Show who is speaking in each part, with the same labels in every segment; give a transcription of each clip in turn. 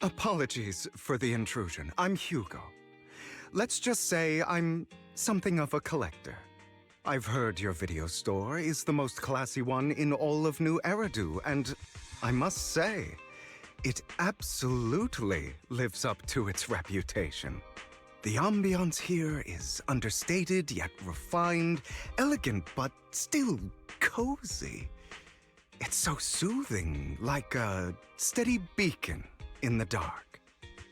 Speaker 1: Apologies for the intrusion. I'm Hugo. Let's just say I'm something of a collector. I've heard your video store is the most classy one in all of New Eridu, and I must say, it absolutely lives up to its reputation. The ambiance here is understated yet refined, elegant but still cozy. It's so soothing, like a steady beacon in the dark.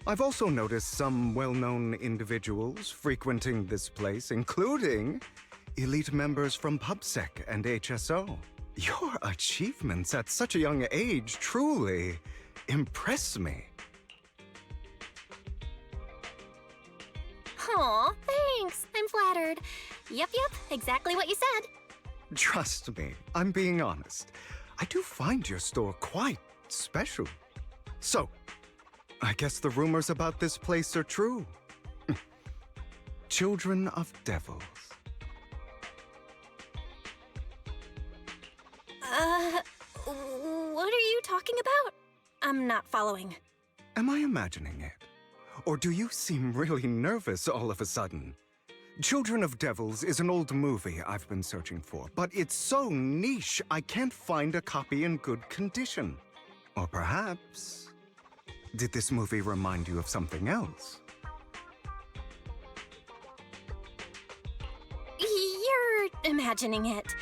Speaker 1: I've also noticed some well-known individuals frequenting this place, including elite members from PubSec and HSO. Your achievements at such a young age truly impress me.
Speaker 2: Aw, thanks. I'm flattered. Yep, exactly what you said.
Speaker 1: Trust me, I'm being honest. I do find your store quite special. So, I guess the rumors about this place are true. Children of devils.
Speaker 2: What are you talking about? I'm not following.
Speaker 1: Am I imagining it? Or do you seem really nervous all of a sudden? Children of Devils is an old movie I've been searching for, but it's so niche I can't find a copy in good condition. Or perhaps, did this movie remind you of something else?
Speaker 2: You're imagining it.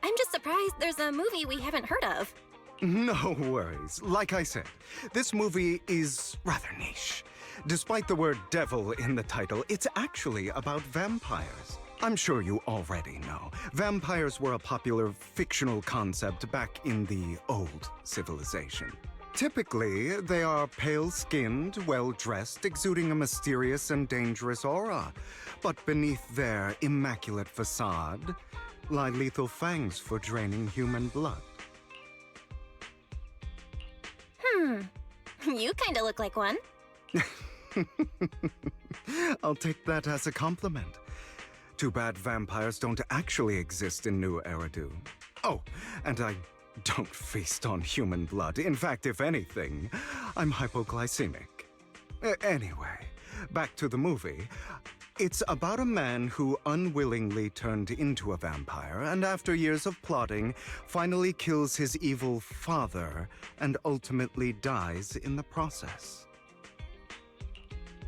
Speaker 2: I'm just surprised there's a movie we haven't heard of.
Speaker 1: No worries. Like I said, this movie is rather niche. Despite the word devil in the title, it's actually about vampires. I'm sure you already know. Vampires were a popular fictional concept back in the old civilization. Typically, they are pale-skinned, well-dressed, exuding a mysterious and dangerous aura. But beneath their immaculate facade lie lethal fangs for draining human blood.
Speaker 2: You kinda look like one.
Speaker 1: I'll take that as a compliment. Too bad vampires don't actually exist in New Eridu. Oh, and I don't feast on human blood. In fact, if anything, I'm hypoglycemic. Anyway, back to the movie. It's about a man who unwillingly turned into a vampire and after years of plotting, finally kills his evil father and ultimately dies in the process.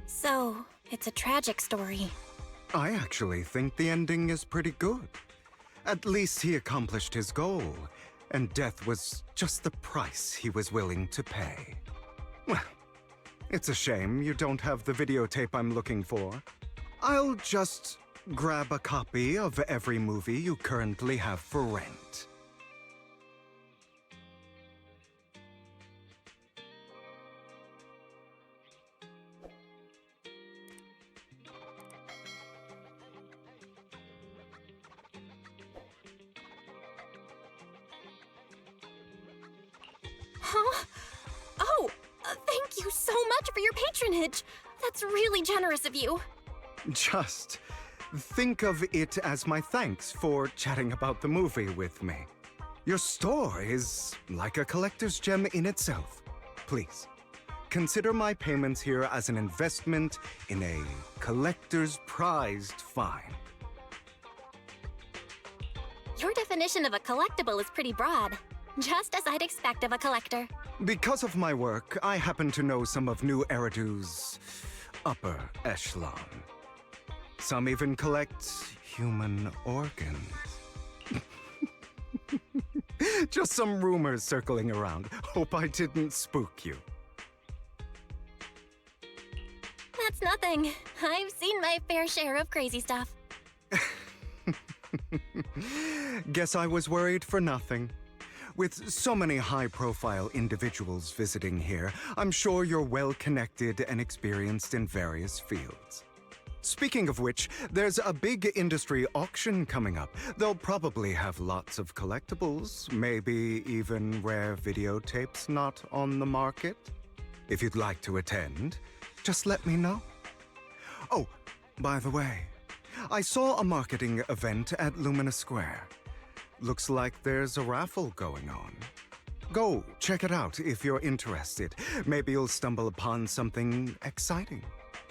Speaker 2: So, it's a tragic story.
Speaker 1: I actually think the ending is pretty good. At least he accomplished his goal, and death was just the price he was willing to pay. Well, it's a shame you don't have the videotape I'm looking for. I'll just grab a copy of every movie you currently have for rent.
Speaker 2: Huh? Oh, thank you so much for your patronage. That's really generous of you.
Speaker 1: Just think of it as my thanks for chatting about the movie with me. Your store is like a collector's gem in itself. Please, consider my payments here as an investment in a collector's prized find.
Speaker 2: Your definition of a collectible is pretty broad, just as I'd expect of a collector.
Speaker 1: Because of my work, I happen to know some of New Eridu's upper echelon. Some even collect human organs. Just some rumors circling around. Hope I didn't spook you.
Speaker 2: That's nothing. I've seen my fair share of crazy stuff.
Speaker 1: Guess I was worried for nothing. With so many high-profile individuals visiting here, I'm sure you're well-connected and experienced in various fields. Speaking of which, there's a big industry auction coming up. They'll probably have lots of collectibles, maybe even rare videotapes not on the market. If you'd like to attend, just let me know. Oh, by the way, I saw a marketing event at Lumina Square. Looks like there's a raffle going on. Go, check it out if you're interested. Maybe you'll stumble upon something exciting.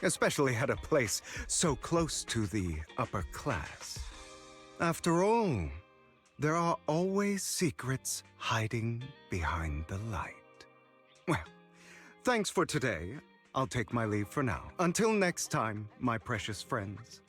Speaker 1: Especially at a place so close to the upper class. After all, there are always secrets hiding behind the light. Well, thanks for today. I'll take my leave for now. Until next time, my precious friends.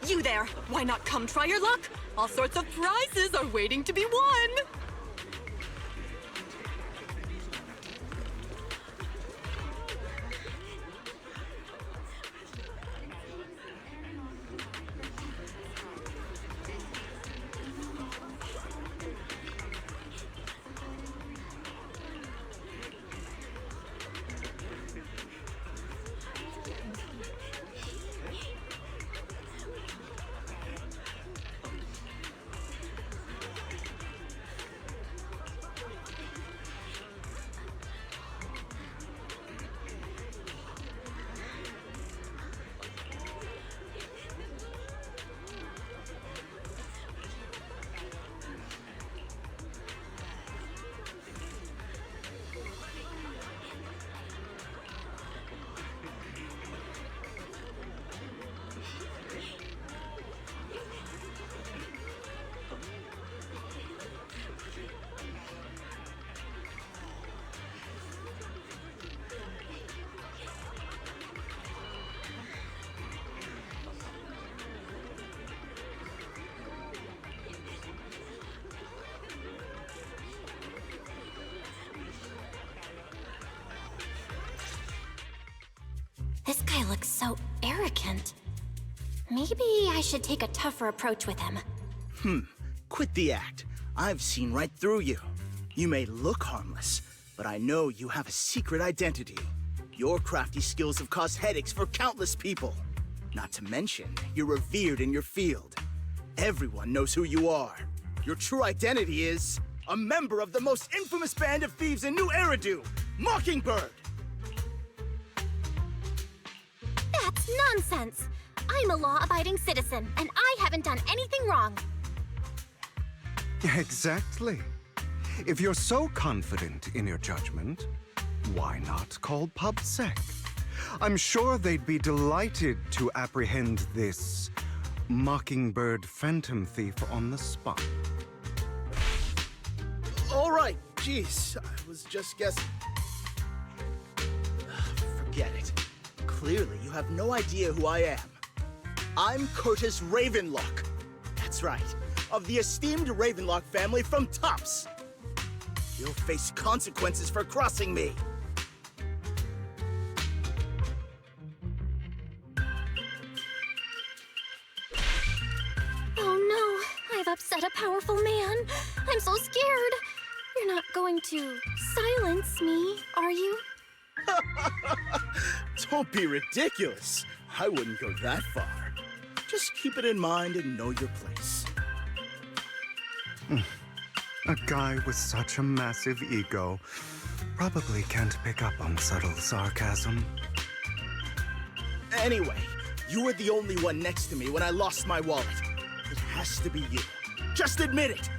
Speaker 3: You there! Why not come try your luck? All sorts of prizes are waiting to be won!
Speaker 2: This guy looks so arrogant. Maybe I should take a tougher approach with him.
Speaker 4: Quit the act. I've seen right through you. You may look harmless, but I know you have a secret identity. Your crafty skills have caused headaches for countless people. Not to mention, you're revered in your field. Everyone knows who you are. Your true identity is a member of the most infamous band of thieves in New Eridu, Mockingbird!
Speaker 2: That's nonsense! I'm a law-abiding citizen, and I haven't done anything wrong.
Speaker 1: Exactly. If you're so confident in your judgment, why not call PubSec? I'm sure they'd be delighted to apprehend this Mockingbird Phantom Thief on the spot.
Speaker 4: All right, jeez, I was just guessing. Forget it. Clearly, you have no idea who I am. I'm Curtis Ravenlock. That's right, of the esteemed Ravenlock family from Tops. You'll face consequences for crossing me.
Speaker 2: Oh no, I've upset a powerful man. I'm so scared. You're not going to silence me, are you?
Speaker 4: Don't be ridiculous. I wouldn't go that far. Just keep it in mind and know your place.
Speaker 1: A guy with such a massive ego probably can't pick up on subtle sarcasm.
Speaker 4: Anyway, you were the only one next to me when I lost my wallet. It has to be you. Just admit it.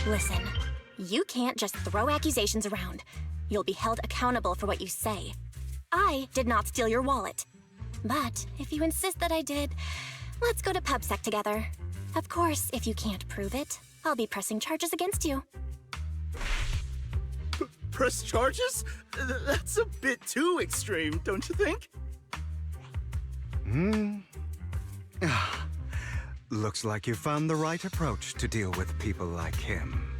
Speaker 2: Listen, you can't just throw accusations around. You'll be held accountable for what you say. I did not steal your wallet. But if you insist that I did, let's go to PubSec together. Of course, if you can't prove it, I'll be pressing charges against you.
Speaker 4: Press charges? That's a bit too extreme, don't you think?
Speaker 1: Looks like you found the right approach to deal with people like him.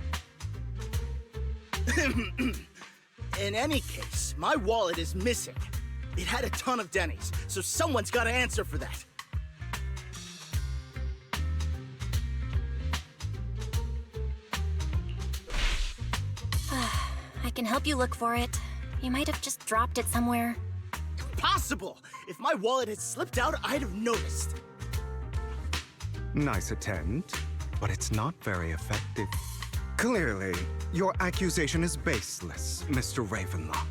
Speaker 4: In any case, my wallet is missing. It had a ton of Denny's, so someone's got to answer for that.
Speaker 2: I can help you look for it. You might have just dropped it somewhere.
Speaker 4: Impossible! If my wallet had slipped out, I'd have noticed.
Speaker 1: Nice attempt, but it's not very effective. Clearly, your accusation is baseless, Mr. Ravenlock.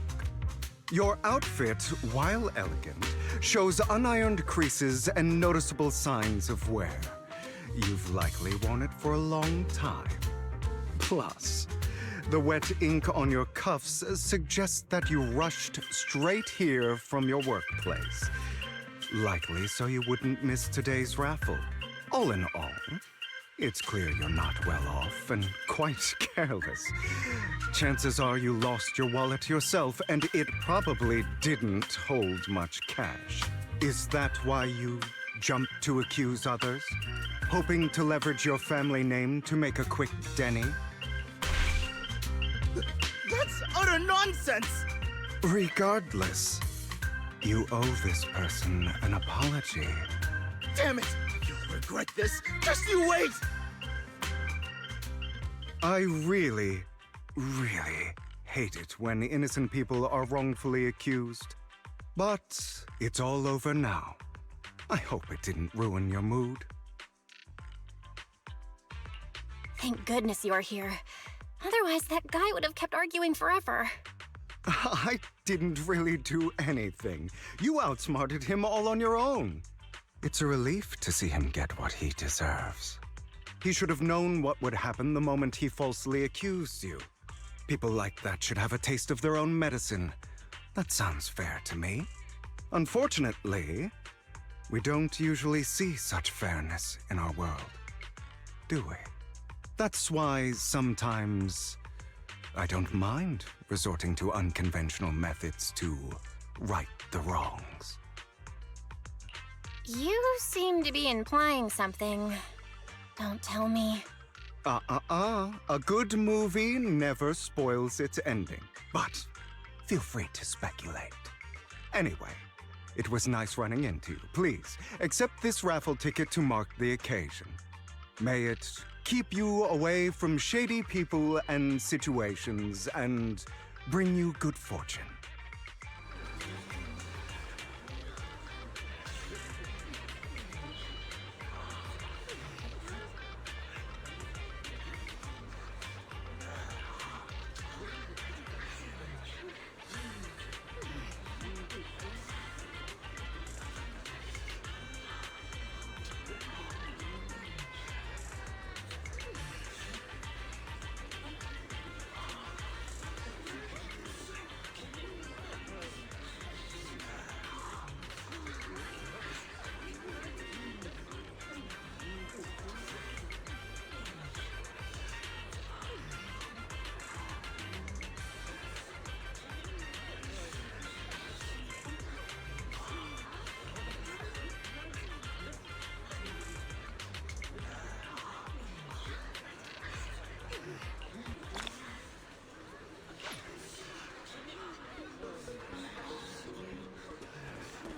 Speaker 1: Your outfit, while elegant, shows unironed creases and noticeable signs of wear. You've likely worn it for a long time. Plus, the wet ink on your cuffs suggests that you rushed straight here from your workplace. Likely so you wouldn't miss today's raffle. All in all, it's clear you're not well off and quite careless. Chances are you lost your wallet yourself, and it probably didn't hold much cash. Is that why you jumped to accuse others? Hoping to leverage your family name to make a quick Denny?
Speaker 4: That's utter nonsense!
Speaker 1: Regardless, you owe this person an apology.
Speaker 4: Damn it! You'll regret this. Just you wait!
Speaker 1: I really hate it when innocent people are wrongfully accused. But it's all over now. I hope it didn't ruin your mood.
Speaker 2: Thank goodness you are here. Otherwise, that guy would have kept arguing forever.
Speaker 1: I didn't really do anything. You outsmarted him all on your own. It's a relief to see him get what he deserves. He should have known what would happen the moment he falsely accused you. People like that should have a taste of their own medicine. That sounds fair to me. Unfortunately, we don't usually see such fairness in our world, do we? That's why sometimes I don't mind resorting to unconventional methods to right the wrongs.
Speaker 2: You seem to be implying something. Don't tell me.
Speaker 1: A good movie never spoils its ending, but feel free to speculate. Anyway, it was nice running into you. Please, accept this raffle ticket to mark the occasion. May it keep you away from shady people and situations and bring you good fortune.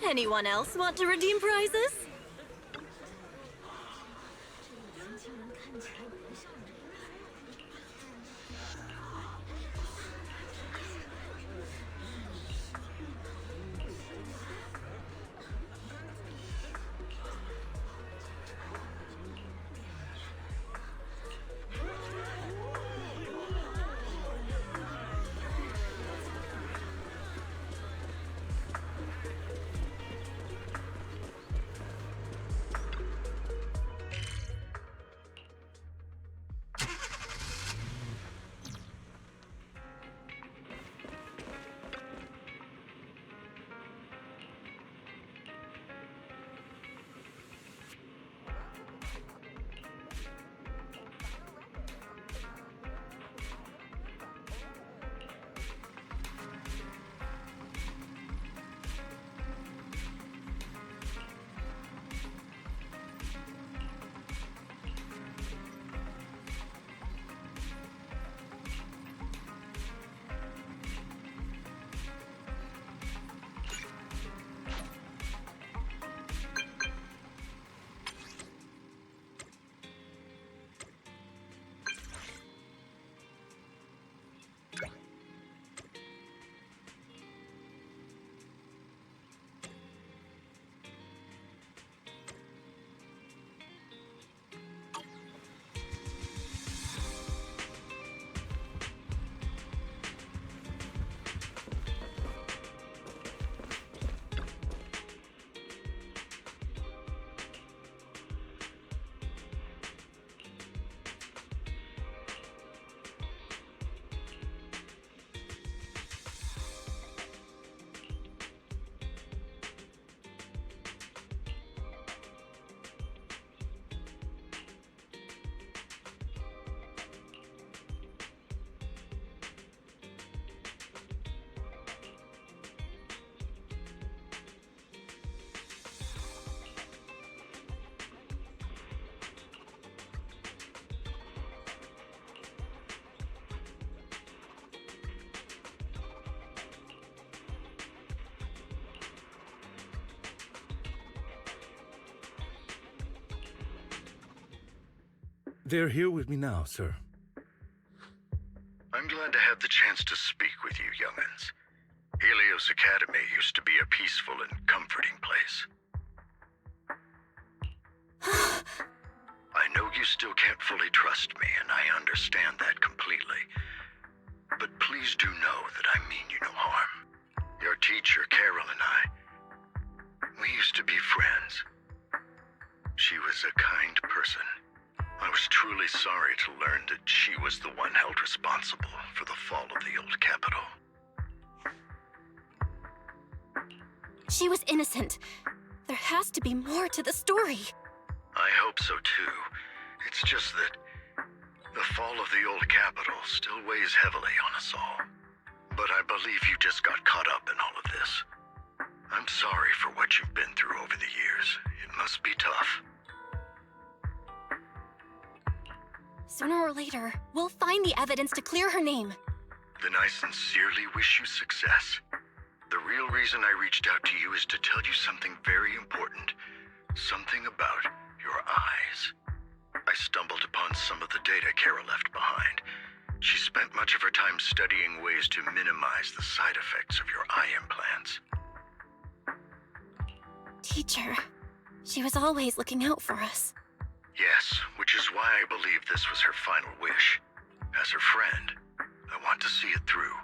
Speaker 3: Anyone else want to redeem prizes?
Speaker 5: They're here with me now, sir.
Speaker 6: I'm glad to have the chance to speak with you, young'uns. Helios Academy used to be a peaceful and comforting place. I know you still can't fully trust me, and I understand that completely. But please do know that I mean you no harm. Your teacher, Carol, and we used to be friends. She was a kind person. I was truly sorry to learn that she was the one held responsible for the fall of the old capital.
Speaker 2: She was innocent. There has to be more to the story.
Speaker 6: I hope so too. It's just that the fall of the old capital still weighs heavily on us all. But I believe you just got caught up in all of this. I'm sorry for what you've been through over the years. It must be tough.
Speaker 2: Sooner or later, we'll find the evidence to clear her name.
Speaker 6: Then I sincerely wish you success. The real reason I reached out to you is to tell you something very important. Something about your eyes. I stumbled upon some of the data Kara left behind. She spent much of her time studying ways to minimize the side effects of your eye implants.
Speaker 2: Teacher, she was always looking out for us.
Speaker 6: Yes, which is why I believe this was her final wish. As her friend, I want to see it through.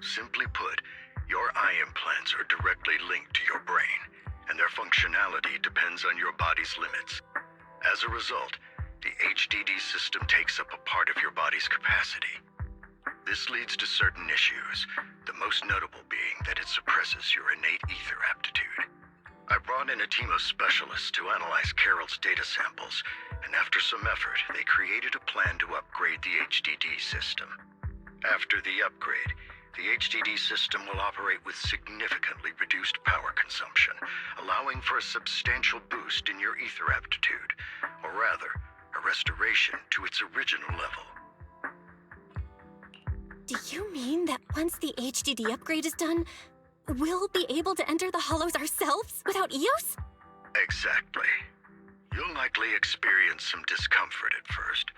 Speaker 6: Simply put, your eye implants are directly linked to your brain, and their functionality depends on your body's limits. As a result, the HDD system takes up a part of your body's capacity. This leads to certain issues, the most notable being that it suppresses your innate ether aptitude. I brought in a team of specialists to analyze Carol's data samples, and after some effort, they created a plan to upgrade the HDD system. After the upgrade, the HDD system will operate with significantly reduced power consumption, allowing for a substantial boost in your ether aptitude, or rather, a restoration to its original level.
Speaker 2: Do you mean that once the HDD upgrade is done, we'll be able to enter the Hollows ourselves without Eos?
Speaker 6: Exactly. You'll likely experience some discomfort at first,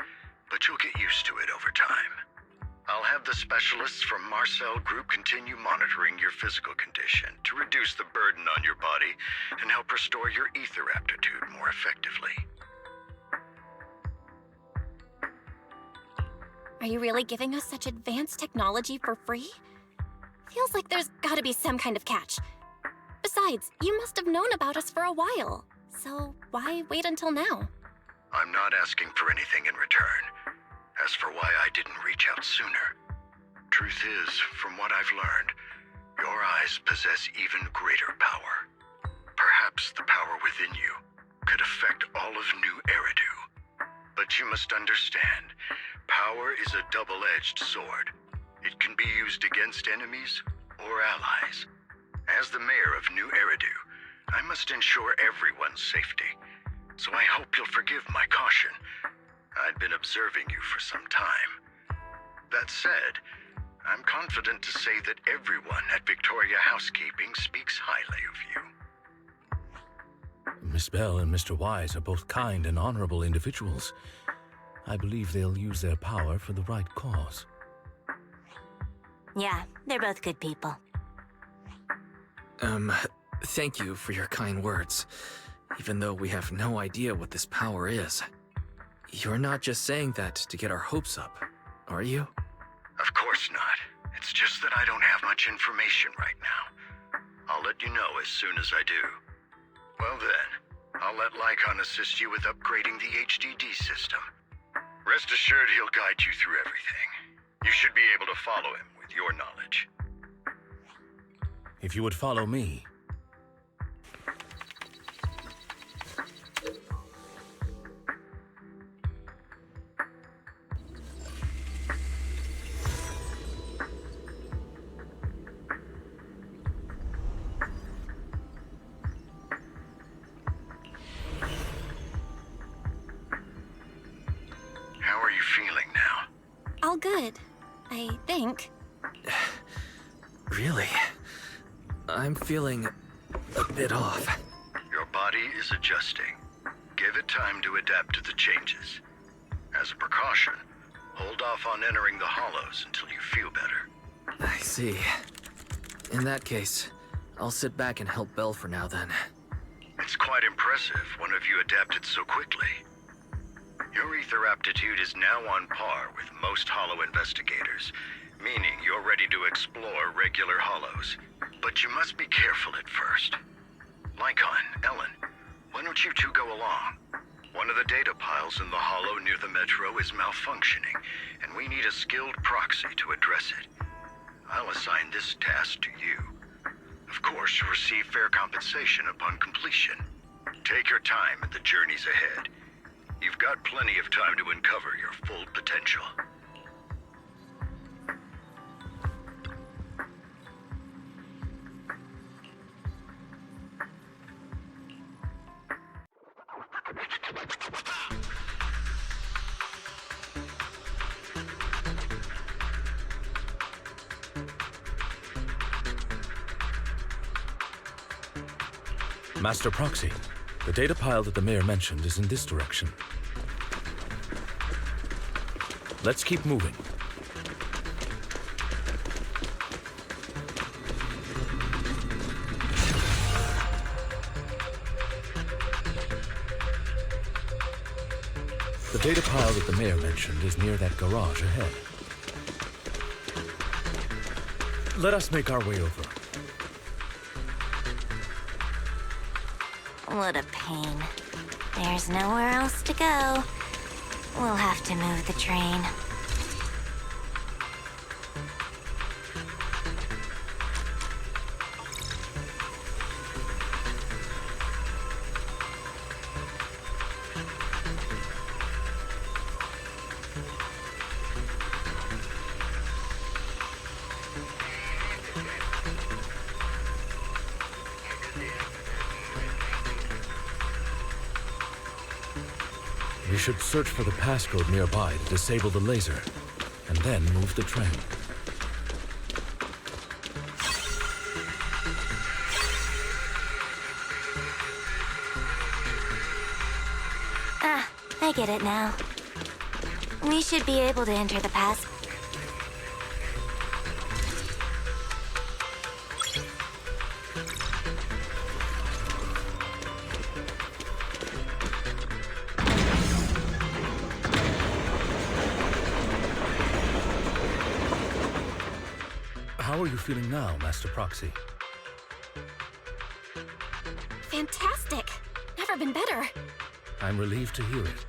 Speaker 6: but you'll get used to it over time. I'll have the specialists from Marcel Group continue monitoring your physical condition to reduce the burden on your body and help restore your ether aptitude more effectively.
Speaker 2: Are you really giving us such advanced technology for free? Feels like there's gotta be some kind of catch. Besides, you must have known about us for a while, so why wait until now?
Speaker 6: I'm not asking for anything in return. As for why I didn't reach out sooner, truth is, from what I've learned, your eyes possess even greater power. Perhaps the power within you could affect all of New Eridu. But you must understand, power is a double-edged sword. It can be used against enemies or allies. As the mayor of New Eridu, I must ensure everyone's safety. So I hope you'll forgive my caution. I'd been observing you for some time. That said, I'm confident to say that everyone at Victoria Housekeeping speaks highly of you.
Speaker 5: Miss Bell and Mr. Wise are both kind and honorable individuals. I believe they'll use their power for the right cause.
Speaker 7: Yeah, they're both good people.
Speaker 8: Thank you for your kind words, even though we have no idea what this power is. You're not just saying that to get our hopes up, are you?
Speaker 6: Of course not. It's just that I don't have much information right now. I'll let you know as soon as I do. Well then, I'll let Lycon assist you with upgrading the HDD system. Rest assured he'll guide you through everything. You should be able to follow him with your knowledge.
Speaker 5: If you would follow me.
Speaker 6: How are you feeling now?
Speaker 2: All good, I think.
Speaker 8: Really? I'm feeling a bit off.
Speaker 6: Your body is adjusting. Give it time to adapt to the changes. as a precaution, hold off on entering the hollows until you feel better.
Speaker 8: I see. In that case, I'll sit back and help Belle for now then.
Speaker 6: It's quite impressive one of you adapted so quickly. Your ether aptitude is now on par with most hollow investigators, meaning you're ready to explore regular hollows. But you must be careful at first. Lycon, Ellen, why don't you two go along? One of the data piles in the hollow near the metro is malfunctioning, and we need a skilled proxy to address it. I'll assign this task to you. Of course, you'll receive fair compensation upon completion. Take your time at the journeys ahead. You've got plenty of time to uncover your full potential.
Speaker 5: Master Proxy, the data pile that the mayor mentioned is in this direction. Let's keep moving. The data pile that the mayor mentioned is near that garage ahead. Let us make our way over.
Speaker 7: What a pain. There's nowhere else to go. We'll have to move the train.
Speaker 5: We should search for the passcode nearby to disable the laser, and then move the train.
Speaker 7: Ah, I get it now. We should be able to enter the pass.
Speaker 5: How are you feeling now, Master Proxy?
Speaker 2: Fantastic! Never been better.
Speaker 5: I'm relieved to hear it.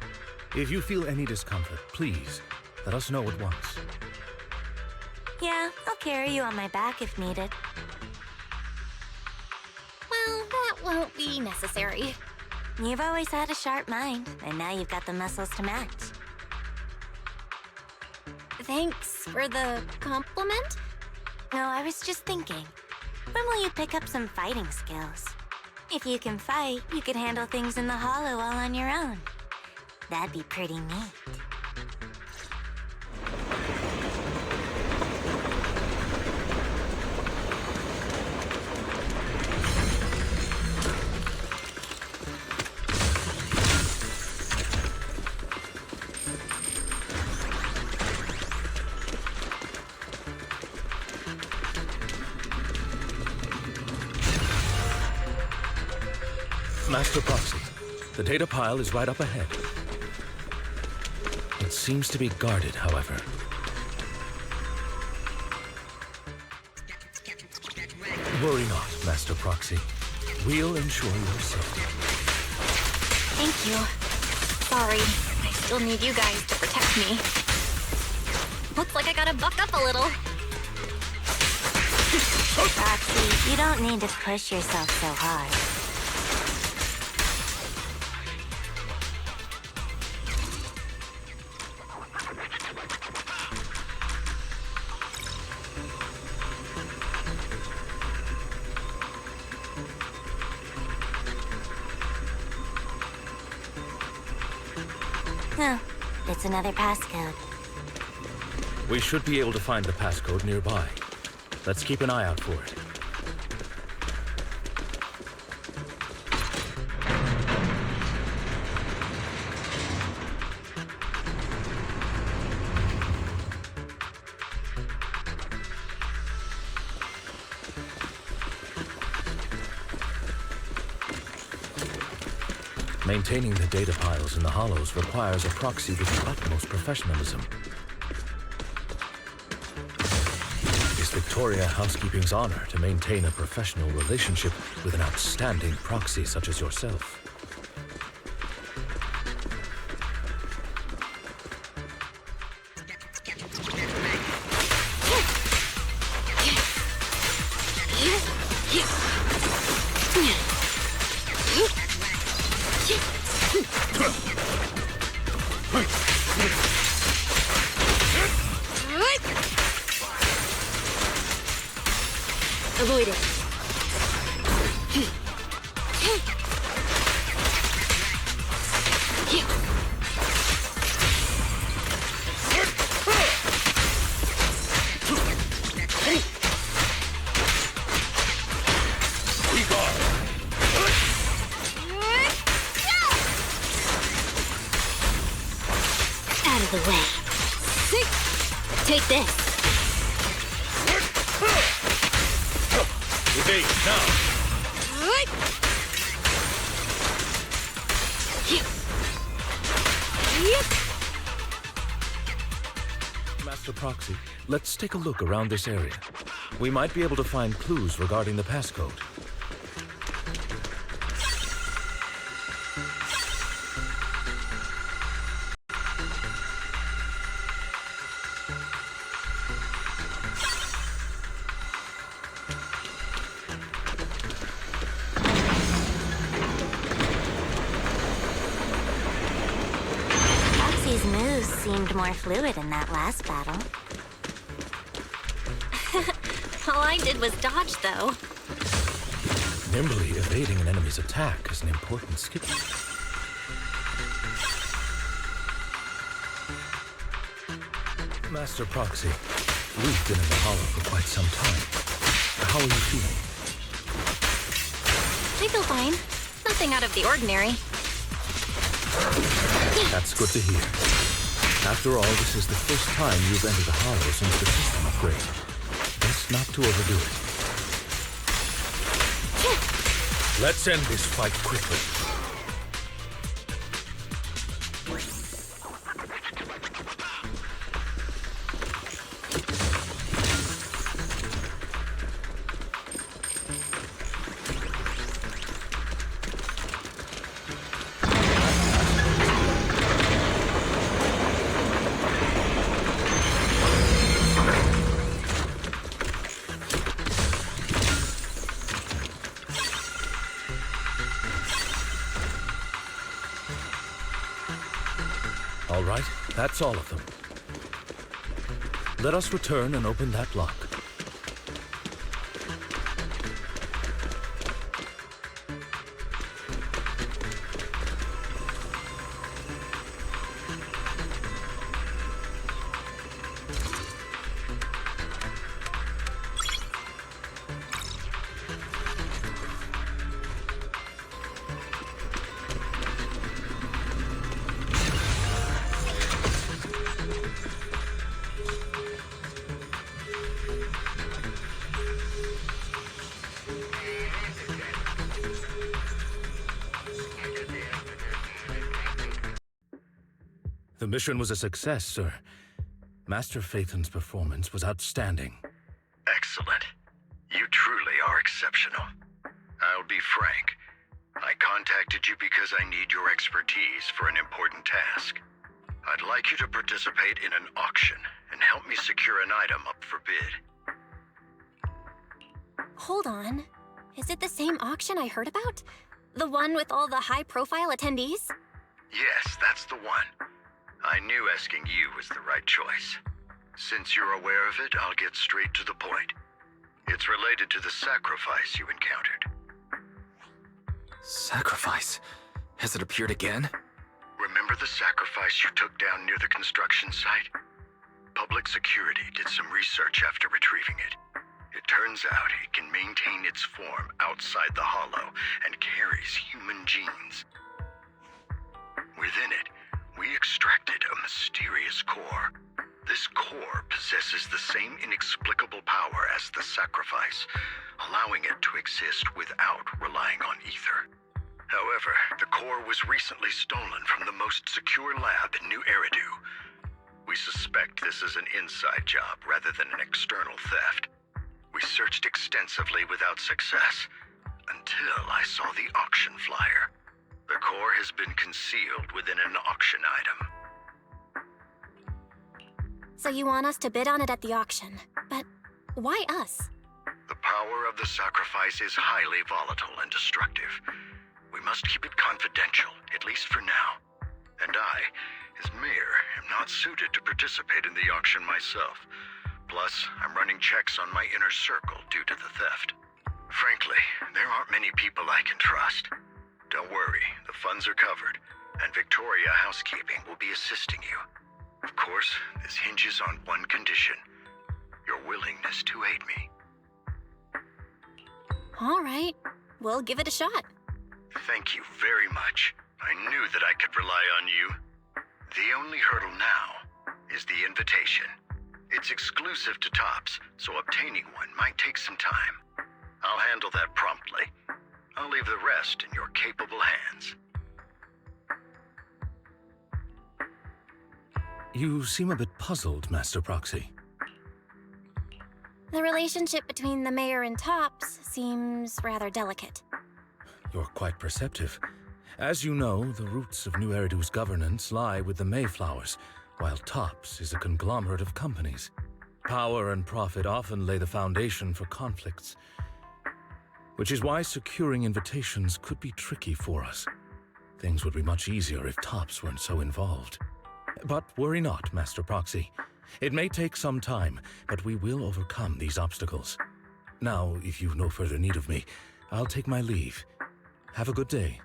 Speaker 5: If you feel any discomfort, please, let us know at once.
Speaker 7: Yeah, I'll carry you on my back if needed.
Speaker 2: Well, that won't be necessary.
Speaker 7: You've always had a sharp mind, and now you've got the muscles to match.
Speaker 2: Thanks for the compliment.
Speaker 7: No, I was just thinking. When will you pick up some fighting skills? If you can fight, you could handle things in the hollow all on your own. That'd be pretty neat.
Speaker 5: Master Proxy, the data pile is right up ahead. It seems to be guarded, however. Worry not, Master Proxy. We'll ensure your safety.
Speaker 2: Thank you. Sorry, I still need you guys to protect me. Looks like I gotta buck up a little.
Speaker 7: Roxy, you don't need to push yourself so hard. Oh, it's another passcode.
Speaker 5: We should be able to find the passcode nearby. Let's keep an eye out for it. Maintaining the data piles in the hollows requires a proxy with the utmost professionalism. It is Victoria Housekeeping's honor to maintain a professional relationship with an outstanding proxy such as yourself.
Speaker 2: Avoid it. Out of the way. Take this.
Speaker 5: Evade now! Master Proxy, let's take a look around this area. We might be able to find clues regarding the passcode.
Speaker 7: Foxy's moves seemed more fluid in that last battle.
Speaker 2: All I did was dodge, though.
Speaker 5: Nimbly evading an enemy's attack is an important skill. Master Proxy, we've been in the hollow for quite some time. How are you feeling?
Speaker 2: I feel fine. Nothing out of the ordinary.
Speaker 5: That's good to hear. After all, this is the first time you've entered the hollow since the system upgrade. Best not to overdo it. Let's end this fight quickly. All right, that's all of them. Let us return and open that lock. The mission was a success, sir. Master Phaethon's performance was outstanding.
Speaker 6: Excellent. You truly are exceptional. I'll be frank. I contacted you because I need your expertise for an important task. I'd like you to participate in an auction and help me secure an item up for bid.
Speaker 2: Hold on. Is it the same auction I heard about? The one with all the high-profile attendees?
Speaker 6: Yes, that's the one. I knew asking you was the right choice. Since you're aware of it, I'll get straight to the point. It's related to the sacrifice you encountered.
Speaker 8: Sacrifice? Has it appeared again?
Speaker 6: Remember the sacrifice you took down near the construction site? Public security did some research after retrieving it. It turns out it can maintain its form outside the hollow and carries human genes. Within it, we extracted a mysterious core. This core possesses the same inexplicable power as the sacrifice, allowing it to exist without relying on ether. However, the core was recently stolen from the most secure lab in New Eridu. We suspect this is an inside job rather than an external theft. We searched extensively without success, until I saw the auction flyer. The core has been concealed within an auction item.
Speaker 2: So you want us to bid on it at the auction. But why us?
Speaker 6: The power of the sacrifice is highly volatile and destructive. We must keep it confidential, at least for now. And I, as mayor, am not suited to participate in the auction myself. Plus, I'm running checks on my inner circle due to the theft. Frankly, there aren't many people I can trust. Don't worry, the funds are covered, and Victoria Housekeeping will be assisting you. Of course, this hinges on one condition: your willingness to aid me.
Speaker 2: All right, we'll give it a shot.
Speaker 6: Thank you very much. I knew that I could rely on you. The only hurdle now is the invitation. It's exclusive to Tops, so obtaining one might take some time. I'll handle that promptly. I'll leave the rest in your capable hands.
Speaker 5: You seem a bit puzzled, Master Proxy.
Speaker 2: The relationship between the mayor and Tops seems rather delicate.
Speaker 5: You're quite perceptive. As you know, the roots of New Eridu's governance lie with the Mayflowers, while Tops is a conglomerate of companies. Power and profit often lay the foundation for conflicts, which is why securing invitations could be tricky for us. Things would be much easier if Tops weren't so involved. But worry not, Master Proxy. It may take some time, but we will overcome these obstacles. Now, if you've no further need of me, I'll take my leave. Have a good day.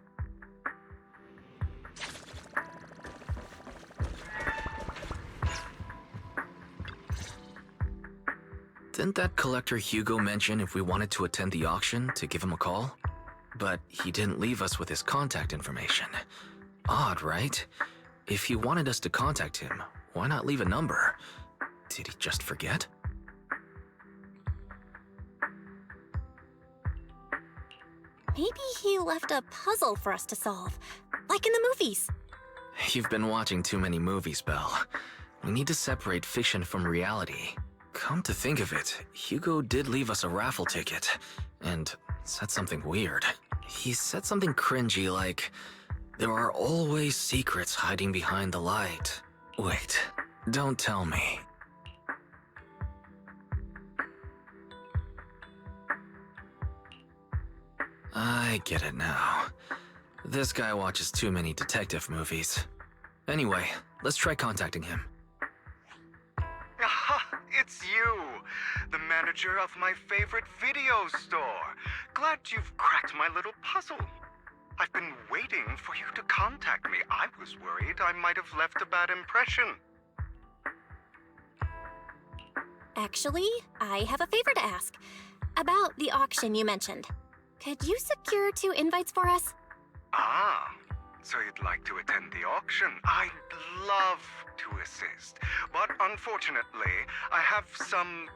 Speaker 8: Didn't that collector Hugo mention if we wanted to attend the auction to give him a call? But he didn't leave us with his contact information. Odd, right? If he wanted us to contact him, why not leave a number? Did he just forget?
Speaker 2: Maybe he left a puzzle for us to solve, like in the movies.
Speaker 8: You've been watching too many movies, Belle. We need to separate fiction from reality. Come to think of it, Hugo did leave us a raffle ticket, and said something weird. He said something cringy like, "There are always secrets hiding behind the light." Wait, don't tell me. I get it now. This guy watches too many detective movies. Anyway, let's try contacting him.
Speaker 1: Aha, it's you, the manager of my favorite video store. Glad you've cracked my little puzzle. I've been waiting for you to contact me. I was worried I might have left a bad impression.
Speaker 2: Actually, I have a favor to ask. About the auction you mentioned. Could you secure 2 invites for us?
Speaker 1: Ah, so you'd like to attend the auction? I'd love to assist, but unfortunately, I have some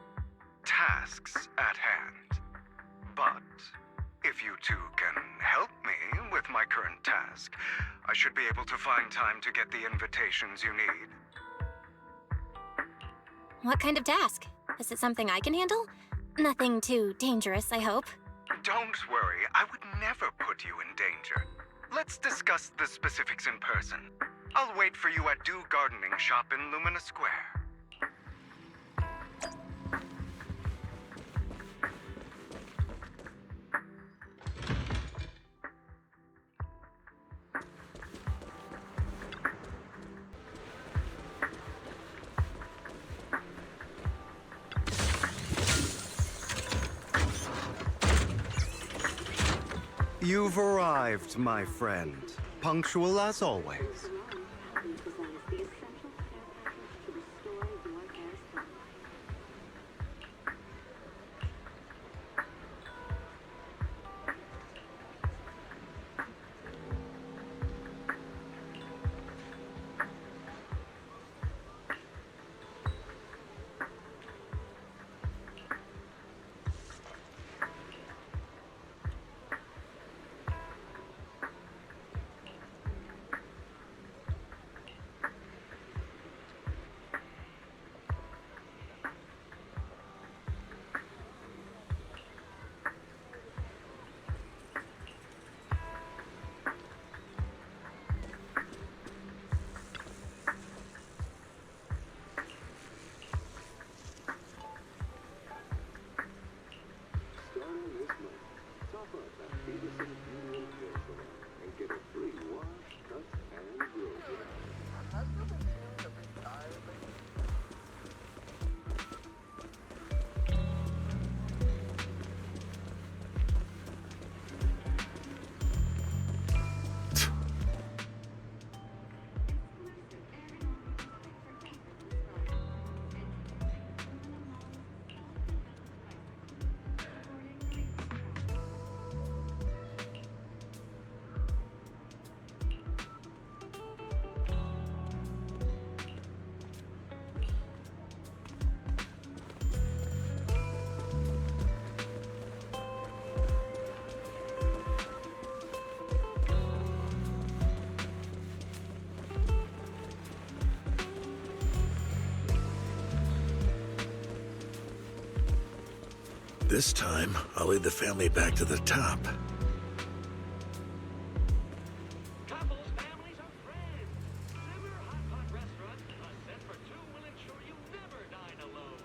Speaker 1: tasks at hand. But if you two can help me with my current task, I should be able to find time to get the invitations you need.
Speaker 2: What kind of task? Is it something I can handle? Nothing too dangerous, I hope.
Speaker 1: Don't worry, I would never put you in danger. Let's discuss the specifics in person. I'll wait for you at Dew Gardening Shop in Lumina Square. You've arrived, my friend. Punctual as always.
Speaker 6: This time, I'll lead the family back to the top.
Speaker 9: Couples, families, or friends. Simmer Hot Pot Restaurant, a set for two will ensure you never dine alone.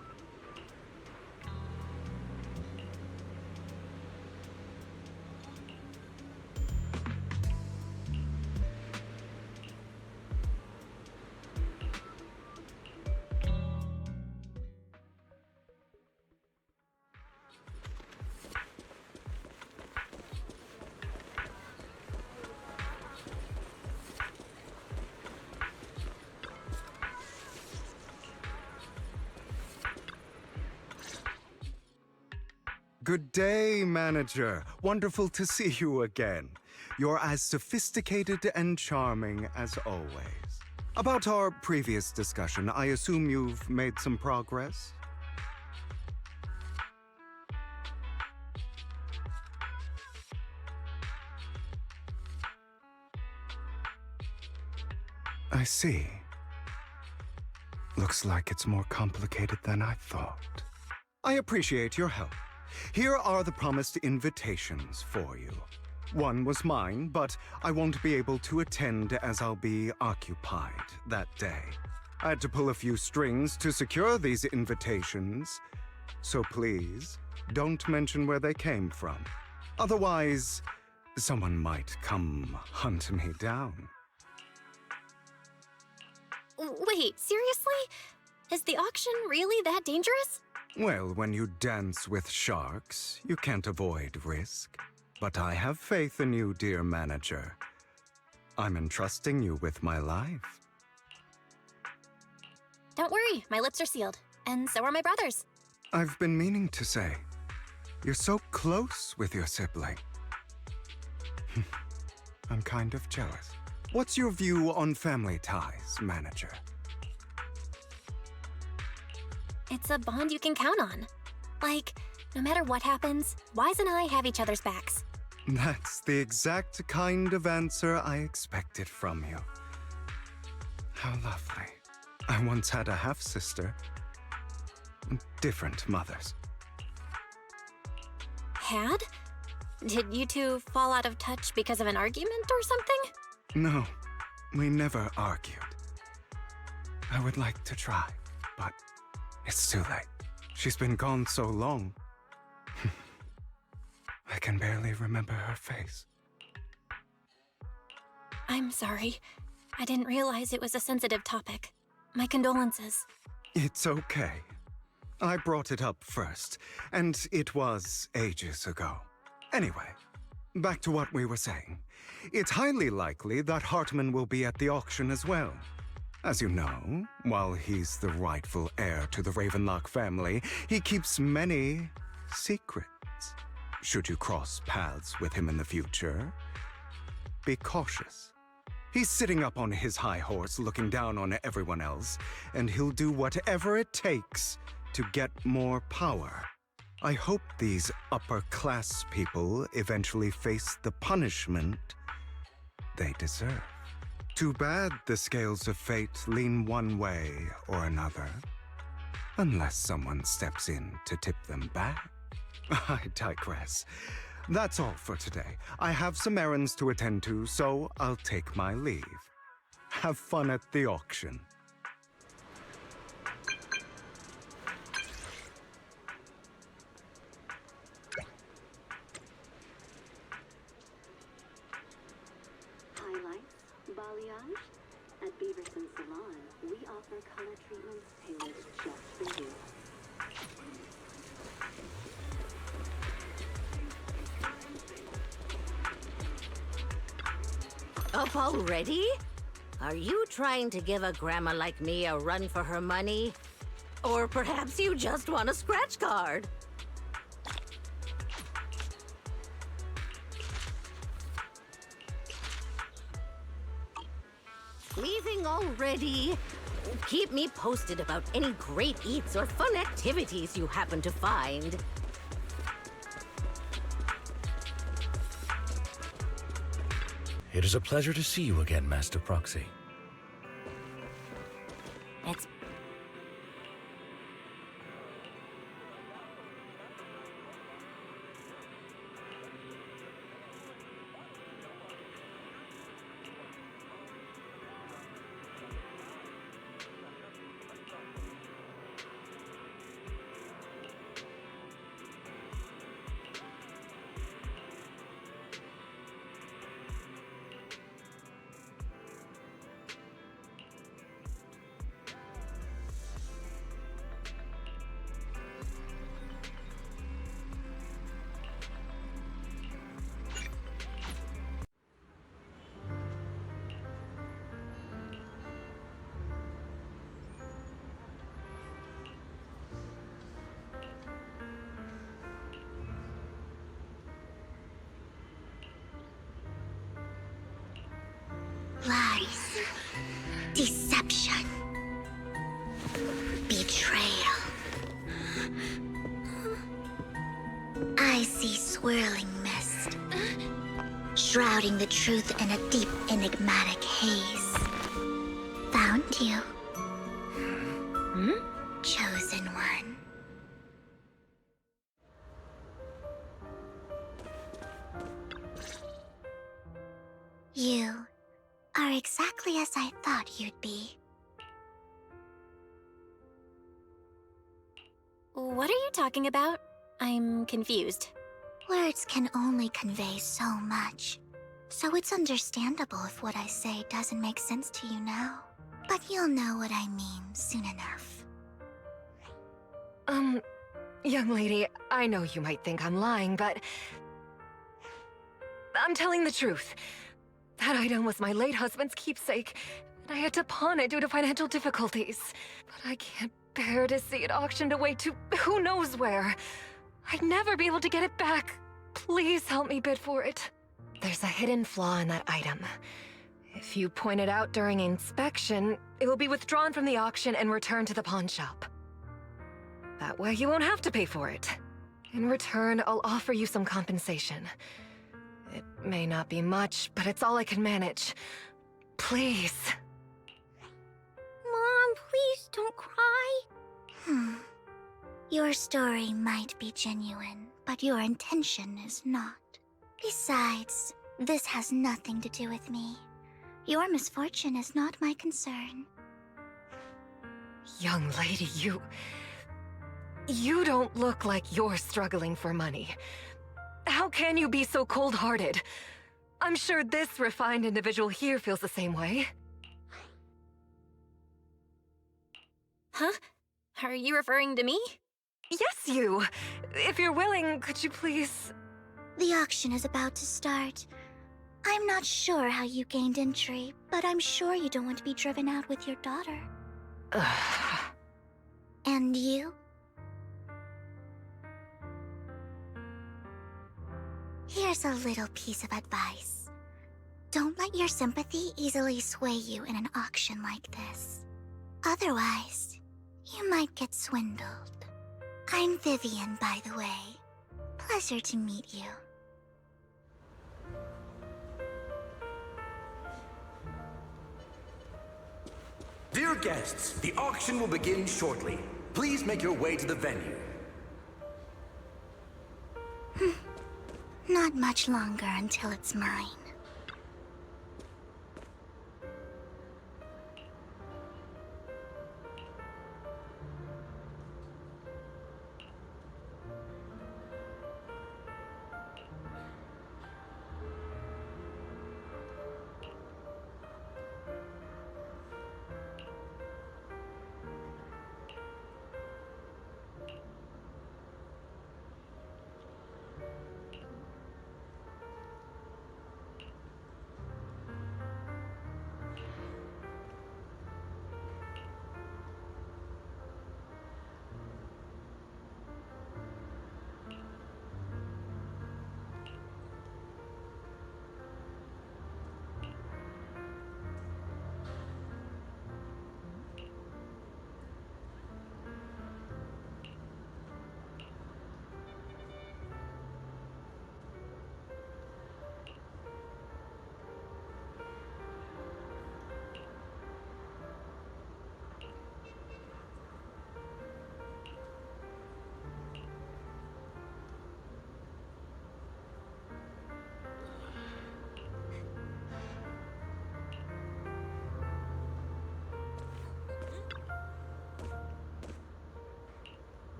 Speaker 1: Good day, manager. Wonderful to see you again. You're as sophisticated and charming as always. About our previous discussion, I assume you've made some progress? I see. Looks like it's more complicated than I thought. I appreciate your help. Here are the promised invitations for you. One was mine, but I won't be able to attend as I'll be occupied that day. I had to pull a few strings to secure these invitations, so please don't mention where they came from. Otherwise, someone might come hunt me down.
Speaker 2: Wait, seriously? Is the auction really that dangerous?
Speaker 1: Well, when you dance with sharks, you can't avoid risk. But I have faith in you, dear manager. I'm entrusting you with my life.
Speaker 2: Don't worry, my lips are sealed. And so are my brothers.
Speaker 1: I've been meaning to say, you're so close with your sibling. I'm kind of jealous. What's your view on family ties, manager?
Speaker 2: It's a bond you can count on. Like, no matter what happens, Wise and I have each other's backs.
Speaker 1: That's the exact kind of answer I expected from you. How lovely. I once had a half-sister. Different mothers.
Speaker 2: Had? Did you two fall out of touch because of an argument or something?
Speaker 1: No, we never argued. I would like to try, but it's too late. She's been gone so long. I can barely remember her face.
Speaker 2: I'm sorry. I didn't realize it was a sensitive topic. My condolences.
Speaker 1: It's okay. I brought it up first, and it was ages ago. Anyway, back to what we were saying. It's highly likely that Hartman will be at the auction as well. As you know, while he's the rightful heir to the Ravenlock family, he keeps many secrets. Should you cross paths with him in the future, be cautious. He's sitting up on his high horse looking down on everyone else, and he'll do whatever it takes to get more power. I hope these upper-class people eventually face the punishment they deserve. Too bad the scales of fate lean one way or another, unless someone steps in to tip them back. I digress. That's all for today. I have some errands to attend to, so I'll take my leave. Have fun at the auction.
Speaker 10: massage? At Beaverson Salon, we offer color treatments tailored just for you.
Speaker 11: Up already? Are you trying to give a grandma like me a run for her money? Or perhaps you just want a scratch card? Leaving already? Keep me posted about any great eats or fun activities you happen to find.
Speaker 5: It is a pleasure to see you again, Master Proxy.
Speaker 7: It's
Speaker 12: lies, deception, betrayal. I see swirling mist, shrouding the truth in a deep, enigmatic haze. Found you. Chosen one. You are exactly as I thought you'd be.
Speaker 2: What are you talking about? I'm confused.
Speaker 12: Words can only convey so much, so it's understandable if what I say doesn't make sense to you now. But you'll know what I mean soon enough.
Speaker 3: Young lady, I know you might think I'm lying, but I'm telling the truth. That item was my late husband's keepsake, and I had to pawn it due to financial difficulties. But I can't bear to see it auctioned away to who knows where. I'd never be able to get it back. Please help me bid for it. There's a hidden flaw in that item. If you point it out during inspection, it will be withdrawn from the auction and returned to the pawn shop. That way you won't have to pay for it. In return, I'll offer you some compensation. It may not be much, but it's all I can manage. Please.
Speaker 12: Mom, please don't cry. Your story might be genuine, but your intention is not. Besides, this has nothing to do with me. Your misfortune is not my concern.
Speaker 3: Young lady, you don't look like you're struggling for money. How can you be so cold-hearted? I'm sure this refined individual here feels the same way.
Speaker 2: Huh? Are you referring to me?
Speaker 3: Yes, you! If you're willing, could you please...
Speaker 12: The auction is about to start. I'm not sure how you gained entry, but I'm sure you don't want to be driven out with your daughter. And you? Here's a little piece of advice. Don't let your sympathy easily sway you in an auction like this. Otherwise, you might get swindled. I'm Vivian, by the way. Pleasure to meet you.
Speaker 13: Dear guests, the auction will begin shortly. Please make your way to the venue.
Speaker 12: Not much longer until it's mine.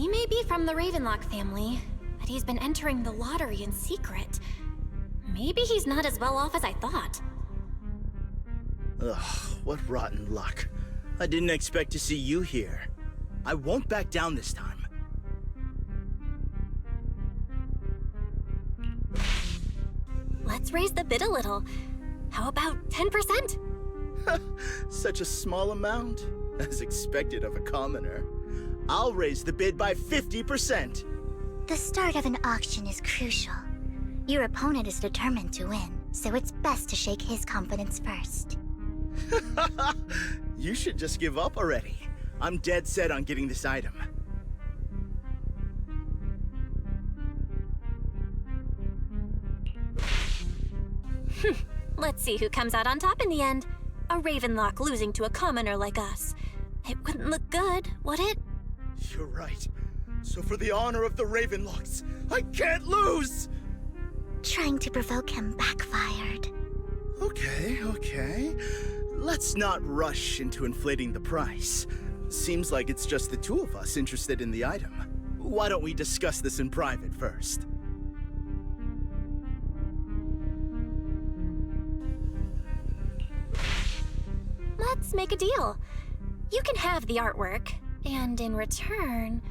Speaker 2: He may be from the Ravenlock family, but he's been entering the lottery in secret. Maybe he's not as well off as I thought.
Speaker 4: Ugh, what rotten luck. I didn't expect to see you here. I won't back down this time.
Speaker 2: Let's raise the bid a little. How about 10%?
Speaker 4: Such a small amount, as expected of a commoner. I'll raise the bid by 50%.
Speaker 12: The start of an auction is crucial. Your opponent is determined to win, so it's best to shake his confidence first.
Speaker 4: You should just give up already. I'm dead set on getting this item.
Speaker 2: Let's see who comes out on top in the end. A Ravenlock losing to a commoner like us. It wouldn't look good, would it?
Speaker 4: You're right. So for the honor of the Ravenlocks, I can't lose!
Speaker 12: Trying to provoke him backfired.
Speaker 4: Okay. Let's not rush into inflating the price. Seems like it's just the two of us interested in the item. Why don't we discuss this in private first?
Speaker 2: Let's make a deal. You can have the artwork, and in return,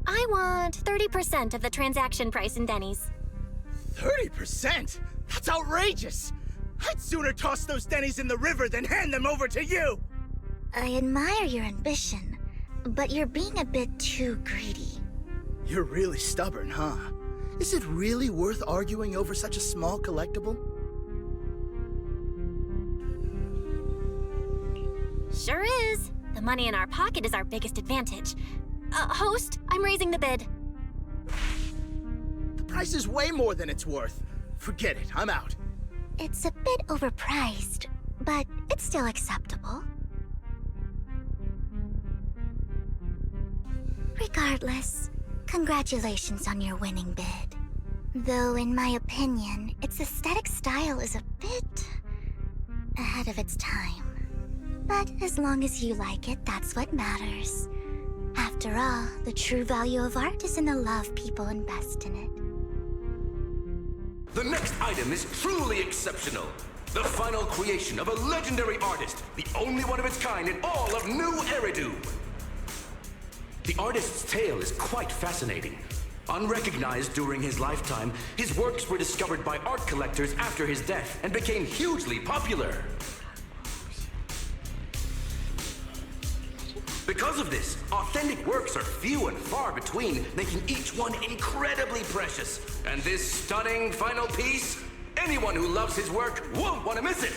Speaker 2: I want 30% of the transaction price in Denny's.
Speaker 4: 30%? That's outrageous! I'd sooner toss those Denny's in the river than hand them over to you!
Speaker 12: I admire your ambition, but you're being a bit too greedy.
Speaker 4: You're really stubborn, huh? Is it really worth arguing over such a small collectible?
Speaker 2: Sure is. The money in our pocket is our biggest advantage. Host, I'm raising the bid.
Speaker 4: The price is way more than it's worth. Forget it, I'm out.
Speaker 12: It's a bit overpriced, but it's still acceptable. Regardless, congratulations on your winning bid. Though, in my opinion, its aesthetic style is a bit ahead of its time. But as long as you like it, that's what matters. After all, the true value of art is in the love people invest in it.
Speaker 13: The next item is truly exceptional. The final creation of a legendary artist, the only one of its kind in all of New Eridu. The artist's tale is quite fascinating. Unrecognized during his lifetime, his works were discovered by art collectors after his death and became hugely popular. Because of this, authentic works are few and far between, making each one incredibly precious. And this stunning final piece, anyone who loves his work won't want to miss it.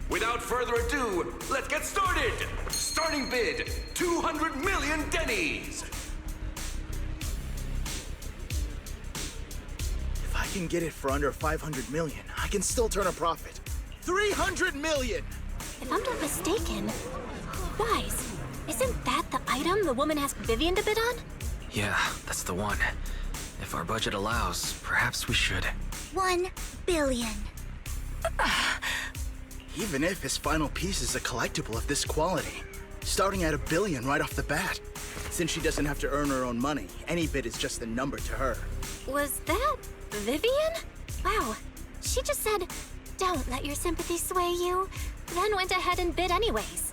Speaker 13: Without further ado, let's get started! Starting bid, 200 million Denny's!
Speaker 4: If I can get it for under 500 million, I can still turn a profit. 300 million!
Speaker 2: If I'm not mistaken, Wise, isn't that the item the woman asked Vivian to bid on?
Speaker 8: Yeah, that's the one. If our budget allows, perhaps we should.
Speaker 12: 1 billion.
Speaker 4: Even if his final piece is a collectible of this quality, starting at $1 billion right off the bat. Since she doesn't have to earn her own money, any bid is just a number to her.
Speaker 2: Was that Vivian? Wow, she just said, "Don't let your sympathy sway you," then went ahead and bid anyways.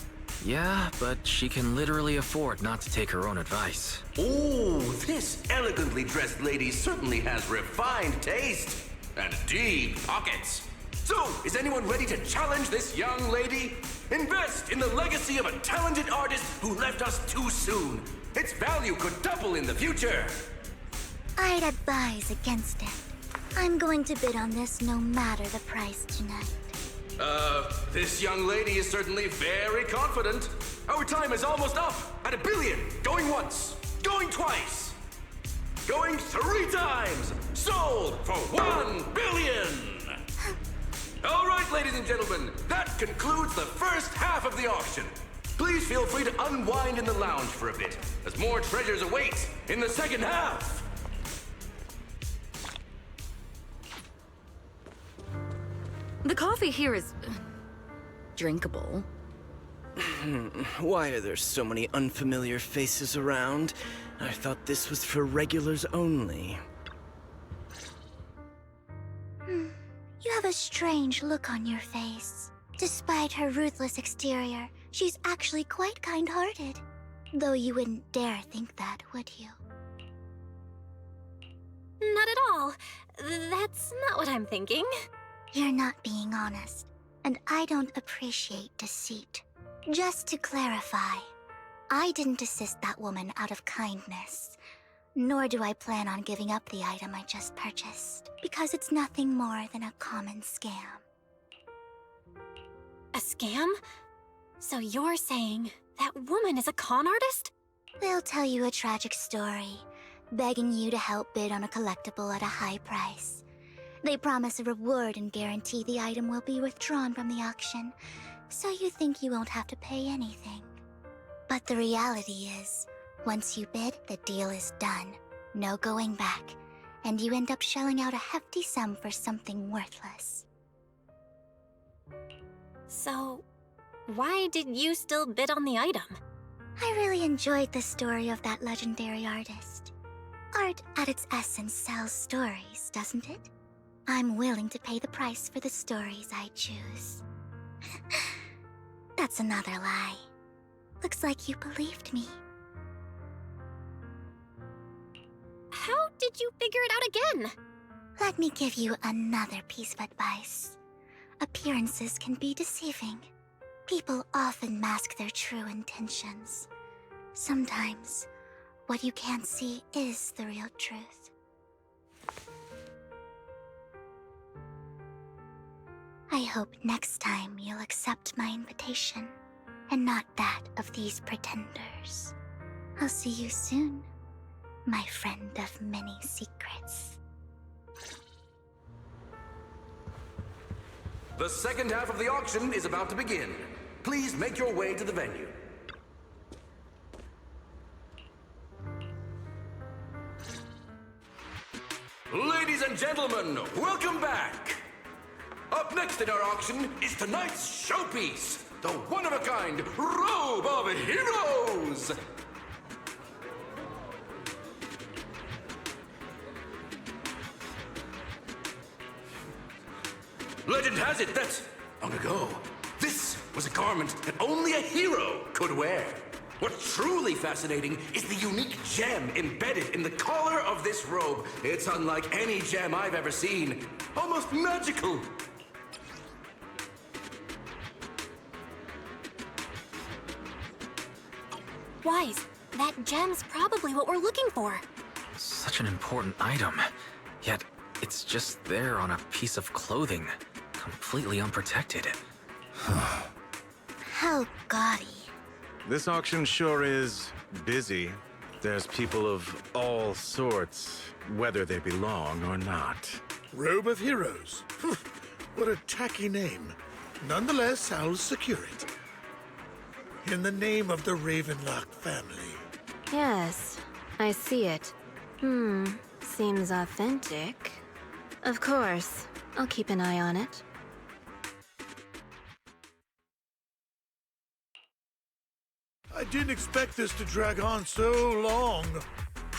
Speaker 8: Yeah, but she can literally afford not to take her own advice.
Speaker 13: Ooh, this elegantly dressed lady certainly has refined taste and deep pockets. So, is anyone ready to challenge this young lady? Invest in the legacy of a talented artist who left us too soon. Its value could double in the future.
Speaker 12: I'd advise against it. I'm going to bid on this no matter the price tonight.
Speaker 13: This young lady is certainly very confident. Our time is almost up at $1 billion. Going once, going twice, going 3 times. Sold for $1 billion. All right, ladies and gentlemen, that concludes the first half of the auction. Please feel free to unwind in the lounge for a bit, as more treasures await in the second half.
Speaker 3: The coffee here is drinkable.
Speaker 14: Why are there so many unfamiliar faces around?
Speaker 4: I thought this was for regulars only.
Speaker 12: You have a strange look on your face. Despite her ruthless exterior, she's actually quite kind-hearted. Though you wouldn't dare think that, would you?
Speaker 2: Not at all. That's not what I'm thinking.
Speaker 12: You're not being honest, and I don't appreciate deceit. Just to clarify, I didn't assist that woman out of kindness, nor do I plan on giving up the item I just purchased, because it's nothing more than a common scam.
Speaker 2: A scam? So you're saying that woman is a con artist?
Speaker 12: They'll tell you a tragic story, begging you to help bid on a collectible at a high price. They promise a reward and guarantee the item will be withdrawn from the auction, so you think you won't have to pay anything. But the reality is, once you bid, the deal is done. No going back, and you end up shelling out a hefty sum for something worthless.
Speaker 2: So, why did you still bid on the item?
Speaker 12: I really enjoyed the story of that legendary artist. Art, at its essence, sells stories, doesn't it? I'm willing to pay the price for the stories I choose. That's another lie. Looks like you believed me.
Speaker 2: How did you figure it out again?
Speaker 12: Let me give you another piece of advice. Appearances can be deceiving. People often mask their true intentions. Sometimes, what you can't see is the real truth. I hope next time you'll accept my invitation, and not that of these pretenders. I'll see you soon, my friend of many secrets.
Speaker 13: The second half of the auction is about to begin. Please make your way to the venue. Ladies and gentlemen, welcome back! Up next in our auction is tonight's showpiece, the one-of-a-kind Robe of Heroes! Legend has it that, long ago, this was a garment that only a hero could wear. What's truly fascinating is the unique gem embedded in the collar of this robe. It's unlike any gem I've ever seen. Almost magical.
Speaker 2: Wise, that gem's probably what we're looking for.
Speaker 8: Such an important item, yet it's just there on a piece of clothing, completely unprotected.
Speaker 12: How gaudy.
Speaker 14: This auction sure is busy. There's people of all sorts, whether they belong or not.
Speaker 15: Robe of Heroes. What a tacky name. Nonetheless, I'll secure it. In the name of the Ravenlock family.
Speaker 16: Yes, I see it. Seems authentic. Of course, I'll keep an eye on it.
Speaker 15: I didn't expect this to drag on so long.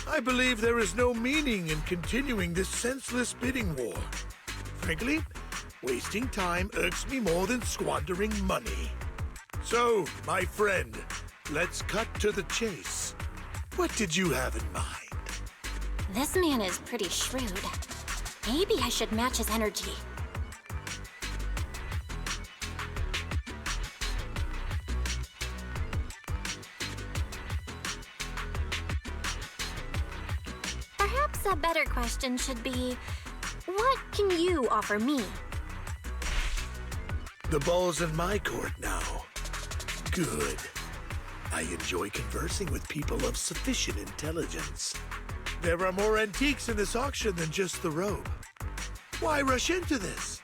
Speaker 15: I believe there is no meaning in continuing this senseless bidding war. Frankly, wasting time irks me more than squandering money. So, my friend, let's cut to the chase. What did you have in mind?
Speaker 2: This man is pretty shrewd. Maybe I should match his energy. Perhaps a better question should be, what can you offer me?
Speaker 15: The ball's in my court now. Good. I enjoy conversing with people of sufficient intelligence. There are more antiques in this auction than just the robe. Why rush into this?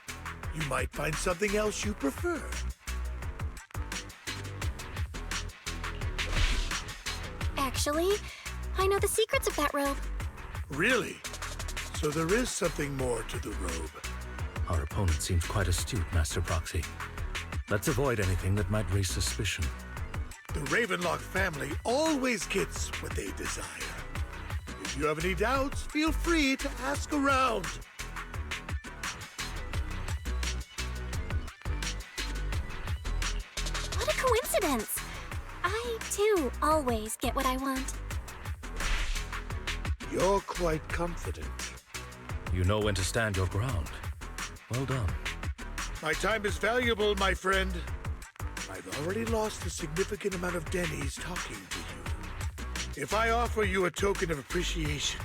Speaker 15: You might find something else you prefer.
Speaker 2: Actually, I know the secrets of that robe.
Speaker 15: Really? So there is something more to the robe.
Speaker 5: Our opponent seems quite astute, Master Proxy. Let's avoid anything that might raise suspicion.
Speaker 15: The Ravenlock family always gets what they desire. If you have any doubts, feel free to ask around.
Speaker 2: What a coincidence! I, too, always get what I want.
Speaker 15: You're quite confident.
Speaker 5: You know when to stand your ground. Well done.
Speaker 15: My time is valuable, my friend. I've already lost a significant amount of Denny's talking to you. If I offer you a token of appreciation,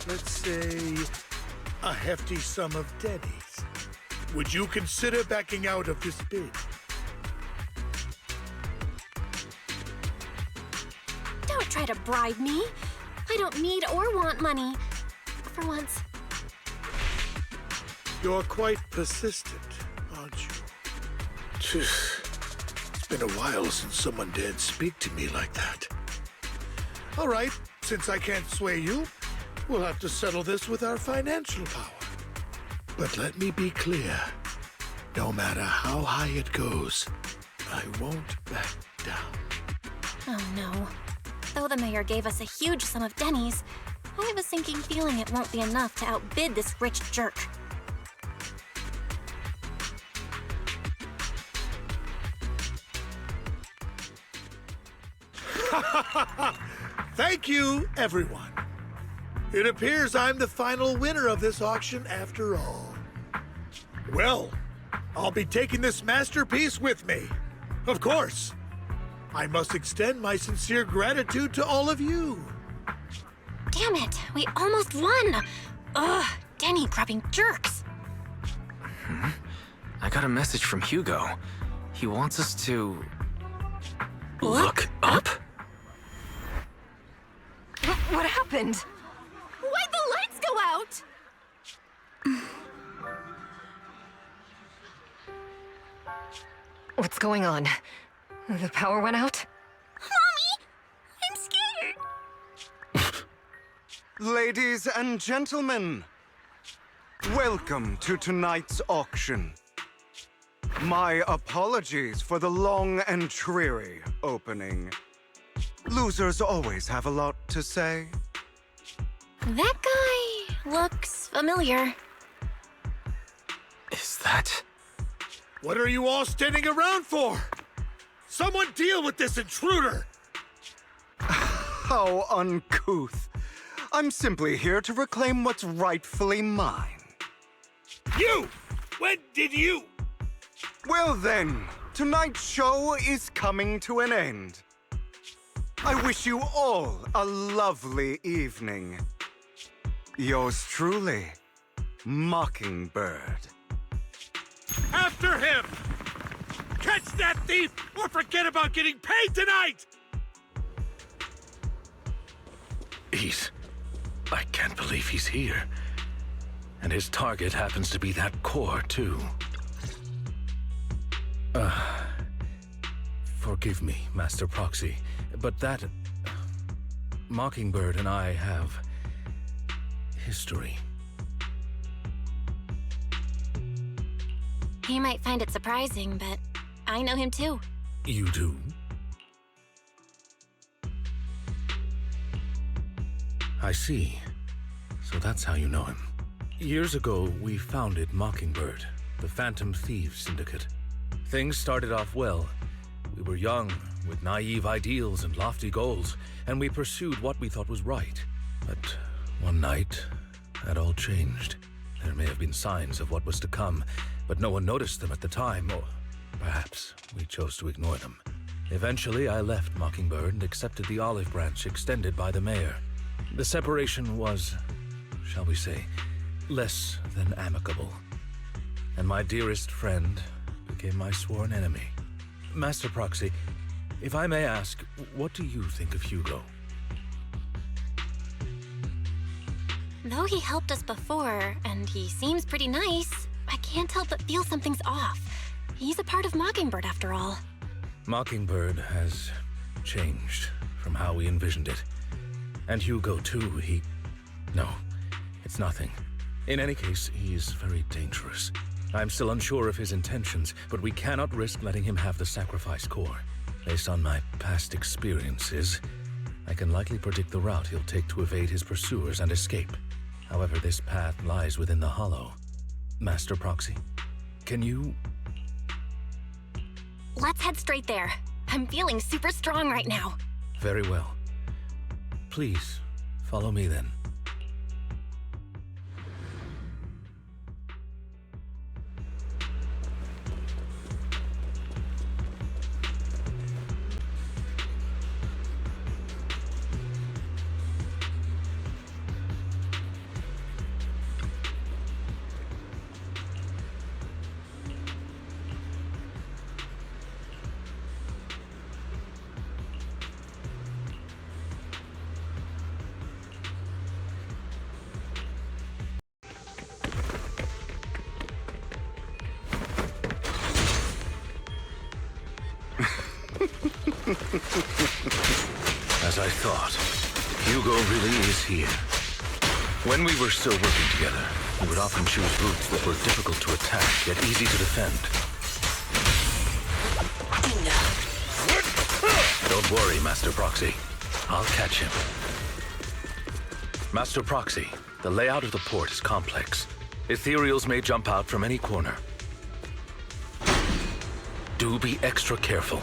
Speaker 15: let's say a hefty sum of Denny's, would you consider backing out of this bid?
Speaker 2: Don't try to bribe me. I don't need or want money. For once.
Speaker 15: You're quite persistent, aren't you? It's been a while since someone dared speak to me like that. All right, since I can't sway you, we'll have to settle this with our financial power. But let me be clear. No matter how high it goes, I won't back down.
Speaker 2: Oh no. Though the mayor gave us a huge sum of Denny's, I have a sinking feeling it won't be enough to outbid this rich jerk.
Speaker 15: Thank you, everyone. It appears I'm the final winner of this auction after all. Well, I'll be taking this masterpiece with me. Of course. I must extend my sincere gratitude to all of you.
Speaker 2: Damn it, we almost won! Ugh, Denny grabbing jerks.
Speaker 8: I got a message from Hugo. He wants us to...
Speaker 2: Look
Speaker 8: up?
Speaker 3: What happened?
Speaker 2: Why'd the lights go out?
Speaker 3: What's going on? The power went out?
Speaker 2: Mommy! I'm scared!
Speaker 1: Ladies and gentlemen, welcome to tonight's auction. My apologies for the long and dreary opening. Losers always have a lot to say.
Speaker 2: That guy looks familiar.
Speaker 8: Is that...
Speaker 15: What are you all standing around for? Someone deal with this intruder!
Speaker 1: How uncouth. I'm simply here to reclaim what's rightfully mine.
Speaker 15: You! When did you?
Speaker 1: Well then, tonight's show is coming to an end. I wish you all a lovely evening. Yours truly, Mockingbird.
Speaker 15: After him! Catch that thief or forget about getting paid tonight!
Speaker 5: I can't believe he's here. And his target happens to be that core, too. Forgive me, Master Proxy, but that... Mockingbird and I have... history.
Speaker 2: He might find it surprising, but I know him too.
Speaker 5: You do? I see. So that's how you know him. Years ago, we founded Mockingbird, the Phantom Thieves Syndicate. Things started off well. We were young, with naive ideals and lofty goals, and we pursued what we thought was right. But one night, that all changed. There may have been signs of what was to come, but no one noticed them at the time, or perhaps we chose to ignore them. Eventually, I left Mockingbird and accepted the olive branch extended by the mayor. The separation was, shall we say, less than amicable. And my dearest friend became my sworn enemy. Master Proxy, if I may ask, what do you think of Hugo?
Speaker 2: Though he helped us before, and he seems pretty nice, I can't help but feel something's off. He's a part of Mockingbird after all.
Speaker 5: Mockingbird has changed from how we envisioned it. And Hugo, too, No, it's nothing. In any case, he is very dangerous. I'm still unsure of his intentions, but we cannot risk letting him have the sacrifice core. Based on my past experiences, I can likely predict the route he'll take to evade his pursuers and escape. However, this path lies within the Hollow. Master Proxy, can you...
Speaker 2: Let's head straight there. I'm feeling super strong right now.
Speaker 5: Very well. Please, follow me then. As I thought, Hugo really is here. When we were still working together, we would often choose routes that were difficult to attack, yet easy to defend. Don't worry, Master Proxy. I'll catch him. Master Proxy, the layout of the port is complex. Ethereals may jump out from any corner. Do be extra careful.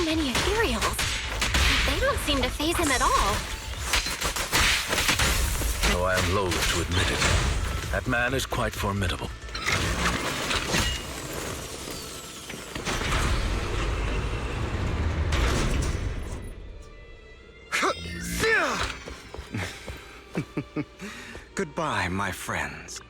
Speaker 2: Many ethereals. They don't seem to faze him at all.
Speaker 5: Though I am loath to admit it, that man is quite formidable.
Speaker 1: Goodbye, my friends.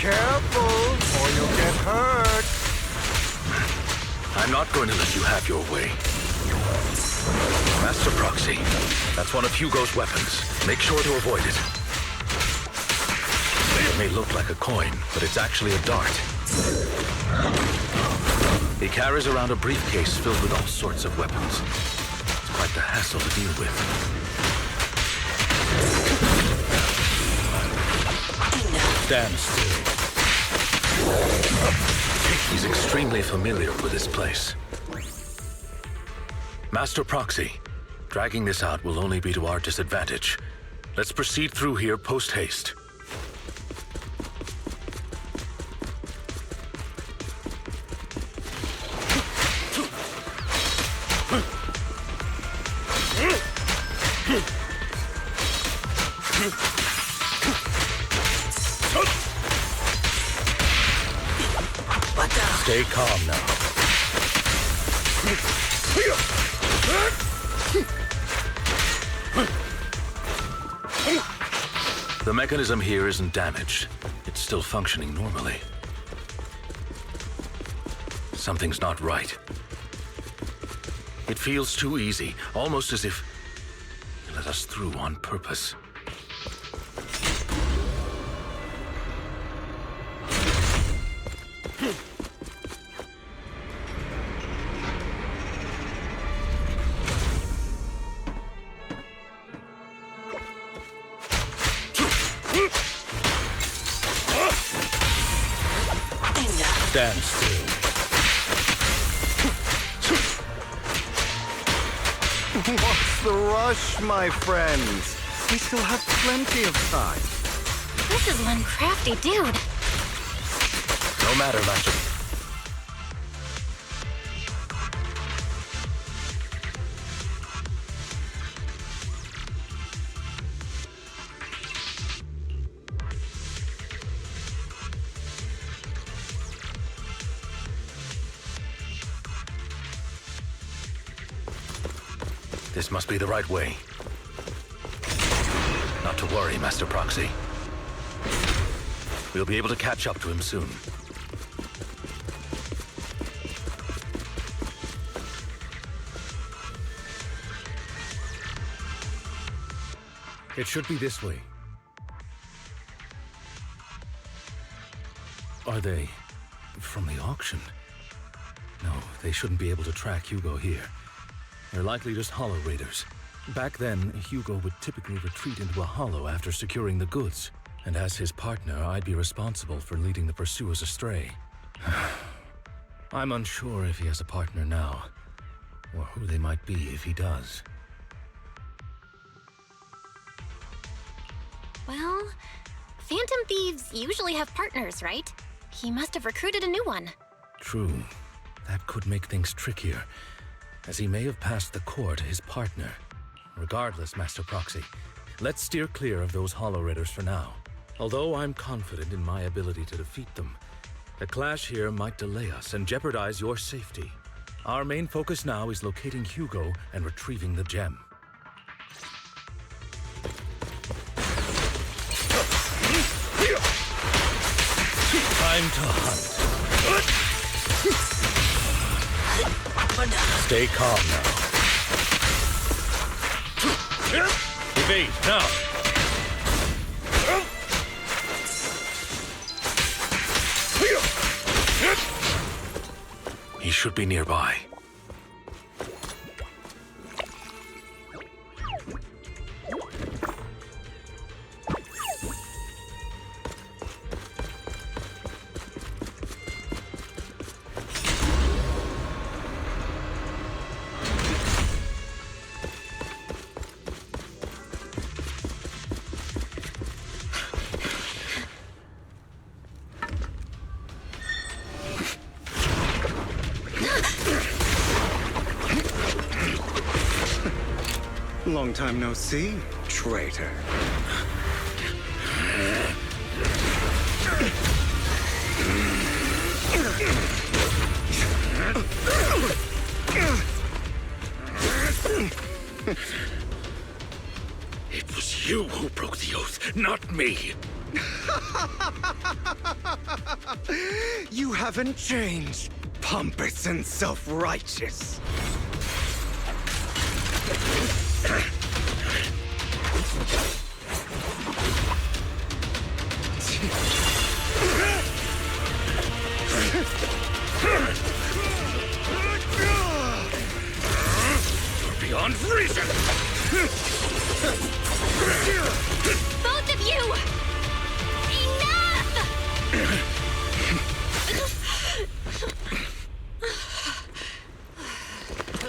Speaker 1: Careful, or you'll get hurt.
Speaker 5: I'm not going to let you have your way. Master Proxy, that's one of Hugo's weapons. Make sure to avoid it. It may look like a coin, but it's actually a dart. He carries around a briefcase filled with all sorts of weapons. It's quite the hassle to deal with. Stand still. He's extremely familiar with this place. Master Proxy, dragging this out will only be to our disadvantage. Let's proceed through here post-haste. Stay calm now. The mechanism here isn't damaged. It's still functioning normally. Something's not right. It feels too easy, almost as if you let us through on purpose. Stand still.
Speaker 1: What's the rush, my friends? We still have plenty of time.
Speaker 2: This is one crafty dude.
Speaker 5: No matter, Master. This must be the right way. Not to worry, Master Proxy. We'll be able to catch up to him soon. It should be this way. Are they from the auction? No, they shouldn't be able to track Hugo here. They're likely just hollow raiders. Back then, Hugo would typically retreat into a hollow after securing the goods. And as his partner, I'd be responsible for leading the pursuers astray. I'm unsure if he has a partner now, or who they might be if he does.
Speaker 2: Well, Phantom Thieves usually have partners, right? He must have recruited a new one.
Speaker 5: True. That could make things trickier, as he may have passed the core to his partner. Regardless, Master Proxy, let's steer clear of those Hollow Raiders for now. Although I'm confident in my ability to defeat them, the clash here might delay us and jeopardize your safety. Our main focus now is locating Hugo and retrieving the gem. Time to hunt. Stay calm now. Evade, now! He should be nearby.
Speaker 1: Long time no see, traitor.
Speaker 5: It was you who broke the oath, not me.
Speaker 1: You haven't changed, pompous and self-righteous.
Speaker 5: You're beyond reason!
Speaker 2: Both of you! Enough!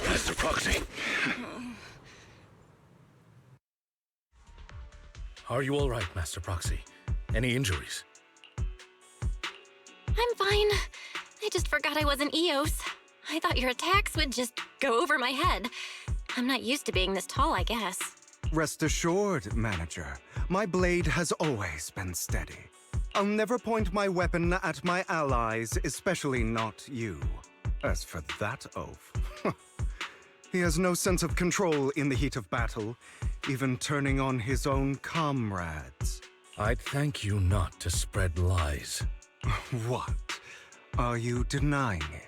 Speaker 5: Master Proxy. Are you all right, Master Proxy? Any injuries?
Speaker 2: I'm fine. I just forgot I wasn't Eos. I thought your attacks would just go over my head. I'm not used to being this tall, I guess.
Speaker 1: Rest assured, Manager, my blade has always been steady. I'll never point my weapon at my allies, especially not you. As for that oaf, he has no sense of control in the heat of battle, even turning on his own comrades.
Speaker 5: I'd thank you not to spread lies.
Speaker 1: What? Are you denying it?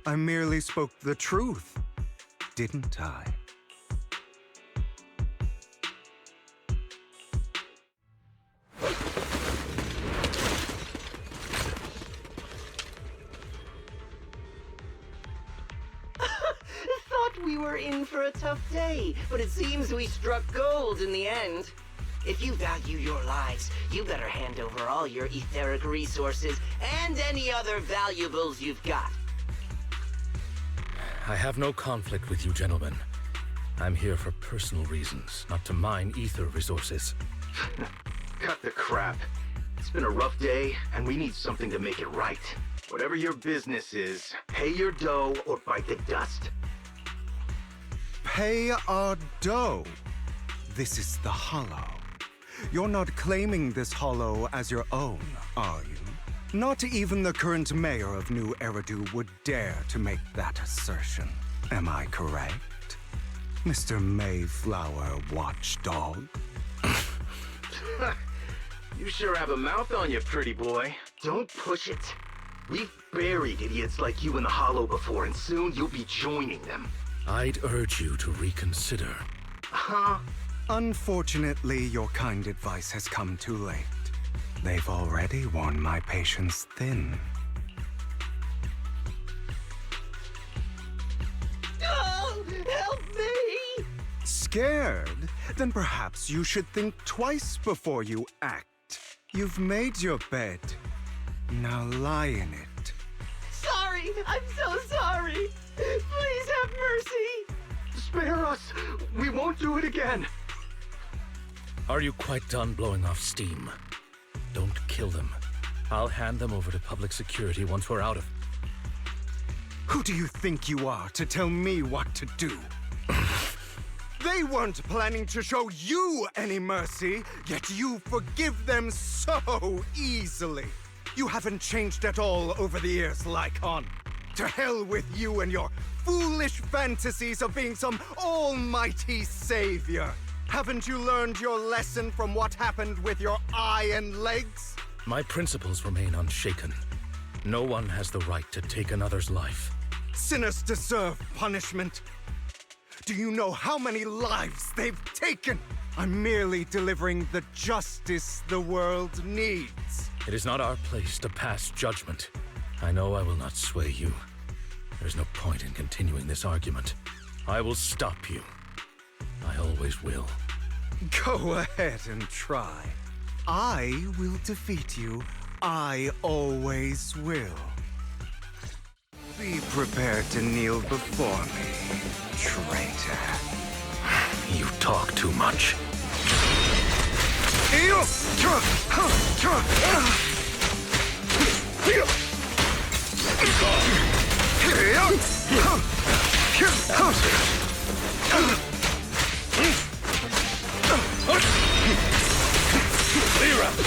Speaker 1: I merely spoke the truth, didn't I?
Speaker 17: Thought we were in for a tough day, but it seems we struck gold in the end. If you value your lives, you better hand over all your etheric resources and any other valuables you've got.
Speaker 5: I have no conflict with you, gentlemen. I'm here for personal reasons, not to mine ether resources.
Speaker 13: Cut the crap. It's been a rough day, and we need something to make it right. Whatever your business is, pay your dough or bite the dust.
Speaker 1: Pay our dough. This is the Hollow. You're not claiming this Hollow as your own, are you? Not even the current mayor of New Eridu would dare to make that assertion. Am I correct? Mr. Mayflower Watchdog.
Speaker 18: You sure have a mouth on you, pretty boy. Don't push it. We've buried idiots like you in the Hollow before, and soon you'll be joining them.
Speaker 5: I'd urge you to reconsider.
Speaker 18: Huh?
Speaker 1: Unfortunately, your kind advice has come too late. They've already worn my patience thin.
Speaker 17: Oh, help me!
Speaker 1: Scared? Then perhaps you should think twice before you act. You've made your bed. Now lie in it.
Speaker 17: Sorry! I'm so sorry! Please have mercy!
Speaker 18: Spare us! We won't do it again!
Speaker 5: Are you quite done blowing off steam? Don't kill them. I'll hand them over to public security once we're out of...
Speaker 1: Who do you think you are to tell me what to do? They weren't planning to show you any mercy, yet you forgive them so easily. You haven't changed at all over the years, Lycon. To hell with you and your foolish fantasies of being some almighty savior. Haven't you learned your lesson from what happened with your eye and legs?
Speaker 5: My principles remain unshaken. No one has the right to take another's life.
Speaker 1: Sinners deserve punishment. Do you know how many lives they've taken? I'm merely delivering the justice the world needs.
Speaker 5: It is not our place to pass judgment. I know I will not sway you. There's no point in continuing this argument. I will stop you. I always will.
Speaker 1: Go ahead and try. I will defeat you. I always will. Be prepared to kneel before me, traitor.
Speaker 5: You talk too much.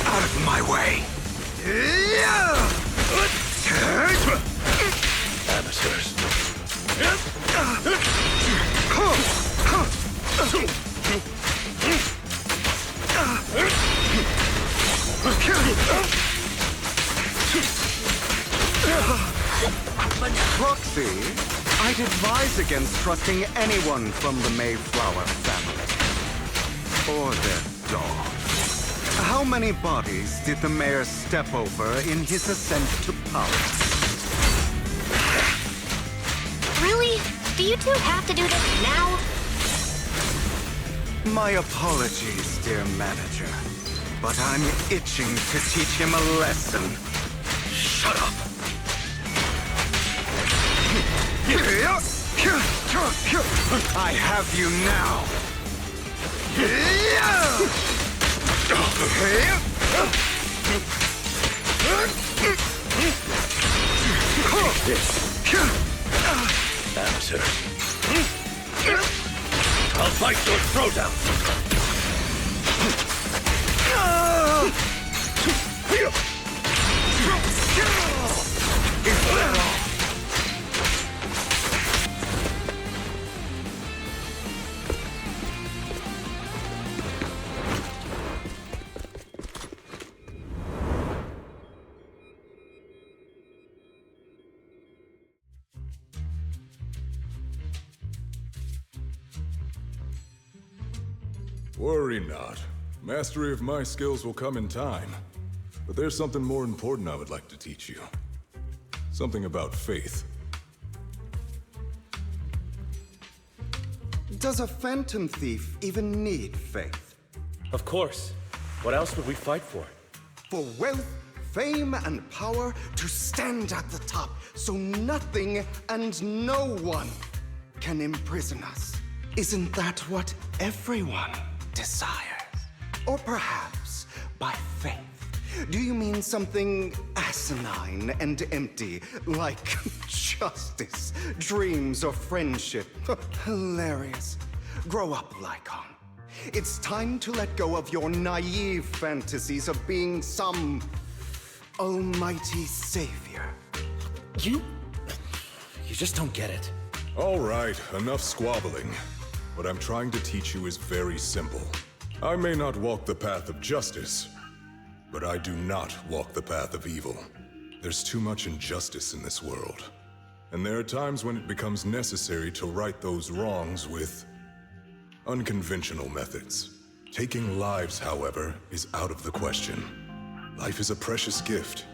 Speaker 1: Out of my way!
Speaker 5: Amateurs.
Speaker 1: Proxy, I'd advise against trusting anyone from the Mayflower family. Or their dog. How many bodies did the mayor step over in his ascent to power?
Speaker 2: Really? Do you two have to do this now?
Speaker 1: My apologies, dear manager. But I'm itching to teach him a lesson.
Speaker 5: Shut up!
Speaker 1: I have you now.
Speaker 5: Amateurs. I'll bite your throat out!
Speaker 1: Is that all?
Speaker 19: Worry not. Mastery of my skills will come in time. But there's something more important I would like to teach you. Something about faith.
Speaker 1: Does a phantom thief even need faith?
Speaker 5: Of course. What else would we fight for?
Speaker 1: For wealth, fame, and power to stand at the top so nothing and no one can imprison us. Isn't that what everyone desires? Or perhaps by faith. Do you mean something asinine and empty, like justice, dreams, or friendship? Hilarious. Grow up, Lycon. It's time to let go of your naive fantasies of being some almighty savior.
Speaker 5: You just don't get it.
Speaker 19: All right, enough squabbling. What I'm trying to teach you is very simple. I may not walk the path of justice, but I do not walk the path of evil. There's too much injustice in this world. And there are times when it becomes necessary to right those wrongs with unconventional methods. Taking lives, however, is out of the question. Life is a precious gift,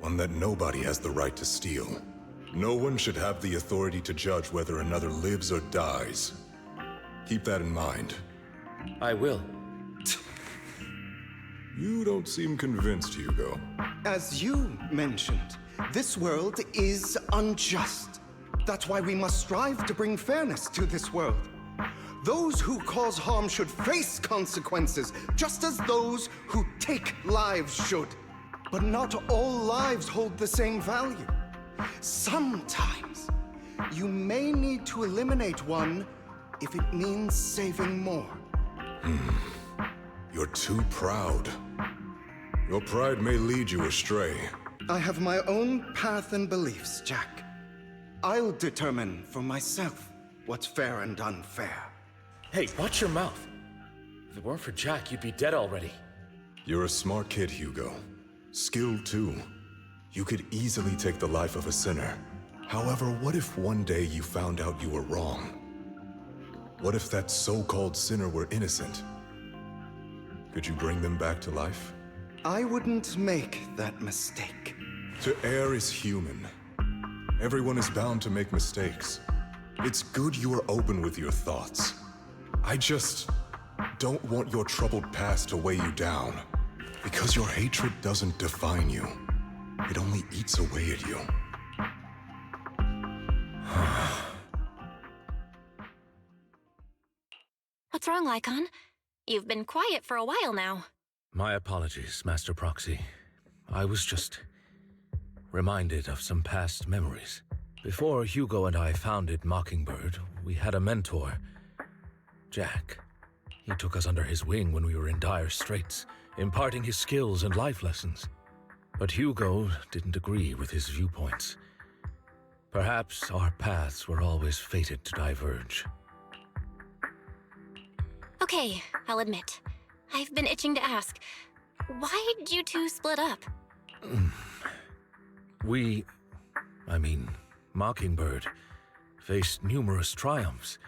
Speaker 19: one that nobody has the right to steal. No one should have the authority to judge whether another lives or dies. Keep that in mind.
Speaker 5: I will.
Speaker 19: You don't seem convinced, Hugo.
Speaker 1: As you mentioned, this world is unjust. That's why we must strive to bring fairness to this world. Those who cause harm should face consequences, just as those who take lives should. But not all lives hold the same value. Sometimes, you may need to eliminate one if it means saving more.
Speaker 19: You're too proud. Your pride may lead you astray.
Speaker 1: I have my own path and beliefs, Jack. I'll determine for myself what's fair and unfair.
Speaker 5: Hey, watch your mouth. If it weren't for Jack, you'd be dead already.
Speaker 19: You're a smart kid, Hugo. Skilled too. You could easily take the life of a sinner. However, what if one day you found out you were wrong? What if that so-called sinner were innocent? Could you bring them back to life?
Speaker 1: I wouldn't make that mistake.
Speaker 19: To err is human. Everyone is bound to make mistakes. It's good you are open with your thoughts. I just don't want your troubled past to weigh you down. Because your hatred doesn't define you. It only eats away at you.
Speaker 2: What's wrong, Lycon? You've been quiet for a while now.
Speaker 5: My apologies, Master Proxy. I was just reminded of some past memories. Before Hugo and I founded Mockingbird, we had a mentor, Jack. He took us under his wing when we were in dire straits, imparting his skills and life lessons. But Hugo didn't agree with his viewpoints. Perhaps our paths were always fated to diverge.
Speaker 2: Okay, I'll admit. I've been itching to ask. Why did you two split up?
Speaker 5: Mockingbird, faced numerous triumphs,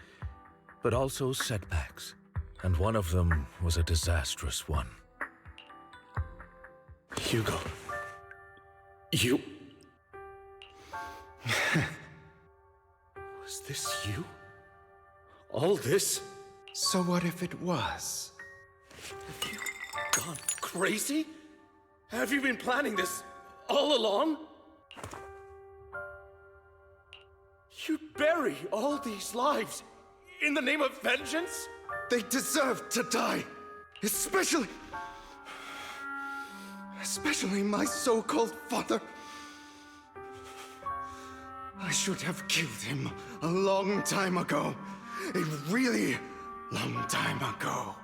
Speaker 5: but also setbacks, and one of them was a disastrous one.
Speaker 13: Hugo. You... Was this you? All this?
Speaker 1: So what if it was?
Speaker 13: Have you gone crazy? Have you been planning this all along? You'd bury all these lives in the name of vengeance?
Speaker 1: They deserve to die. Especially my so-called father. I should have killed him a long time ago. A really long time ago.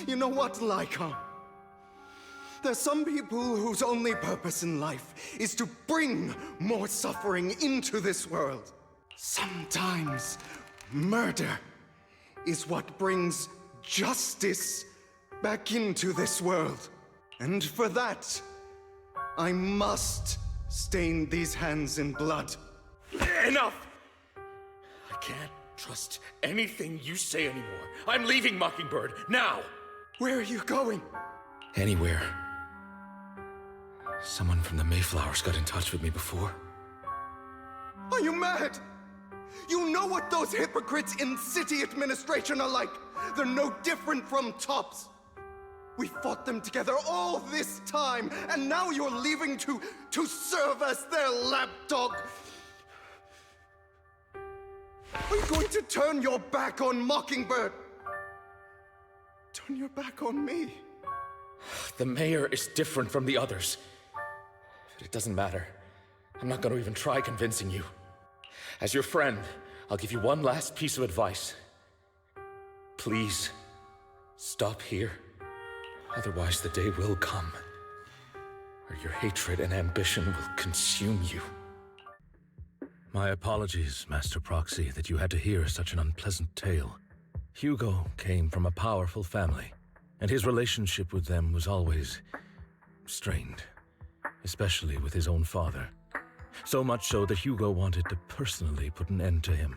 Speaker 1: You know what, Lycon? There's some people whose only purpose in life is to bring more suffering into this world. Sometimes murder is what brings justice back into this world. And for that, I must stain these hands in blood.
Speaker 13: Enough! I can't trust anything you say anymore. I'm leaving Mockingbird, now!
Speaker 1: Where are you going?
Speaker 5: Anywhere. Someone from the Mayflowers got in touch with me before.
Speaker 1: Are you mad? You know what those hypocrites in city administration are like. They're no different from tops. We fought them together all this time, and now you're leaving to serve as their lapdog. Are you going to turn your back on Mockingbird? Turn your back on me?
Speaker 5: The mayor is different from the others. But it doesn't matter. I'm not going to even try convincing you. As your friend, I'll give you one last piece of advice. Please, stop here. Otherwise, the day will come where your hatred and ambition will consume you. My apologies, Master Proxy, that you had to hear such an unpleasant tale. Hugo came from a powerful family, and his relationship with them was always strained, especially with his own father. So much so that Hugo wanted to personally put an end to him.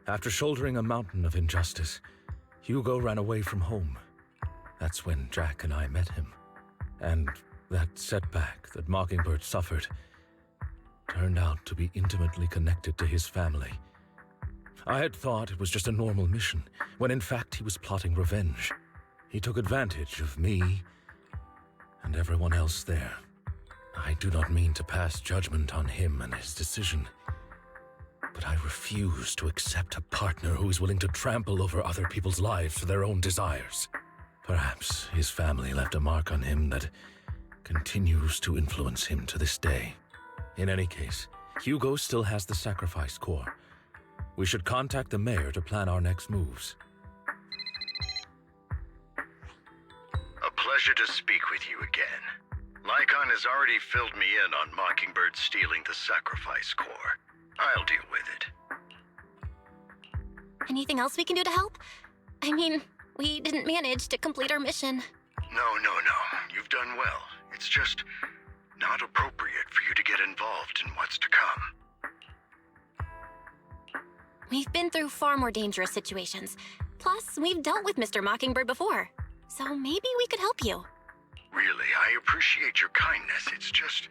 Speaker 5: After shouldering a mountain of injustice, Hugo ran away from home. That's when Jack and I met him. And that setback that Mockingbird suffered turned out to be intimately connected to his family. I had thought it was just a normal mission, when in fact he was plotting revenge. He took advantage of me and everyone else there. I do not mean to pass judgment on him and his decision, but I refuse to accept a partner who is willing to trample over other people's lives for their own desires. Perhaps his family left a mark on him that continues to influence him to this day. In any case, Hugo still has the sacrifice core. We should contact the mayor to plan our next moves.
Speaker 6: A pleasure to speak with you again. Lycon has already filled me in on Mockingbird stealing the sacrifice core. I'll deal with it.
Speaker 2: Anything else we can do to help? I mean, we didn't manage to complete our mission.
Speaker 6: No. You've done well. It's just not appropriate for you to get involved in what's to come.
Speaker 2: We've been through far more dangerous situations. Plus, we've dealt with Mr. Mockingbird before. So maybe we could help you.
Speaker 6: Really, I appreciate your kindness. It's just...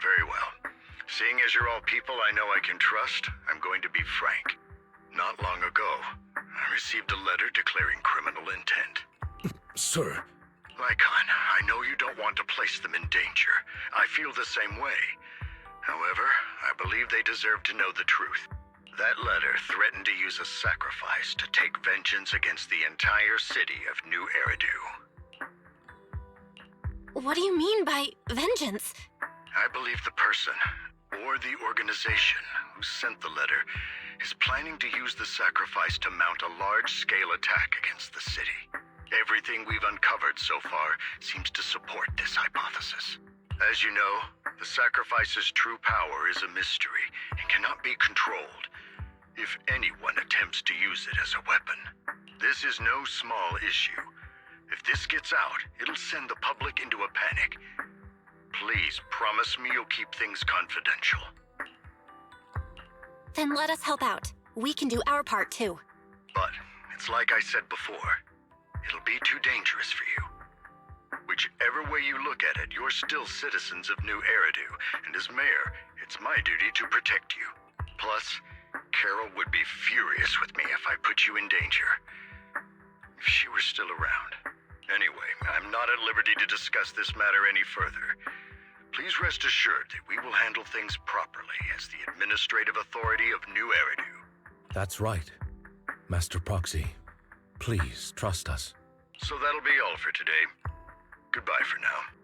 Speaker 6: Very well. Seeing as you're all people I know I can trust, I'm going to be frank. Not long ago, I received a letter declaring criminal intent.
Speaker 5: Sir.
Speaker 6: Lycon, I know you don't want to place them in danger. I feel the same way. However, I believe they deserve to know the truth. That letter threatened to use a sacrifice to take vengeance against the entire city of New Eridu.
Speaker 2: What do you mean by vengeance?
Speaker 6: I believe the person, or the organization, who sent the letter is planning to use the sacrifice to mount a large-scale attack against the city. Everything we've uncovered so far seems to support this hypothesis. As you know, the sacrifice's true power is a mystery and cannot be controlled if anyone attempts to use it as a weapon. This is no small issue. If this gets out, it'll send the public into a panic. Please promise me you'll keep things confidential.
Speaker 2: Then let us help out. We can do our part too.
Speaker 6: But it's like I said before, it'll be too dangerous for you. Whichever way you look at it, you're still citizens of New Eridu, and as mayor, it's my duty to protect you. Plus, Carol would be furious with me if I put you in danger. If she were still around. Anyway, I'm not at liberty to discuss this matter any further. Please rest assured that we will handle things properly as the administrative authority of New Eridu.
Speaker 5: That's right. Master Proxy, please trust us.
Speaker 6: So that'll be all for today. Goodbye for now.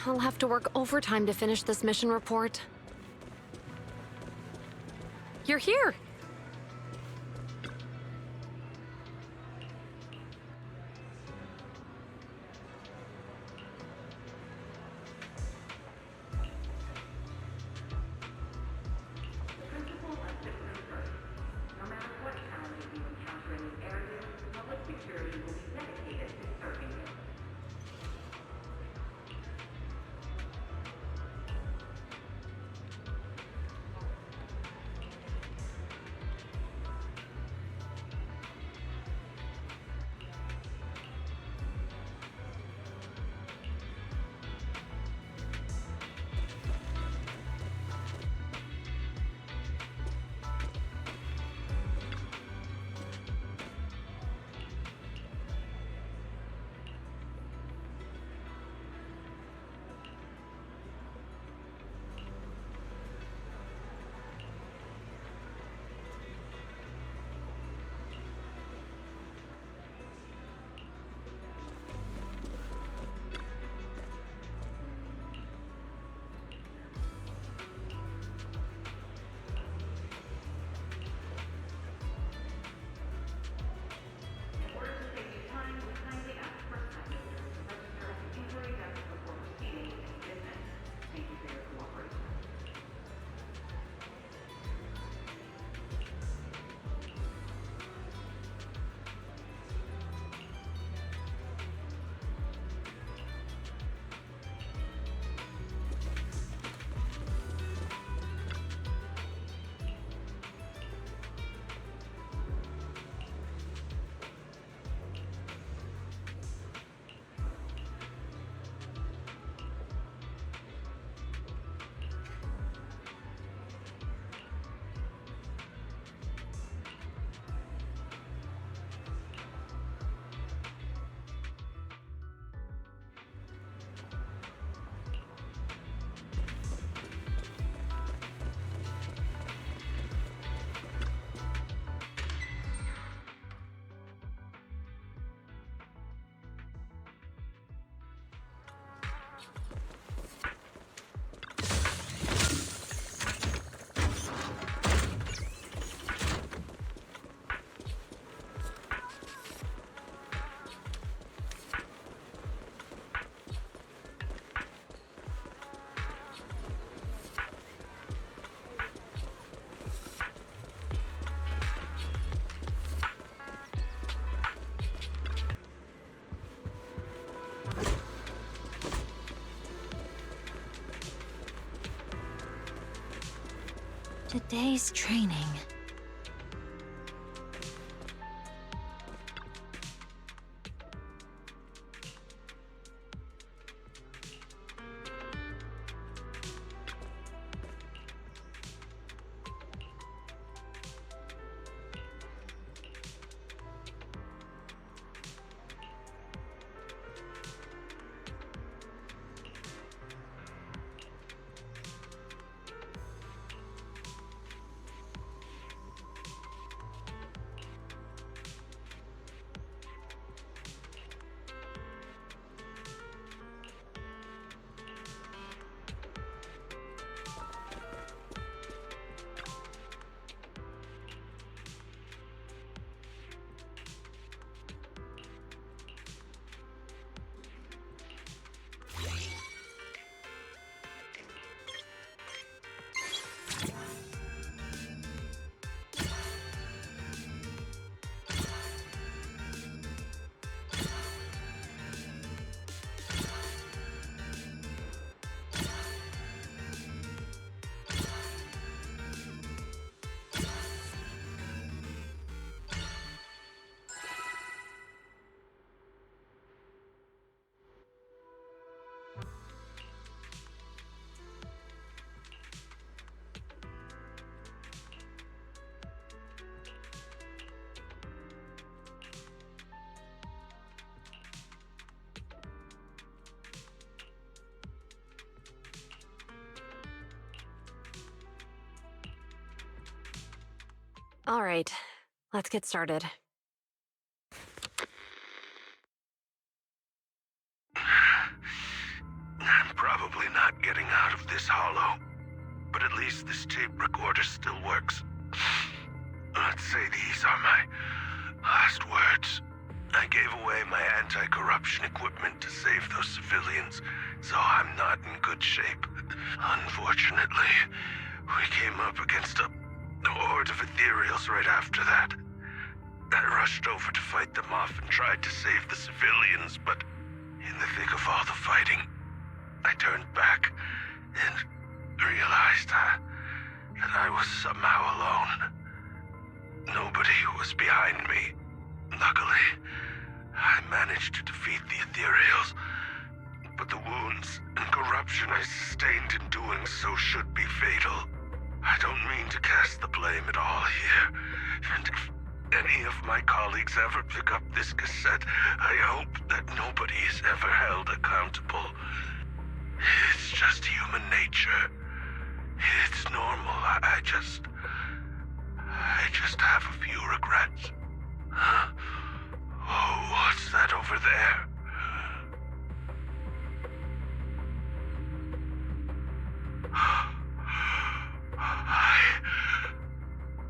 Speaker 3: I'll have to work overtime to finish this mission report. You're here!
Speaker 16: Today's training.
Speaker 3: All right, let's get started.
Speaker 6: I'm probably not getting out of this hollow, but at least this tape recorder still works. Let's say these are my last words. I gave away my anti-corruption equipment to save those civilians, so I'm not in good shape. Unfortunately, we came up against a horde of ethereals right after that. I rushed over to fight them off and tried to save the civilians, but in the thick of all the fighting, I turned back and realized that I was somehow alone. Nobody was behind me. Luckily, I managed to defeat the ethereals, but the wounds and corruption I sustained in doing so should be fatal. I don't mean to cast the blame at all here, and if any of my colleagues ever pick up this cassette, I hope that nobody is ever held accountable. It's just human nature. It's normal. I just have a few regrets. Huh? Oh, what's that over there?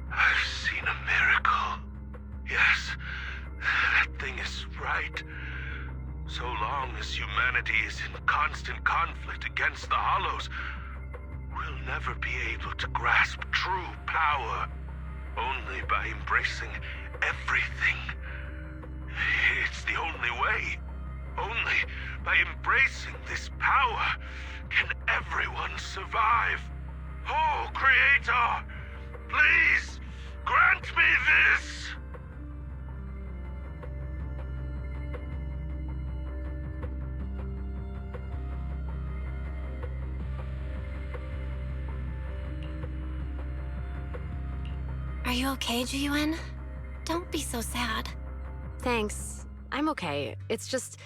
Speaker 6: I've seen a miracle. Yes, that thing is right. So long as humanity is in constant conflict against the Hollows, we'll never be able to grasp true power. Only by embracing everything. It's the only way. Only by embracing this power can everyone survive. Oh, Creator, please grant me this!
Speaker 2: Are you okay, Jiyuan? Don't be so sad.
Speaker 3: Thanks. I'm okay. It's just...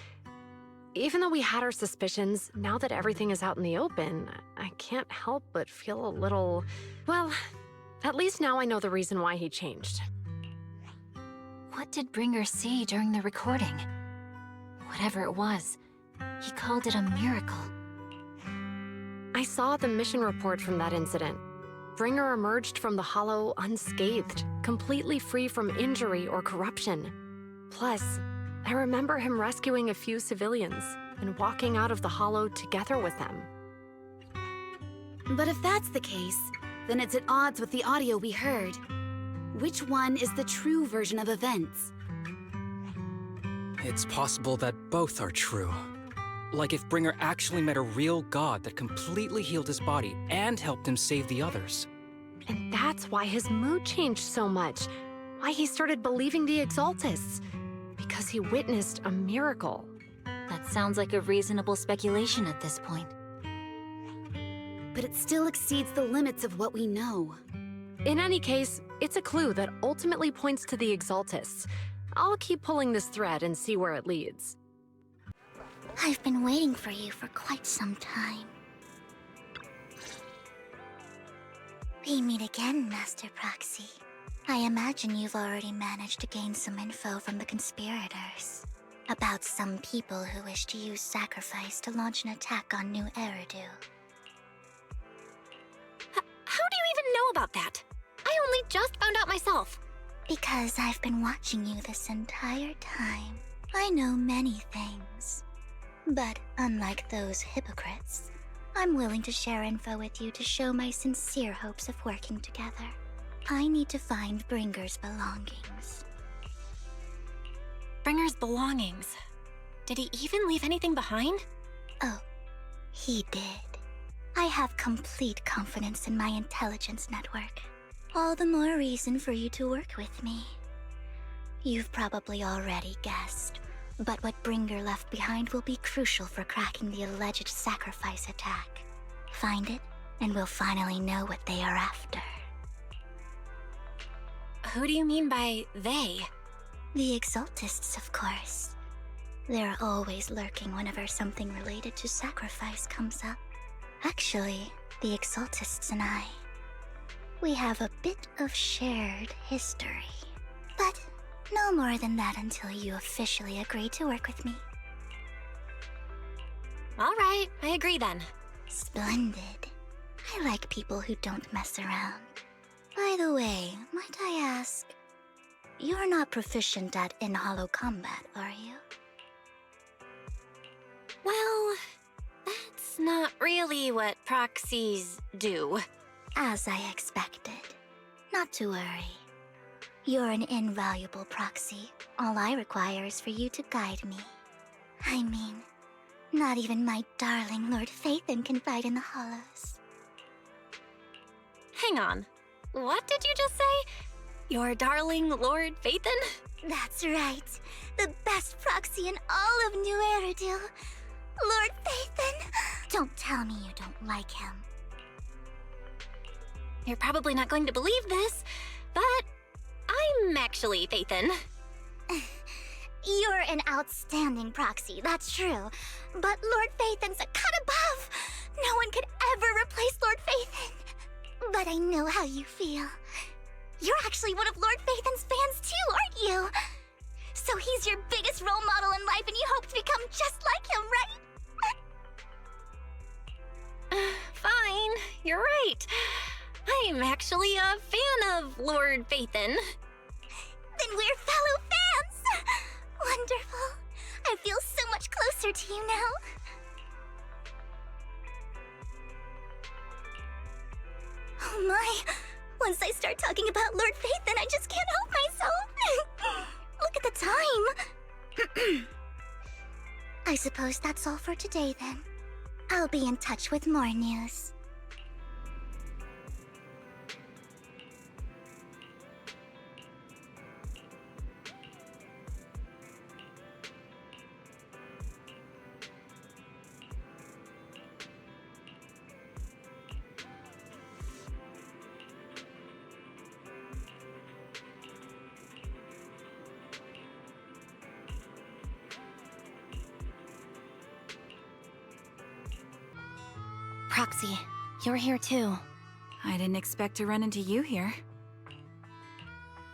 Speaker 3: Even though we had our suspicions, now that everything is out in the open, I can't help but feel a little... Well, at least now I know the reason why he changed.
Speaker 16: What did Bringer see during the recording? Whatever it was, he called it a miracle.
Speaker 3: I saw the mission report from that incident. Bringer emerged from the Hollow unscathed, completely free from injury or corruption. Plus, I remember him rescuing a few civilians and walking out of the Hollow together with them.
Speaker 20: But if that's the case, then it's at odds with the audio we heard. Which one is the true version of events?
Speaker 21: It's possible that both are true. Like if Bringer actually met a real god that completely healed his body and helped him save the others.
Speaker 9: And that's why his mood changed so much. Why he started believing the Exaltists. Because he witnessed a miracle.
Speaker 22: That sounds like a reasonable speculation at this point.
Speaker 20: But it still exceeds the limits of what we know.
Speaker 9: In any case, it's a clue that ultimately points to the Exaltists. I'll keep pulling this thread and see where it leads.
Speaker 12: I've been waiting for you for quite some time. We meet again, Master Proxy. I imagine you've already managed to gain some info from the conspirators about some people who wish to use sacrifice to launch an attack on New Eridu.
Speaker 2: How do you even know about that? I only just found out myself.
Speaker 12: Because I've been watching you this entire time. I know many things. But unlike those hypocrites, I'm willing to share info with you to show my sincere hopes of working together. I need to find Bringer's belongings.
Speaker 2: Bringer's belongings? Did he even leave anything behind?
Speaker 12: Oh, he did. I have complete confidence in my intelligence network. All the more reason for you to work with me. You've probably already guessed, but what Bringer left behind will be crucial for cracking the alleged sacrifice attack. Find it, and we'll finally know what they are after.
Speaker 2: Who do you mean by they?
Speaker 12: The Exaltists, of course. They're always lurking whenever something related to sacrifice comes up. Actually, the Exaltists and I, we have a bit of shared history. But no more than that until you officially agree to work with me.
Speaker 2: All right, I agree then.
Speaker 12: Splendid. I like people who don't mess around. By the way, might I ask, you're not proficient at in-hollow combat, are you?
Speaker 2: Well, that's not really what proxies do.
Speaker 12: As I expected. Not to worry. You're an invaluable proxy. All I require is for you to guide me. I mean, not even my darling Lord Phaethon can fight in the hollows.
Speaker 2: Hang on. What did you just say? Your darling Lord Phaethon?
Speaker 12: That's right. The best proxy in all of New Eridu. Lord Phaethon! Don't tell me you don't like him.
Speaker 2: You're probably not going to believe this, but I'm actually Phaethon.
Speaker 12: You're an outstanding proxy, that's true. But Lord Phaethon's a cut above. No one could ever replace Lord Phaethon. But I know how you feel. You're actually one of Lord Phaethon's fans too, aren't you? So he's your biggest role model in life and you hope to become just like him, right?
Speaker 2: Fine, you're right. I'm actually a fan of Lord Phaethon.
Speaker 12: Then we're fellow fans! Wonderful. I feel so much closer to you now. Oh my! Once I start talking about Lord Phaethon, I just can't help myself! Look at the time! I suppose that's all for today then. I'll be in touch with more news.
Speaker 2: Proxy, you're here too.
Speaker 23: I didn't expect to run into you here.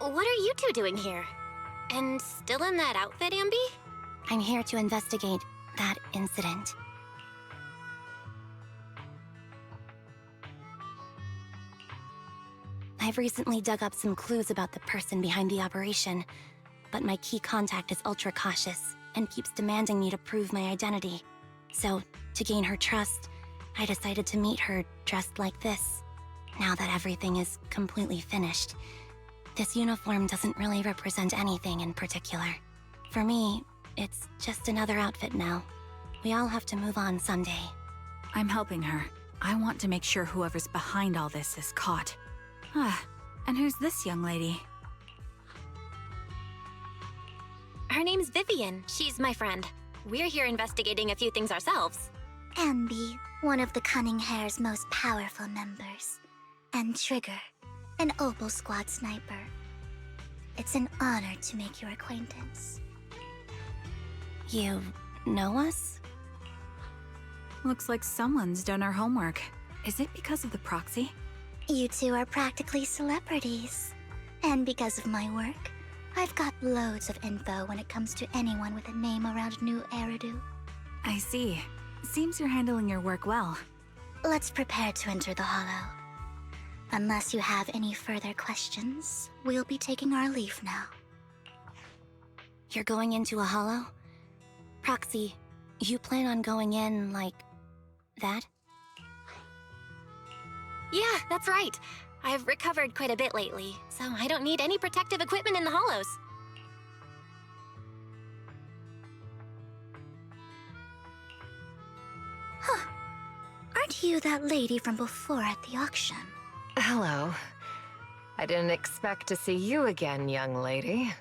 Speaker 2: What are you two doing here? And still in that outfit, Ambi?
Speaker 12: I'm here to investigate that incident.
Speaker 2: I've recently dug up some clues about the person behind the operation, but my key contact is ultra cautious and keeps demanding me to prove my identity. So, to gain her trust, I decided to meet her dressed like this. Now that everything is completely finished, this uniform doesn't really represent anything in particular. For me, it's just another outfit now. We all have to move on someday.
Speaker 23: I'm helping her. I want to make sure whoever's behind all this is caught. And who's this young lady?
Speaker 2: Her name's Vivian. She's my friend. We're here investigating a few things ourselves.
Speaker 12: Ambi, one of the Cunning Hair's most powerful members. And Trigger, an Opal Squad sniper. It's an honor to make your acquaintance.
Speaker 2: You know us?
Speaker 23: Looks like someone's done our homework. Is it because of the proxy?
Speaker 12: You two are practically celebrities. And because of my work, I've got loads of info when it comes to anyone with a name around New Eridu.
Speaker 23: I see. Seems you're handling your work well.
Speaker 12: Let's prepare to enter the Hollow. Unless you have any further questions, we'll be taking our leave now.
Speaker 2: You're going into a hollow? Proxy, you plan on going in like that? Yeah, that's right. I've recovered quite a bit lately, so I don't need any protective equipment in the hollows.
Speaker 12: Huh. Aren't you that lady from before at the auction?
Speaker 3: Hello. I didn't expect to see you again, young lady.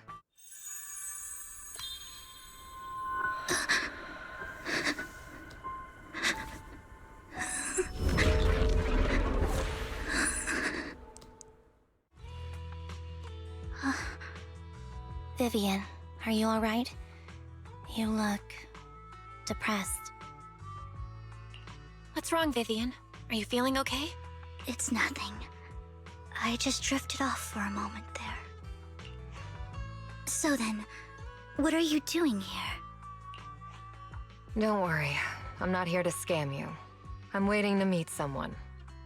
Speaker 2: Vivian, are you alright? You look depressed. What's wrong, Vivian? Are you feeling okay?
Speaker 12: It's nothing. I just drifted off for a moment there. So then, what are you doing here?
Speaker 3: Don't worry. I'm not here to scam you. I'm waiting to meet someone.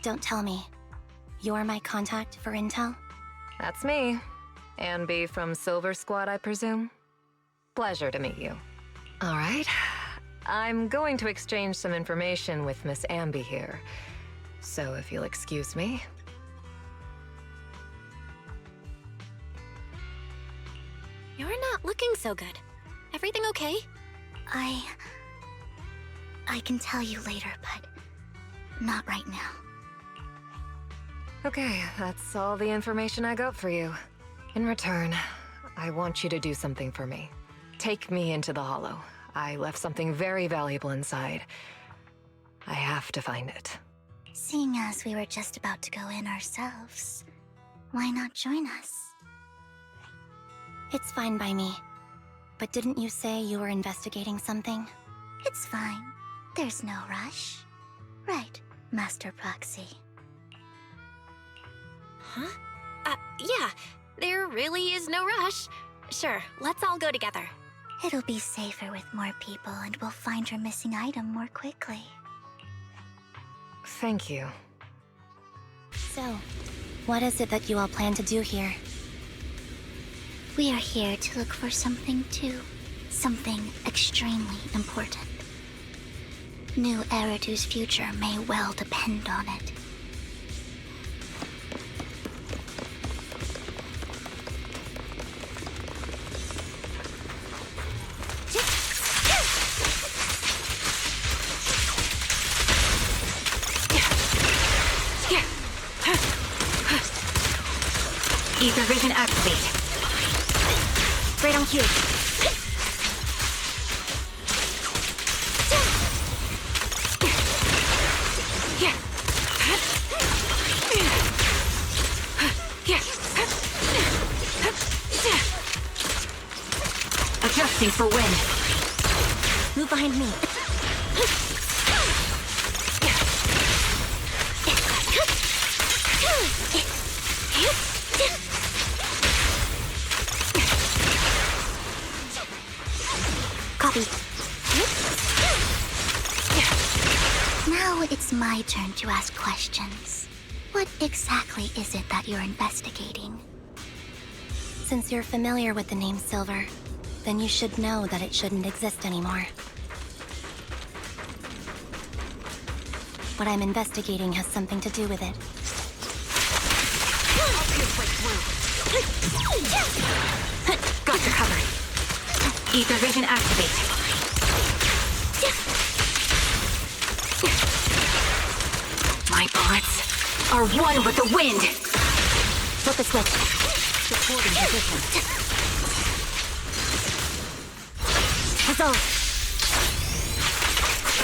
Speaker 2: Don't tell me. You're my contact for intel?
Speaker 3: That's me. Ambi from Silver Squad, I presume? Pleasure to meet you. All right. I'm going to exchange some information with Miss Ambi here. So if you'll excuse me.
Speaker 2: You're not looking so good. Everything okay?
Speaker 12: I can tell you later, but not right now.
Speaker 3: Okay, that's all the information I got for you. In return, I want you to do something for me. Take me into the Hollow. I left something very valuable inside. I have to find it.
Speaker 12: Seeing as we were just about to go in ourselves, why not join us?
Speaker 2: It's fine by me. But didn't you say you were investigating something?
Speaker 12: It's fine. There's no rush. Right, Master Proxy.
Speaker 2: Huh? Yeah. There really is no rush. Sure, let's all go together.
Speaker 12: It'll be safer with more people, and we'll find your missing item more quickly.
Speaker 3: Thank you.
Speaker 2: So, what is it that you all plan to do here?
Speaker 12: We are here to look for something too. Something extremely important. New Eridu's future may well depend on it.
Speaker 22: Ether vision activate.
Speaker 2: Right on cue.
Speaker 22: Adjusting for wind.
Speaker 2: Move behind me.
Speaker 12: Copy. Now it's my turn to ask questions. What exactly is it that you're investigating?
Speaker 2: Since you're familiar with the name Silver, then you should know that it shouldn't exist anymore. What I'm investigating has something to do with it.
Speaker 22: Got you covered. Ether vision activate. My bullets are one with the wind.
Speaker 2: Flip a switch.
Speaker 20: Supporting position.
Speaker 2: Huzzle!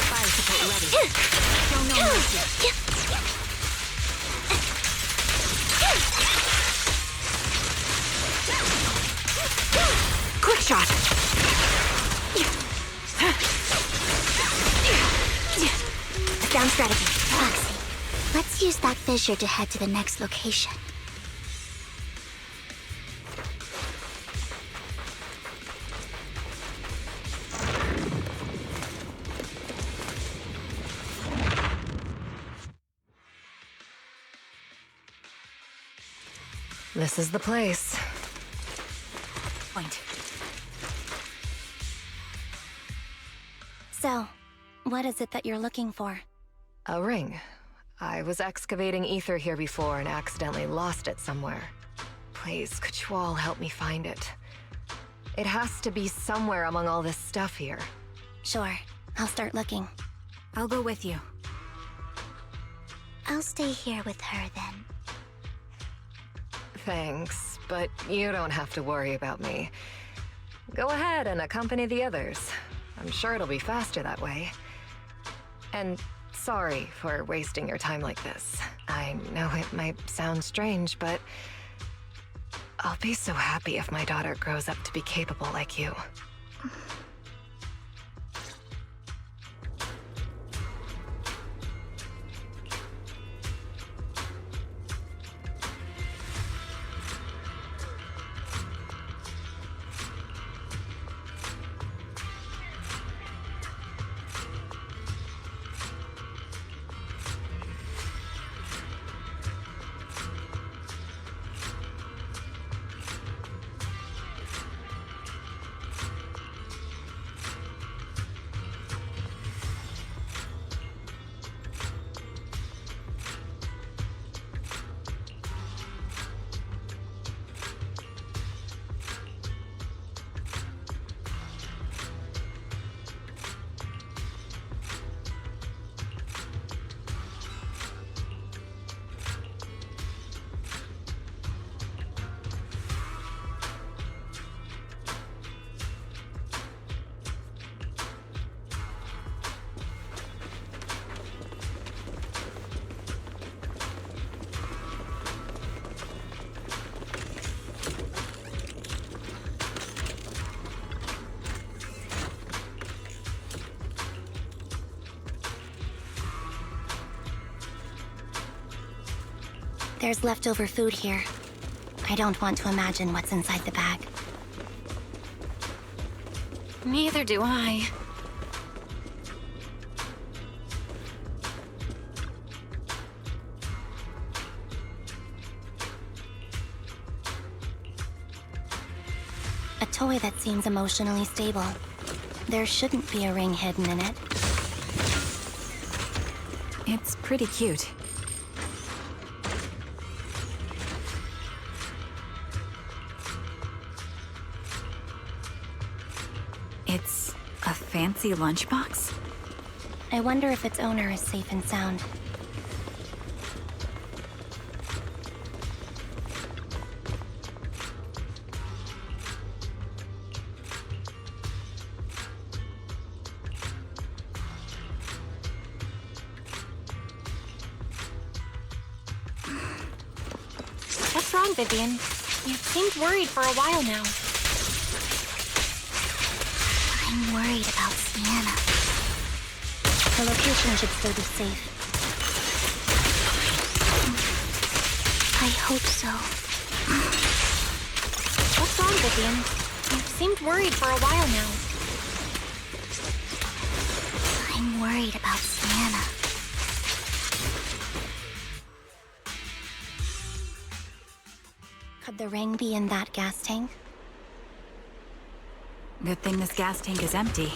Speaker 20: Fire support ready. Show no mercy.
Speaker 2: Quick shot! Sound strategy.
Speaker 12: Foxy, let's use that fissure to head to the next location.
Speaker 3: This is the place.
Speaker 20: Point.
Speaker 2: So, what is it that you're looking for?
Speaker 3: A ring. I was excavating ether here before and accidentally lost it somewhere. Please, could you all help me find it? It has to be somewhere among all this stuff here.
Speaker 2: Sure, I'll start looking.
Speaker 23: I'll go with you.
Speaker 12: I'll stay here with her then.
Speaker 3: Thanks, but you don't have to worry about me. Go ahead and accompany the others. I'm sure it'll be faster that way. And sorry for wasting your time like this. I know it might sound strange, but I'll be so happy if my daughter grows up to be capable like you.
Speaker 2: There's leftover food here. I don't want to imagine what's inside the bag. Neither do I. A toy that seems emotionally stable. There shouldn't be a ring hidden in it.
Speaker 23: It's pretty cute. It's a fancy lunchbox?
Speaker 2: I wonder if its owner is safe and sound. What's wrong, Vivian? You've seemed worried for a while now.
Speaker 12: I'm worried about Sienna.
Speaker 2: The location should still be safe.
Speaker 12: I hope so.
Speaker 2: What's wrong, Vivian? You've seemed worried for a while now.
Speaker 12: I'm worried about Sienna.
Speaker 2: Could the ring be in that gas tank?
Speaker 23: Good thing this gas tank is empty.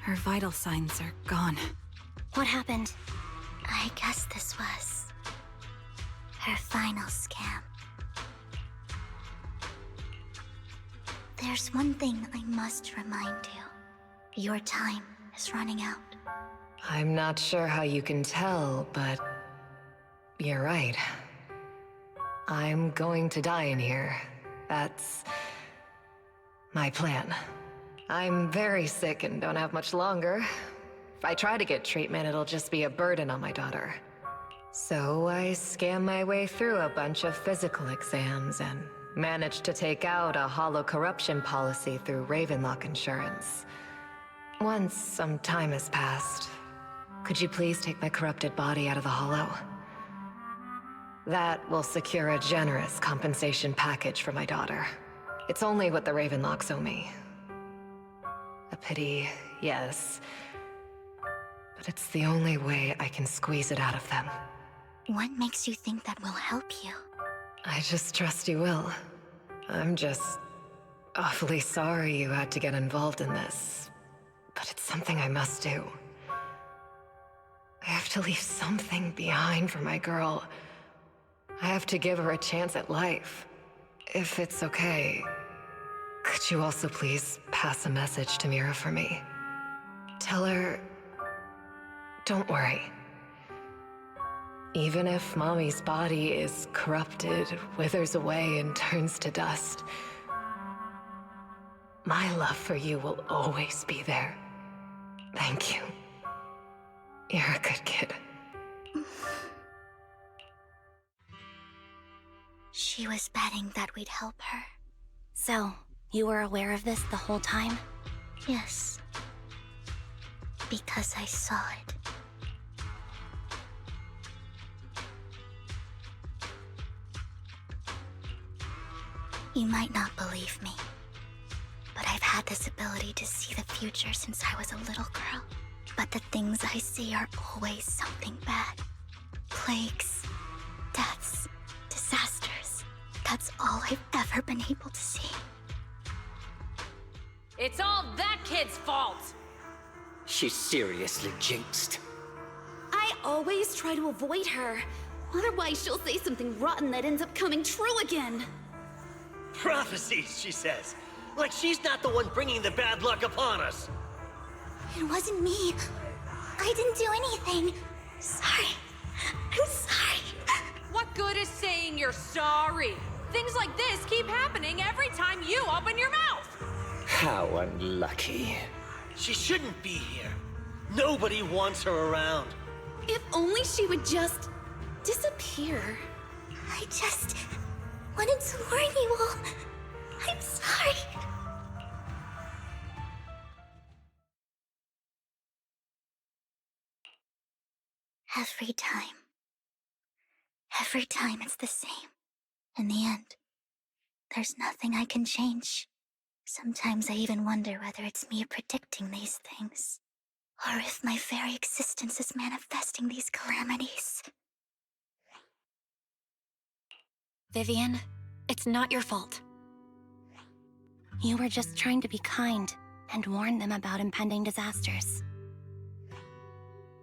Speaker 23: Her vital signs are gone.
Speaker 2: What happened?
Speaker 12: I guess this was her final scam. There's one thing I must remind you. Your time is running out.
Speaker 3: I'm not sure how you can tell, but you're right. I'm going to die in here. That's my plan. I'm very sick and don't have much longer. If I try to get treatment, it'll just be a burden on my daughter. So I scam my way through a bunch of physical exams and managed to take out a hollow corruption policy through Ravenlock Insurance. Once some time has passed, could you please take my corrupted body out of the hollow? That will secure a generous compensation package for my daughter. It's only what the Ravenlocks owe me. A pity, yes. But it's the only way I can squeeze it out of them.
Speaker 12: What makes you think that will help you?
Speaker 3: I just trust you will. I'm just awfully sorry you had to get involved in this. But it's something I must do. I have to leave something behind for my girl. I have to give her a chance at life. If it's okay, could you also please pass a message to Mira for me? Tell her, don't worry. Even if Mommy's body is corrupted, withers away, and turns to dust, my love for you will always be there. Thank you. You're a good kid.
Speaker 12: She was betting that we'd help her.
Speaker 2: So, you were aware of this the whole time?
Speaker 12: Yes. Because I saw it. You might not believe me, but I've had this ability to see the future since I was a little girl. But the things I see are always something bad. Plagues, deaths, disasters. That's all I've ever been able to see.
Speaker 7: It's all that kid's fault!
Speaker 10: She's seriously jinxed.
Speaker 20: I always try to avoid her. Otherwise, she'll say something rotten that ends up coming true again.
Speaker 10: Prophecies, she says. Like she's not the one bringing the bad luck upon us.
Speaker 12: It wasn't me. I didn't do anything. Sorry. I'm sorry.
Speaker 7: What good is saying you're sorry? Things like this keep happening every time you open your mouth!
Speaker 10: How unlucky. She shouldn't be here. Nobody wants her around.
Speaker 20: If only she would just disappear.
Speaker 12: I just wanted to warn you all. I'm sorry. Every time it's the same. In the end, there's nothing I can change. Sometimes I even wonder whether it's me predicting these things, or if my very existence is manifesting these calamities.
Speaker 2: Vivian, it's not your fault. You were just trying to be kind and warn them about impending disasters.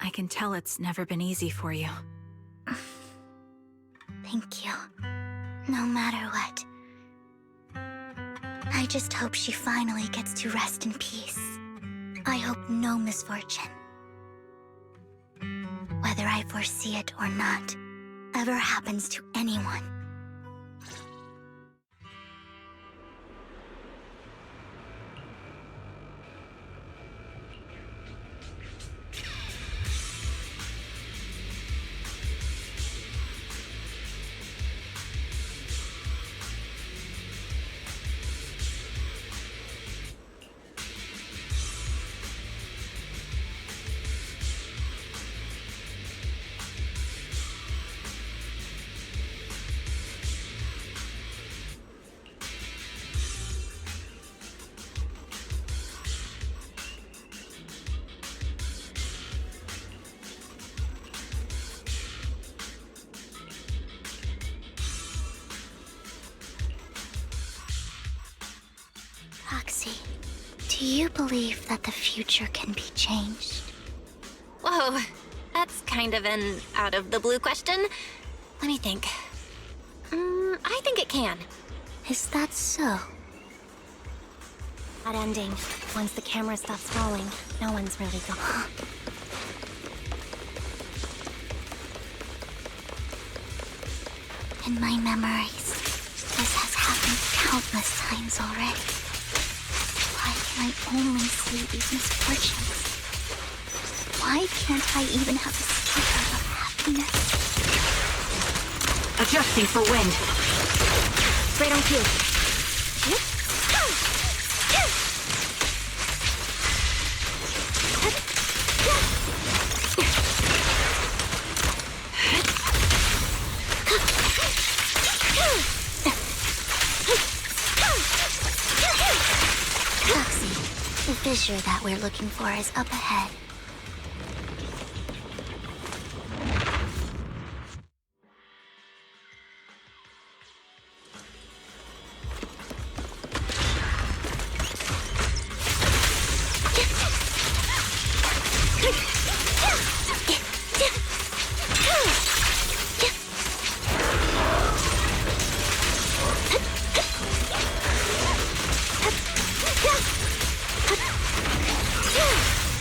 Speaker 23: I can tell it's never been easy for you.
Speaker 12: Thank you. No matter what. I just hope she finally gets to rest in peace. I hope no misfortune, whether I foresee it or not, ever happens to anyone. Roxy, do you believe that the future can be changed?
Speaker 2: Whoa, That's kind of an out-of-the-blue question. Let me think. I think it can.
Speaker 12: Is that so?
Speaker 2: That ending, once the camera stops rolling, no one's really gone.
Speaker 12: In my memories, this has happened countless times already. Why can I only see these misfortunes? Why can't I even have a sliver of happiness?
Speaker 20: Adjusting for wind. Right on cue.
Speaker 12: Proxy, the fissure that we're looking for is up ahead.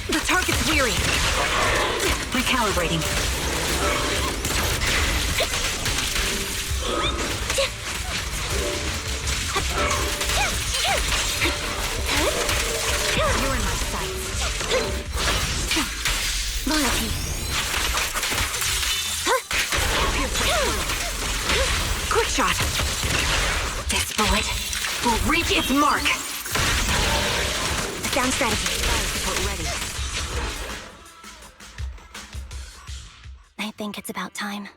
Speaker 20: The target's weary. Recalibrating. You're in my sights.
Speaker 12: Loyalty.
Speaker 20: Quick shot. This bullet will reach its mark. Sound strategy. Support ready.
Speaker 2: I think it's about time.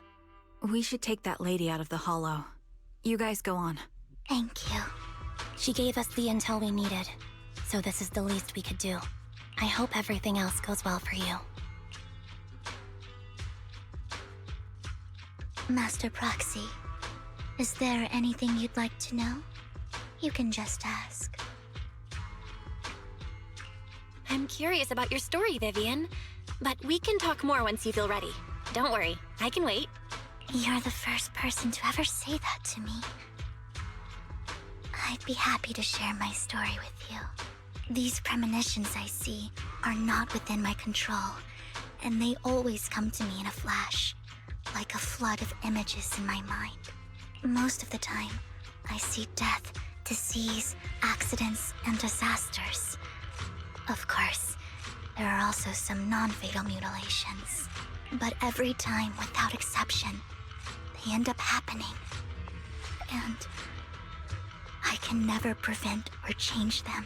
Speaker 23: We should take that lady out of the hollow. You guys go on.
Speaker 12: Thank you.
Speaker 2: She gave us the intel we needed, so this is the least we could do. I hope everything else goes well for you.
Speaker 12: Master Proxy, is there anything you'd like to know? You can just ask.
Speaker 2: I'm curious about your story, Vivian, but we can talk more once you feel ready. Don't worry, I can wait.
Speaker 12: You're the first person to ever say that to me. I'd be happy to share my story with you. These premonitions I see are not within my control, and they always come to me in a flash, like a flood of images in my mind. Most of the time, I see death, disease, accidents, and disasters. Of course, there are also some non-fatal mutilations. But every time, without exception, they end up happening. And I can never prevent or change them.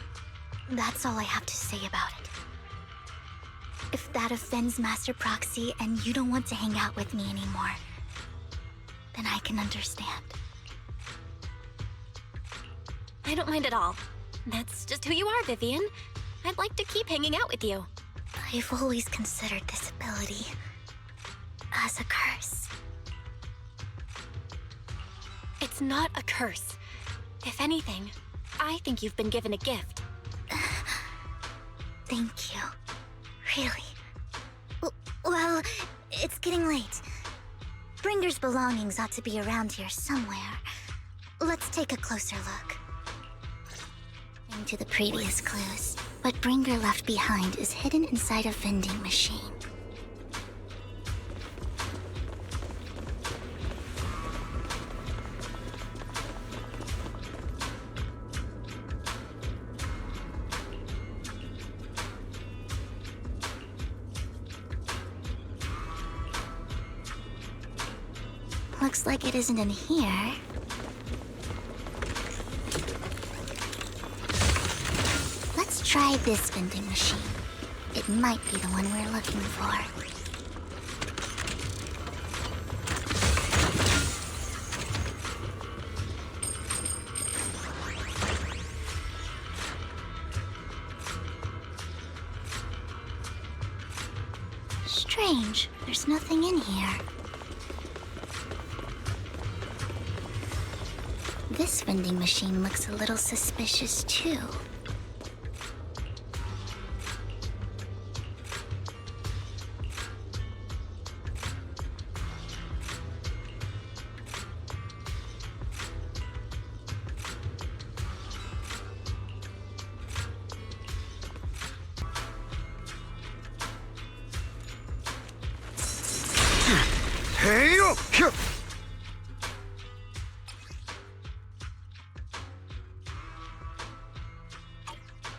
Speaker 12: That's all I have to say about it. If that offends Master Proxy and you don't want to hang out with me anymore, then I can understand.
Speaker 2: I don't mind at all. That's just who you are, Vivian. I'd like to keep hanging out with you.
Speaker 12: I've always considered this ability as a curse.
Speaker 2: It's not a curse. If anything, I think you've been given a gift.
Speaker 12: Thank you. Really? Well, it's getting late. Bringer's belongings ought to be around here somewhere. Let's take a closer look. Into the previous clues, what Bringer left behind is hidden inside a vending machine. Looks like it isn't in here. Let's try this vending machine. It might be the one we're looking for. Strange, there's nothing in here. This vending machine looks a little suspicious, too.
Speaker 1: Here!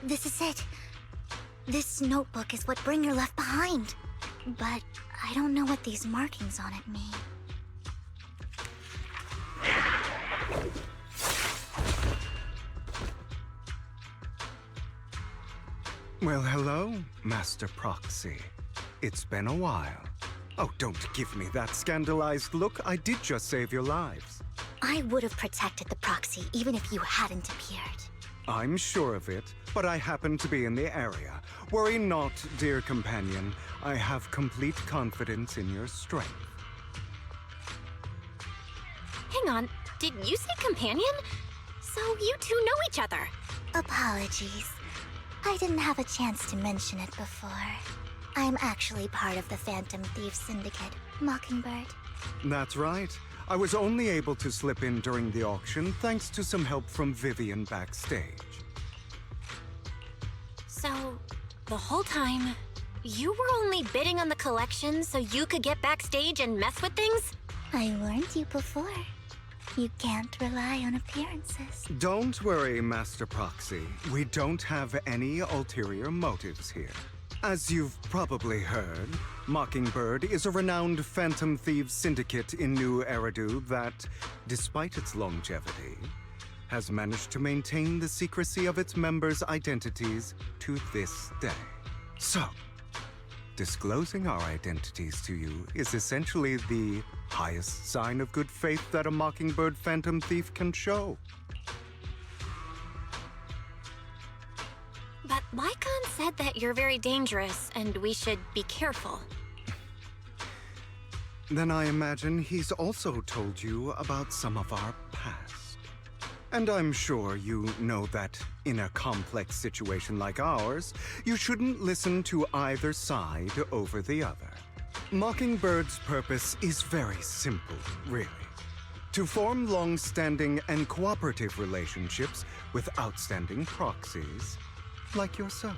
Speaker 12: This is it. This notebook is what Bringer left behind. But I don't know what these markings on it mean.
Speaker 1: Well, hello, Master Proxy. It's been a while. Oh, don't give me that scandalized look. I did just save your lives.
Speaker 12: I would have protected the proxy even if you hadn't appeared.
Speaker 1: I'm sure of it, but I happen to be in the area. Worry not, dear companion. I have complete confidence in your strength.
Speaker 2: Hang on, did you say companion? So you two know each other.
Speaker 12: Apologies. I didn't have a chance to mention it before. I'm actually part of the Phantom Thieves Syndicate, Mockingbird.
Speaker 1: That's right. I was only able to slip in during the auction thanks to some help from Vivian backstage.
Speaker 2: So, the whole time, you were only bidding on the collection so you could get backstage and mess with things?
Speaker 12: I warned you before. You can't rely on appearances.
Speaker 1: Don't worry, Master Proxy. We don't have any ulterior motives here. As you've probably heard, Mockingbird is a renowned Phantom Thieves syndicate in New Eridu that, despite its longevity, has managed to maintain the secrecy of its members' identities to this day. So, disclosing our identities to you is essentially the highest sign of good faith that a Mockingbird Phantom Thief can show.
Speaker 2: But Lycon said that you're very dangerous and we should be careful.
Speaker 1: Then I imagine he's also told you about some of our past. And I'm sure you know that in a complex situation like ours, you shouldn't listen to either side over the other. Mockingbird's purpose is very simple, really. To form long-standing and cooperative relationships with outstanding proxies like yourself.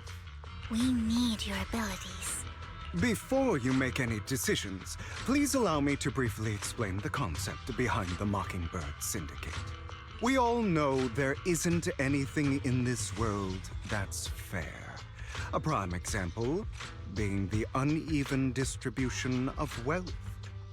Speaker 12: We need your abilities.
Speaker 1: Before you make any decisions, please allow me to briefly explain the concept behind the Mockingbird Syndicate. We all know there isn't anything in this world that's fair. A prime example being the uneven distribution of wealth.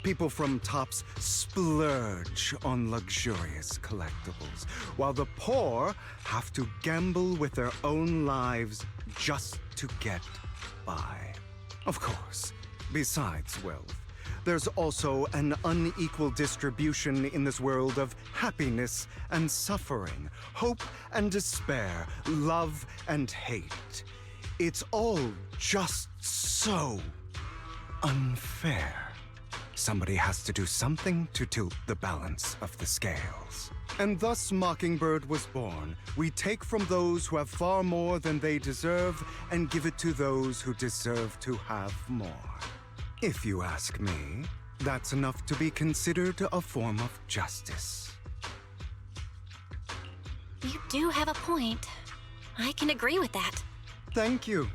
Speaker 1: People from tops splurge on luxurious collectibles, while the poor have to gamble with their own lives just to get by. Of course, besides wealth, there's also an unequal distribution in this world of happiness and suffering, hope and despair, love and hate. It's all just so unfair. Somebody has to do something to tilt the balance of the scales. And thus Mockingbird was born. We take from those who have far more than they deserve and give it to those who deserve to have more. If you ask me, that's enough to be considered a form of justice.
Speaker 2: You do have a point. I can agree with that.
Speaker 1: Thank you.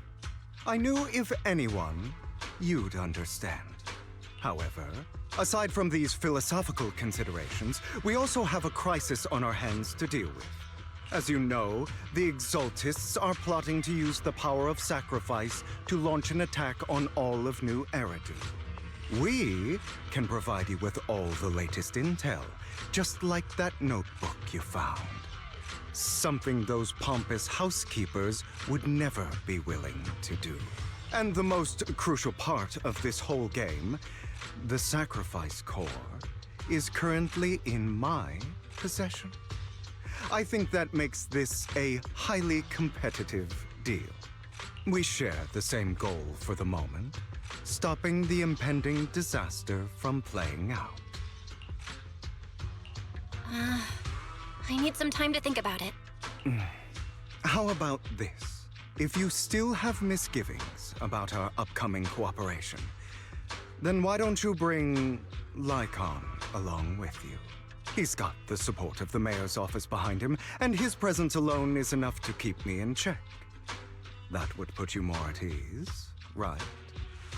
Speaker 1: I knew if anyone, you'd understand. However, aside from these philosophical considerations, we also have a crisis on our hands to deal with. As you know, the Exaltists are plotting to use the power of sacrifice to launch an attack on all of New Eridu. We can provide you with all the latest intel, just like that notebook you found. Something those pompous housekeepers would never be willing to do. And the most crucial part of this whole game, the sacrifice core, is currently in my possession. I think that makes this a highly competitive deal. We share the same goal for the moment, stopping the impending disaster from playing out.
Speaker 2: I need some time to think about it.
Speaker 1: How about this? If you still have misgivings about our upcoming cooperation, then why don't you bring Lycon along with you? He's got the support of the mayor's office behind him, and his presence alone is enough to keep me in check. That would put you more at ease, right?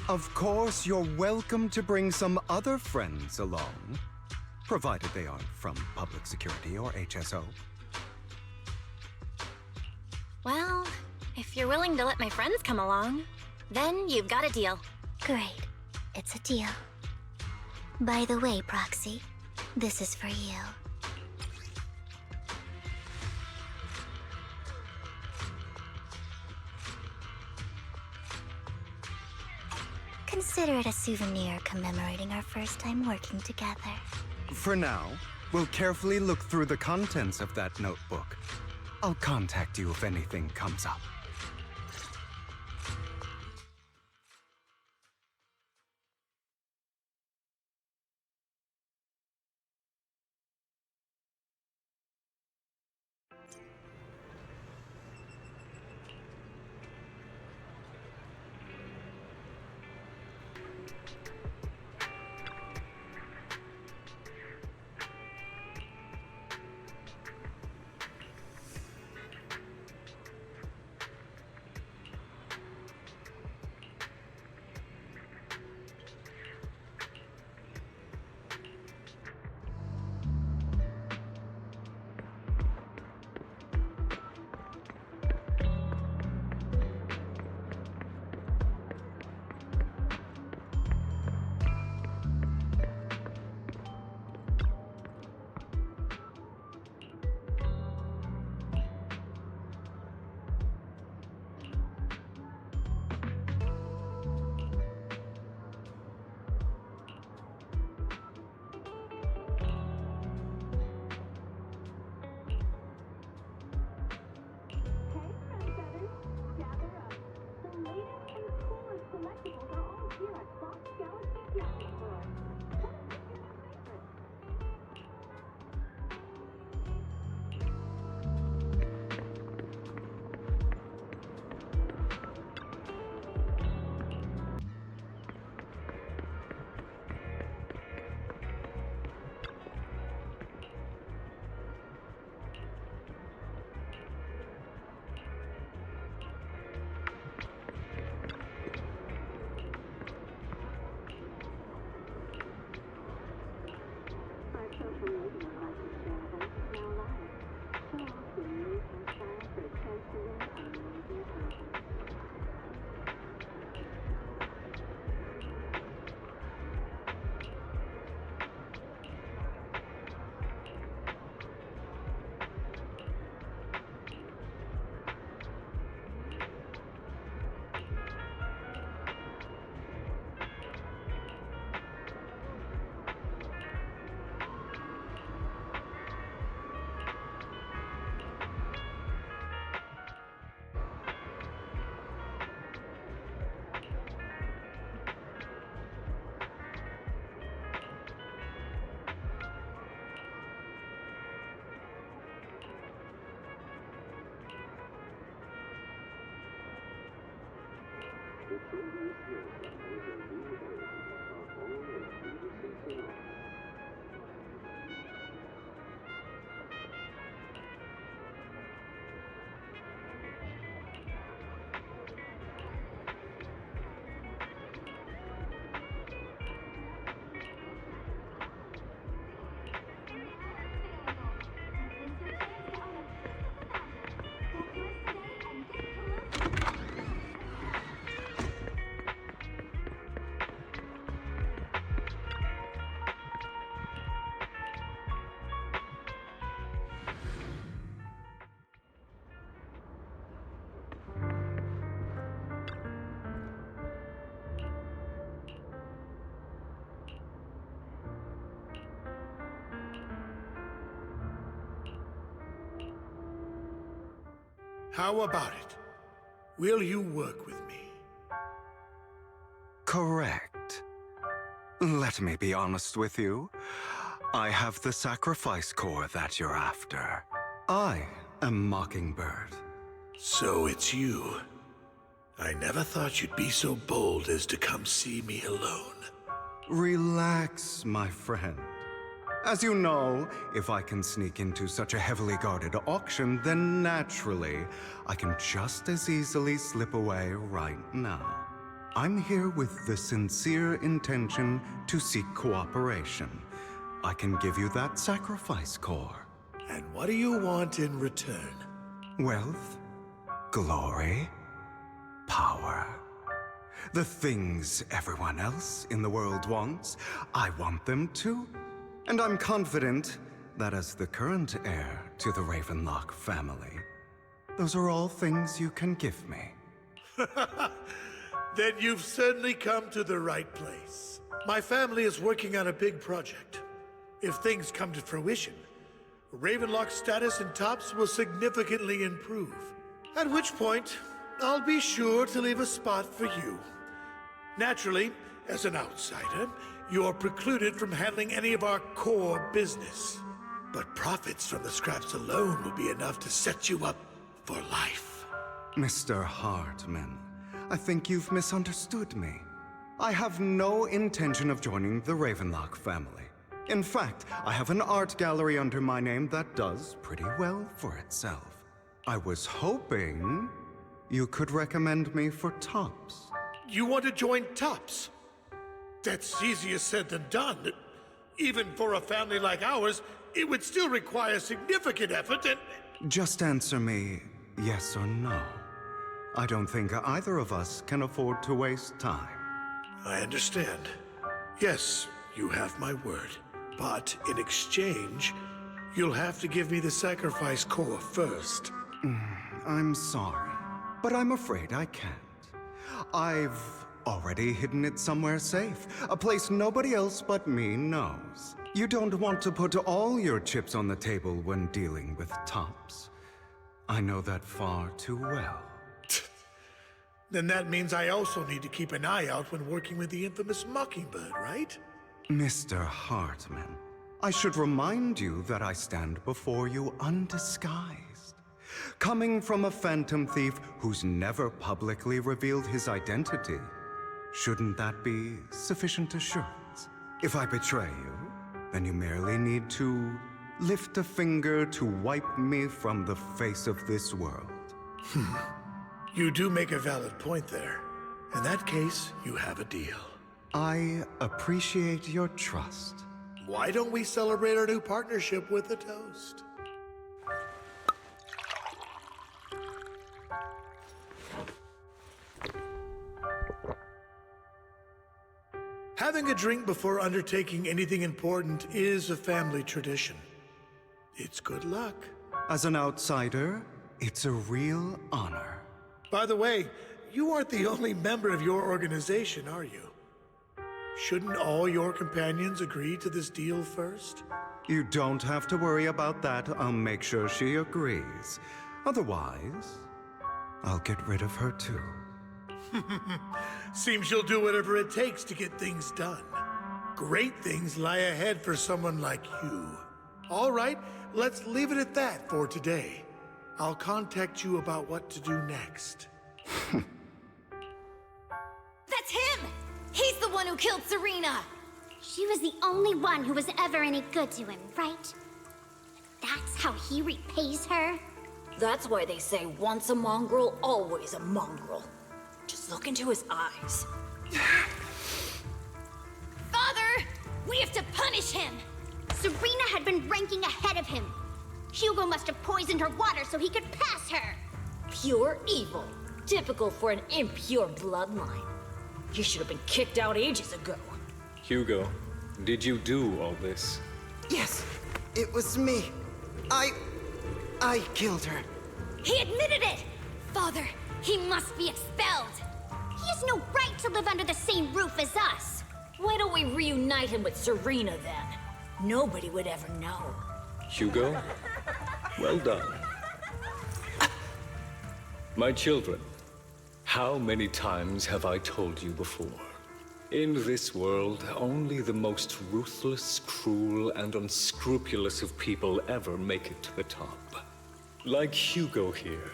Speaker 1: Of course, you're welcome to bring some other friends along, provided they aren't from public security or HSO.
Speaker 2: Well, if you're willing to let my friends come along, then you've got a deal.
Speaker 12: Great. It's a deal. By the way, Proxy, this is for you. Consider it a souvenir commemorating our first time working together.
Speaker 1: For now, we'll carefully look through the contents of that notebook. I'll contact you if anything comes up.
Speaker 15: How about it? Will you work with me?
Speaker 1: Correct. Let me be honest with you. I have the sacrifice core that you're after. I am Mockingbird.
Speaker 15: So it's you. I never thought you'd be so bold as to come see me alone.
Speaker 1: Relax, my friend. As you know, if I can sneak into such a heavily guarded auction, then naturally, I can just as easily slip away right now. I'm here with the sincere intention to seek cooperation. I can give you that sacrifice core.
Speaker 15: And what do you want in return?
Speaker 1: Wealth, glory, power. The things everyone else in the world wants, I want them too. And I'm confident that as the current heir to the Ravenlock family, those are all things you can give me.
Speaker 15: Then you've certainly come to the right place. My family is working on a big project. If things come to fruition, Ravenlock's status in Tops will significantly improve. At which point, I'll be sure to leave a spot for you. Naturally, as an outsider, you're precluded from handling any of our core business. But profits from the scraps alone will be enough to set you up for life.
Speaker 1: Mr. Hartman, I think you've misunderstood me. I have no intention of joining the Ravenlock family. In fact, I have an art gallery under my name that does pretty well for itself. I was hoping you could recommend me for Tops.
Speaker 15: You want to join Tops? That's easier said than done. Even for a family like ours, it would still require significant effort and...
Speaker 1: Just answer me yes or no. I don't think either of us can afford to waste time.
Speaker 15: I understand. Yes, you have my word. But in exchange, you'll have to give me the sacrifice core first.
Speaker 1: I'm sorry, but I'm afraid I can't. I've already hidden it somewhere safe, a place nobody else but me knows. You don't want to put all your chips on the table when dealing with Tops. I know that far too well.
Speaker 15: Then that means I also need to keep an eye out when working with the infamous Mockingbird, right?
Speaker 1: Mr. Hartman, I should remind you that I stand before you undisguised. Coming from a phantom thief who's never publicly revealed his identity, shouldn't that be sufficient assurance? If I betray you, then you merely need to lift a finger to wipe me from the face of this world.
Speaker 15: You do make a valid point there. In that case, you have a deal.
Speaker 1: I appreciate your trust.
Speaker 15: Why don't we celebrate our new partnership with a toast? Having a drink before undertaking anything important is a family tradition. It's good luck.
Speaker 1: As an outsider, it's a real honor.
Speaker 15: By the way, you aren't the only member of your organization, are you? Shouldn't all your companions agree to this deal first?
Speaker 1: You don't have to worry about that. I'll make sure she agrees. Otherwise, I'll get rid of her too.
Speaker 15: Seems you'll do whatever it takes to get things done. Great things lie ahead for someone like you. All right, let's leave it at that for today. I'll contact you about what to do next.
Speaker 12: That's him! He's the one who killed Serena! She was the only one who was ever any good to him, right? That's how he repays her?
Speaker 22: That's why they say once a mongrel, always a mongrel. Just look into his eyes.
Speaker 12: Father! We have to punish him! Serena had been ranking ahead of him. Hugo must have poisoned her water so he could pass her.
Speaker 22: Pure evil. Typical for an impure bloodline. You should have been kicked out ages ago.
Speaker 4: Hugo, did you do all this?
Speaker 11: Yes, it was me. I killed her.
Speaker 12: He admitted it! Father, he must be expelled. He has no right to live under the same roof as us.
Speaker 22: Why don't we reunite him with Serena then? Nobody would ever know.
Speaker 4: Hugo, well done. My children, how many times have I told you before? In this world, only the most ruthless, cruel, and unscrupulous of people ever make it to the top. Like Hugo here,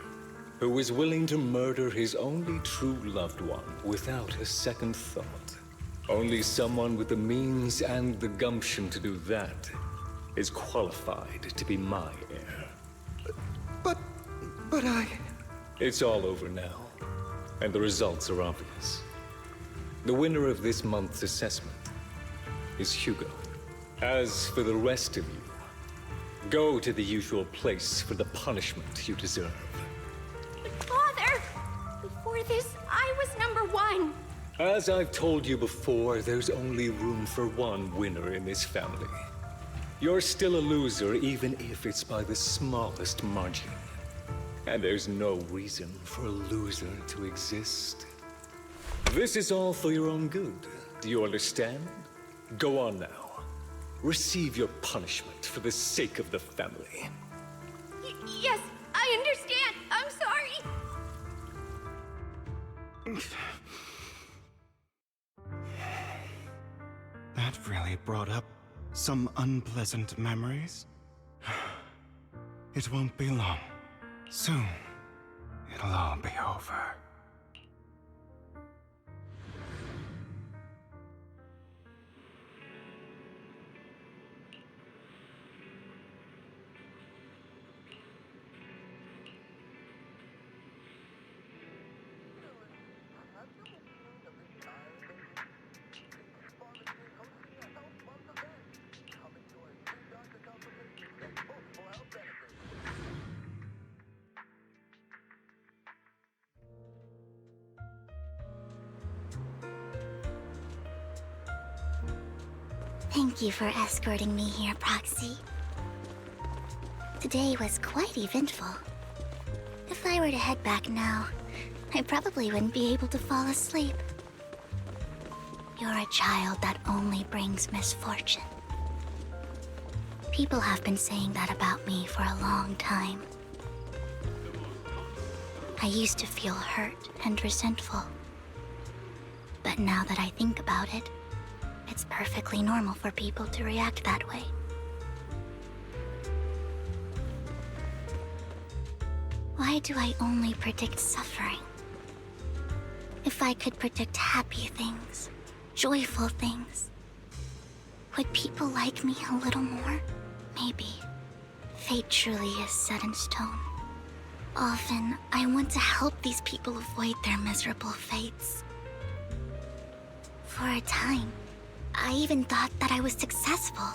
Speaker 4: who is willing to murder his only true loved one without a second thought. Only someone with the means and the gumption to do that is qualified to be my heir.
Speaker 11: But I...
Speaker 4: It's all over now, and the results are obvious. The winner of this month's assessment is Hugo. As for the rest of you, go to the usual place for the punishment you deserve.
Speaker 12: Father! Before this, I was number one.
Speaker 4: As I've told you before, there's only room for one winner in this family. You're still a loser, even if it's by the smallest margin. And there's no reason for a loser to exist. This is all for your own good. Do you understand? Go on now. Receive your punishment for the sake of the family.
Speaker 12: Yes, I understand. I'm sorry.
Speaker 1: That really brought up some unpleasant memories. It won't be long. Soon, it'll all be over.
Speaker 12: Thank you for escorting me here, Proxy. Today was quite eventful. If I were to head back now, I probably wouldn't be able to fall asleep. You're a child that only brings misfortune. People have been saying that about me for a long time. I used to feel hurt and resentful. But now that I think about it, it's perfectly normal for people to react that way. Why do I only predict suffering? If I could predict happy things, joyful things, would people like me a little more? Maybe. Fate truly is set in stone. Often, I want to help these people avoid their miserable fates. For a time, I even thought that I was successful,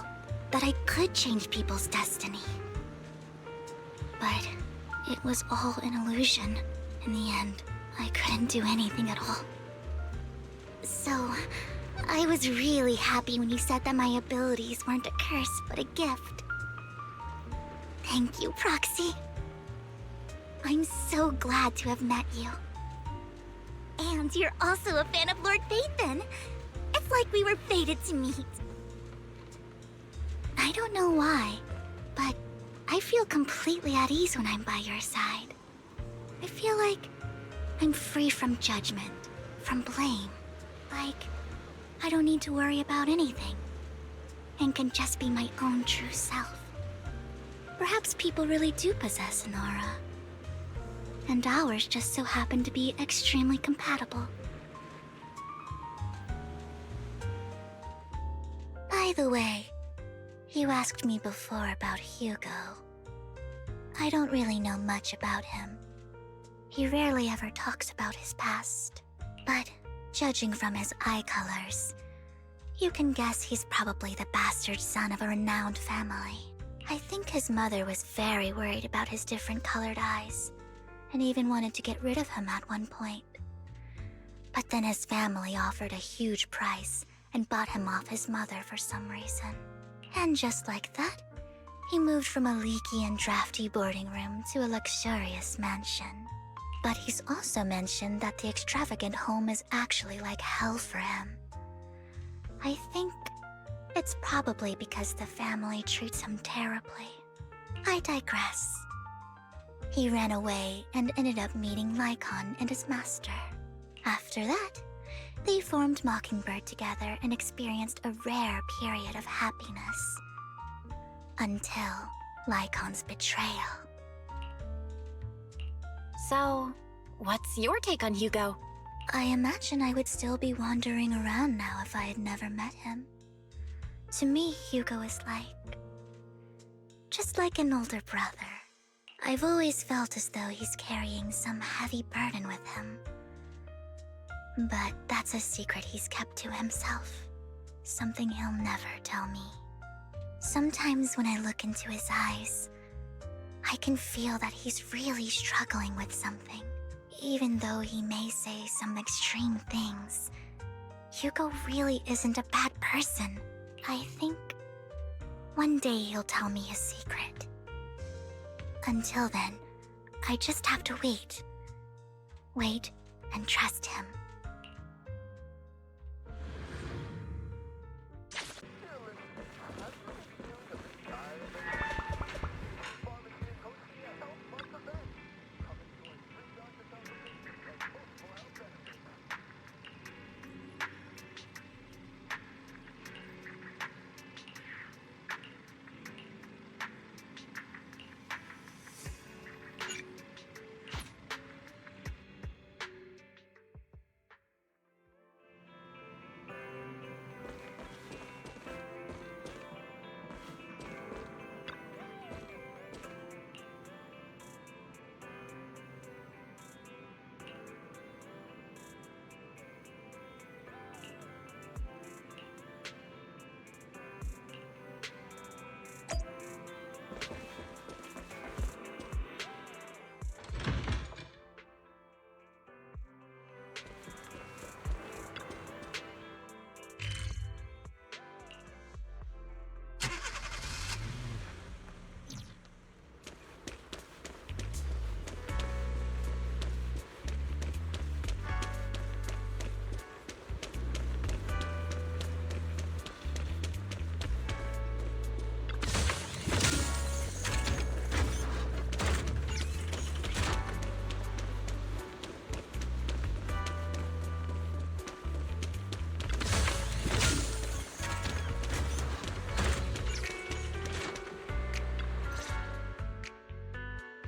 Speaker 12: that I could change people's destiny. But it was all an illusion. In the end, I couldn't do anything at all. So, I was really happy when you said that my abilities weren't a curse, but a gift. Thank you, Proxy. I'm so glad to have met you. And you're also a fan of Lord Phaethon. It's like we were fated to meet. I don't know why, but I feel completely at ease when I'm by your side. I feel like I'm free from judgment, from blame. Like I don't need to worry about anything, and can just be my own true self. Perhaps people really do possess an aura, and ours just so happen to be extremely compatible. By the way, you asked me before about Hugo. I don't really know much about him. He rarely ever talks about his past, but judging from his eye colors, you can guess he's probably the bastard son of a renowned family. I think his mother was very worried about his different colored eyes, and even wanted to get rid of him at one point. But then his family offered a huge price and bought him off his mother for some reason. And just like that, he moved from a leaky and drafty boarding room to a luxurious mansion. But he's also mentioned that the extravagant home is actually like hell for him. I think it's probably because the family treats him terribly. I digress. He ran away and ended up meeting Lycon and his master. After that, they formed Mockingbird together and experienced a rare period of happiness. Until Lycon's betrayal.
Speaker 2: So, what's your take on Hugo?
Speaker 12: I imagine I would still be wandering around now if I had never met him. To me, Hugo is just like an older brother. I've always felt as though he's carrying some heavy burden with him. But that's a secret he's kept to himself. Something he'll never tell me. Sometimes when I look into his eyes, I can feel that he's really struggling with something. Even though he may say some extreme things, Hugo really isn't a bad person. I think one day he'll tell me his secret. Until then, I just have to wait. Wait and trust him.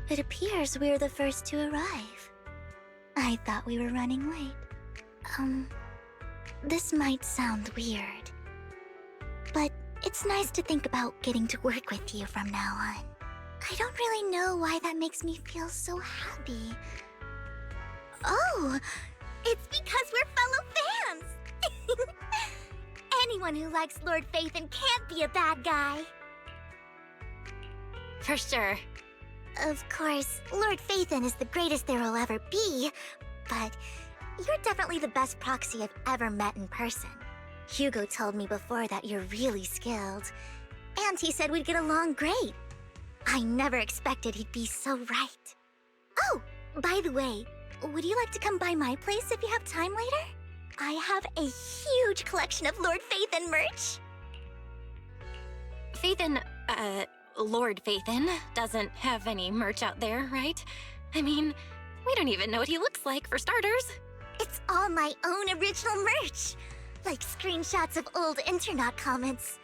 Speaker 12: It appears we're the first to arrive. I thought we were running late. This might sound weird, but it's nice to think about getting to work with you from now on. I don't really know why that makes me feel so happy. Oh, it's because we're fellow fans! Anyone who likes Lord Phaethon can't be a bad guy.
Speaker 2: For sure.
Speaker 12: Of course, Lord Phaethon is the greatest there will ever be, but you're definitely the best proxy I've ever met in person. Hugo told me before that you're really skilled, and he said we'd get along great. I never expected he'd be so right. Oh, by the way, would you like to come by my place if you have time later? I have a huge collection of Lord Phaethon merch.
Speaker 2: Phaethon, Lord Phaethon doesn't have any merch out there, right? I mean, we don't even know what he looks like, for starters.
Speaker 12: It's all my own original merch, like screenshots of old internet comments.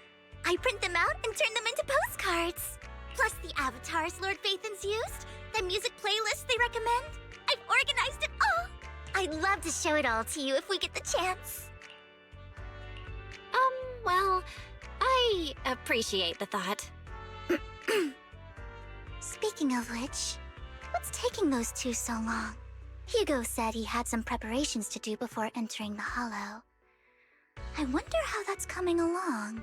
Speaker 12: I print them out and turn them into postcards. Plus the avatars Lord Phaethon's used, the music playlists they recommend. I've organized it all. I'd love to show it all to you if we get the chance.
Speaker 2: Well, I appreciate the thought.
Speaker 12: Speaking of which, what's taking those two so long? Hugo said he had some preparations to do before entering the Hollow. I wonder how that's coming along.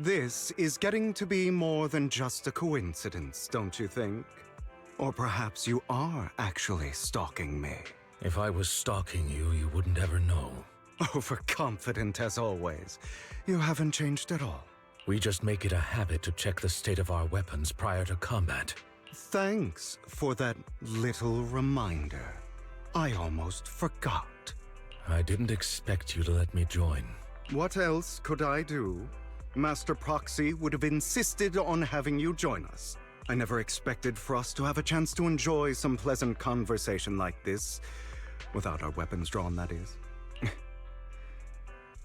Speaker 1: This is getting to be more than just a coincidence, don't you think? Or perhaps you are actually stalking me.
Speaker 5: If I was stalking you, you wouldn't ever know.
Speaker 1: Overconfident as always. You haven't changed at all.
Speaker 5: We just make it a habit to check the state of our weapons prior to combat.
Speaker 1: Thanks for that little reminder. I almost forgot.
Speaker 5: I didn't expect you to let me join.
Speaker 1: What else could I do? Master Proxy would have insisted on having you join us. I never expected for us to have a chance to enjoy some pleasant conversation like this. Without our weapons drawn, that is.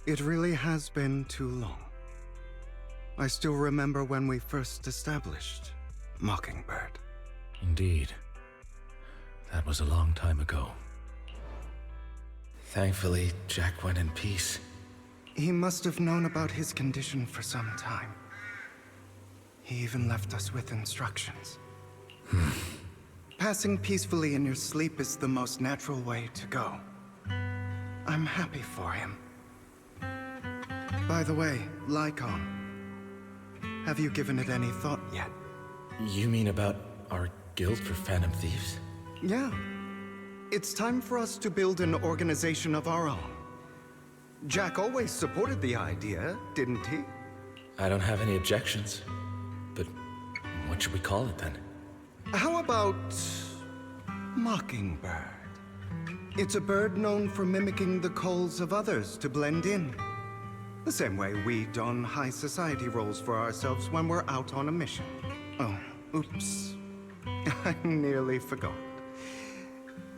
Speaker 1: It really has been too long. I still remember when we first established Mockingbird.
Speaker 5: Indeed. That was a long time ago. Thankfully, Jack went in peace.
Speaker 1: He must have known about his condition for some time. He even left us with instructions. Passing peacefully in your sleep is the most natural way to go. I'm happy for him. By the way, Lycon, have you given it any thought yet?
Speaker 5: You mean about our guild for Phantom Thieves?
Speaker 1: Yeah. It's time for us to build an organization of our own. Jack always supported the idea, didn't he?
Speaker 5: I don't have any objections. But what should we call it then?
Speaker 1: How about Mockingbird? It's a bird known for mimicking the calls of others to blend in. The same way we don high society roles for ourselves when we're out on a mission. Oh, oops. I nearly forgot.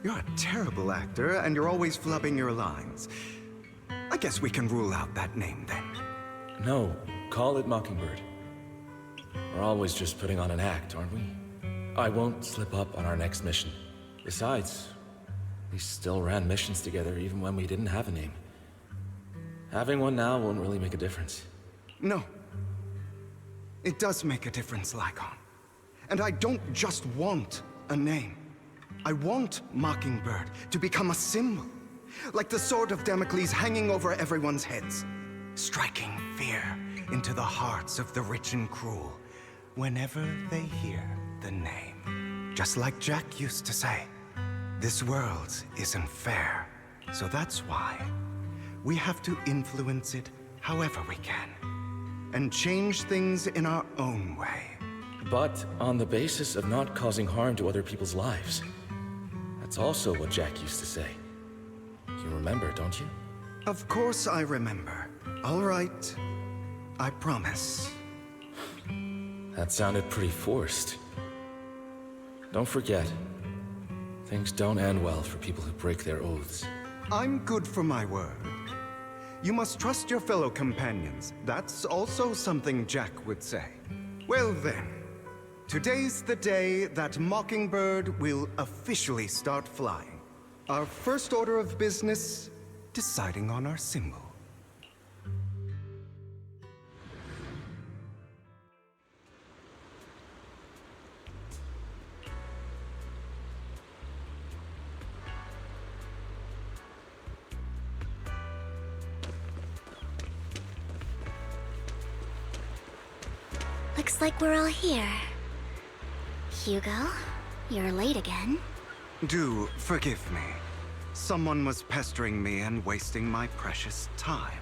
Speaker 1: You're a terrible actor, and you're always flubbing your lines. I guess we can rule out that name then.
Speaker 5: No, call it Mockingbird. We're always just putting on an act, aren't we? I won't slip up on our next mission. Besides, we still ran missions together even when we didn't have a name. Having one now won't really make a difference.
Speaker 1: No. It does make a difference, Lycon. And I don't just want a name. I want Mockingbird to become a symbol. Like the sword of Damocles hanging over everyone's heads. Striking fear into the hearts of the rich and cruel whenever they hear the name. Just like Jack used to say, this world isn't fair. So that's why we have to influence it however we can. And change things in our own way.
Speaker 5: But on the basis of not causing harm to other people's lives. That's also what Jack used to say. You remember, don't you?
Speaker 1: Of course I remember. All right. I promise.
Speaker 5: That sounded pretty forced. Don't forget, things don't end well for people who break their oaths.
Speaker 1: I'm good for my word. You must trust your fellow companions. That's also something Jack would say. Well then, today's the day that Mockingbird will officially start flying. Our first order of business, deciding on our symbol.
Speaker 12: Looks like we're all here. Hugo, you're late again.
Speaker 1: Do forgive me. Someone was pestering me and wasting my precious time.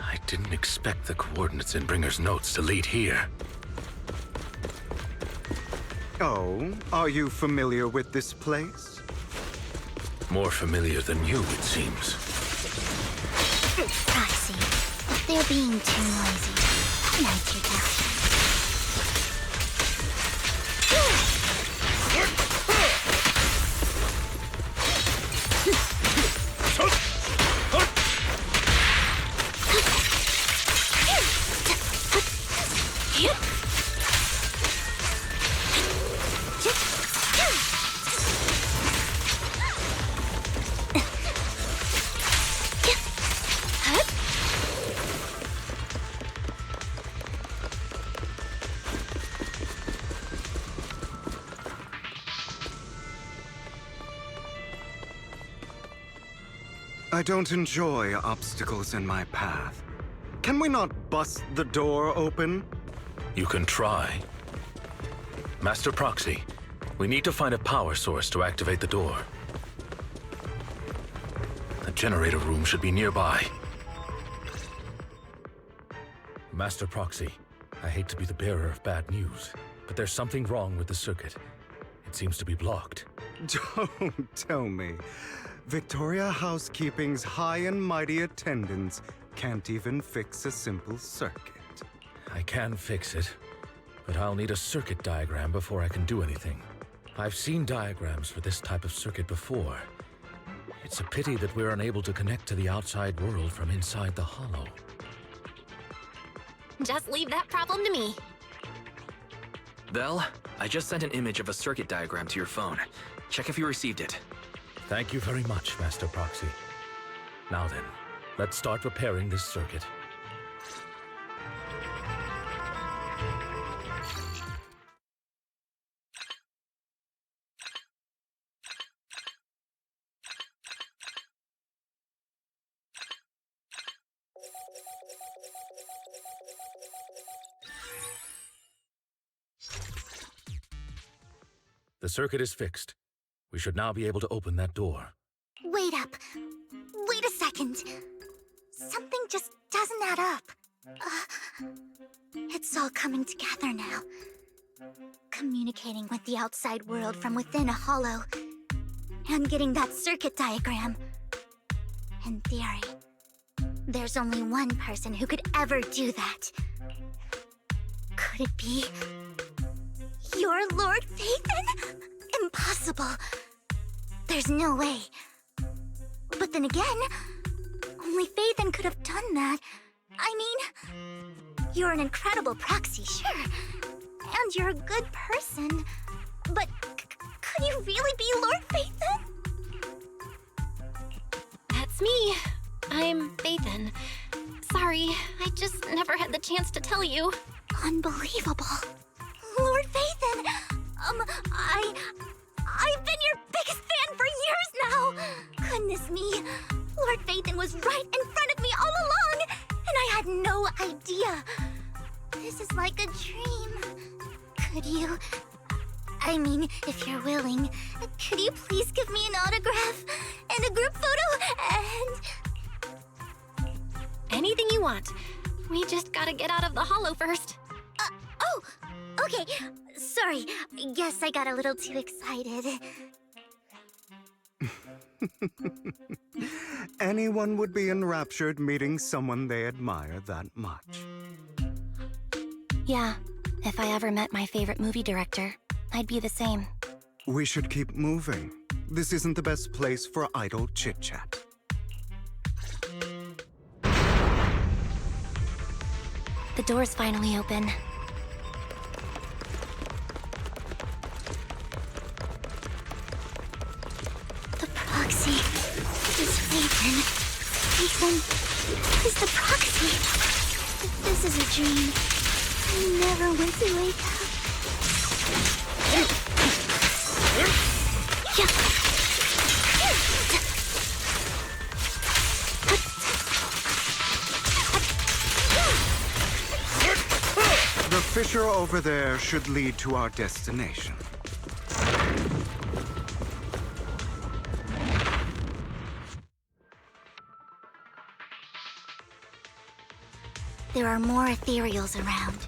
Speaker 5: I didn't expect the coordinates in Bringer's notes to lead here.
Speaker 1: Oh, are you familiar with this place?
Speaker 5: More familiar than you, it seems.
Speaker 12: Proxy, if they're being too noisy, night your death.
Speaker 1: don't enjoy obstacles in my path. Can we not bust the door open?
Speaker 5: You can try. Master Proxy, we need to find a power source to activate the door. The generator room should be nearby. Master Proxy, I hate to be the bearer of bad news, but there's something wrong with the circuit. It seems to be blocked.
Speaker 1: Don't tell me. Victoria Housekeeping's high and mighty attendants can't even fix a simple circuit.
Speaker 5: I can fix it, but I'll need a circuit diagram before I can do anything. I've seen diagrams for this type of circuit before. It's a pity that we're unable to connect to the outside world from inside the hollow.
Speaker 2: Just leave that problem to me.
Speaker 8: Vel, I just sent an image of a circuit diagram to your phone. Check if you received it.
Speaker 5: Thank you very much, Master Proxy. Now then, let's start repairing this circuit. The circuit is fixed. We should now be able to open that door.
Speaker 12: Wait up. Wait a second. Something just doesn't add up. It's all coming together now. Communicating with the outside world from within a hollow. And getting that circuit diagram. In theory, there's only one person who could ever do that. Could it be your Lord Phaethon? Impossible. There's no way. But then again, only Phaethon could have done that. I mean, you're an incredible proxy, sure. And you're a good person. But could you really be Lord Phaethon?
Speaker 2: That's me. I'm Phaethon. Sorry, I just never had the chance to tell you.
Speaker 12: Unbelievable. Lord Phaethon! I've been your biggest fan for years now! Goodness me, Lord Phaethon was right in front of me all along, and I had no idea. This is like a dream. Could you... I mean, if you're willing, could you please give me an autograph and a group photo and...
Speaker 2: Anything you want. We just gotta get out of the hollow first.
Speaker 12: Oh, okay. Sorry, guess I got a little too excited.
Speaker 1: Anyone would be enraptured meeting someone they admire that much.
Speaker 2: Yeah, if I ever met my favorite movie director, I'd be the same.
Speaker 1: We should keep moving. This isn't the best place for idle chit-chat.
Speaker 2: The door's finally open.
Speaker 12: The proxy is Phaethon. Phaethon is the proxy. This is a dream. I never want to wake up.
Speaker 1: The fissure over there should lead to our destination.
Speaker 12: There are more ethereals around.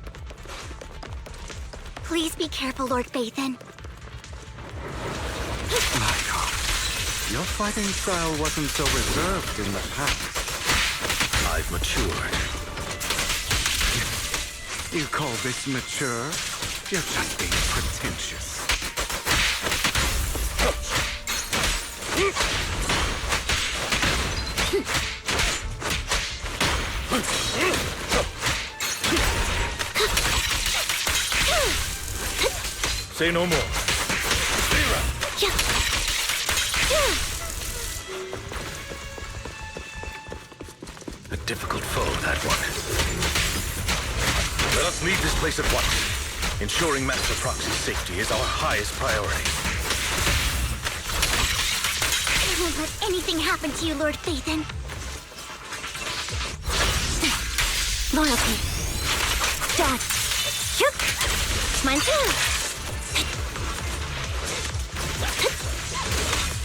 Speaker 12: Please be careful, Lord Phaethon.
Speaker 1: Your fighting style wasn't so reserved in the past.
Speaker 5: I've matured.
Speaker 1: You call this mature? You're just being pretentious.
Speaker 5: Say no more. A difficult foe, that one. Let us leave this place at once. Ensuring Master Proxy's safety is our highest priority.
Speaker 12: I won't let anything happen to you, Lord Phaethon. Loyalty. Dad. Shoop. Mine too.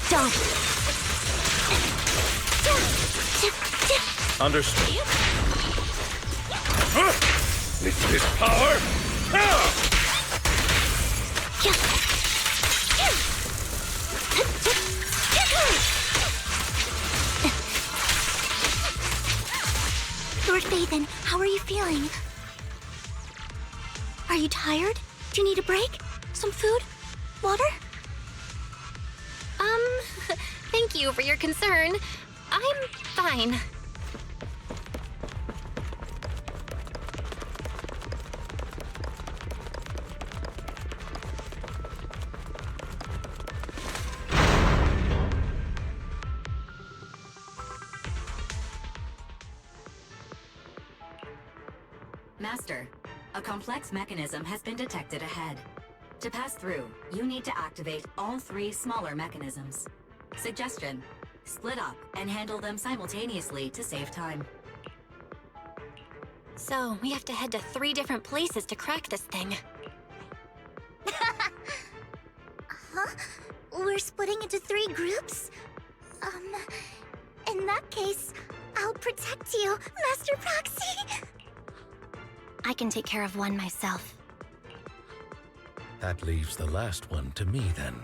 Speaker 12: Dad.
Speaker 5: Understood. With this power?
Speaker 12: Lord Phaethon, how are you feeling? Are you tired? Do you need a break? Some food? Water?
Speaker 2: Thank you for your concern. I'm fine.
Speaker 14: Master, a complex mechanism has been detected ahead. To pass through, you need to activate all 3 smaller mechanisms. Suggestion: split up and handle them simultaneously to save time.
Speaker 2: So, we have to head to 3 different places to crack this thing.
Speaker 12: Huh? We're splitting into 3 groups? In that case, I'll protect you, Master Proxy!
Speaker 2: I can take care of one myself.
Speaker 5: That leaves the last one to me, then.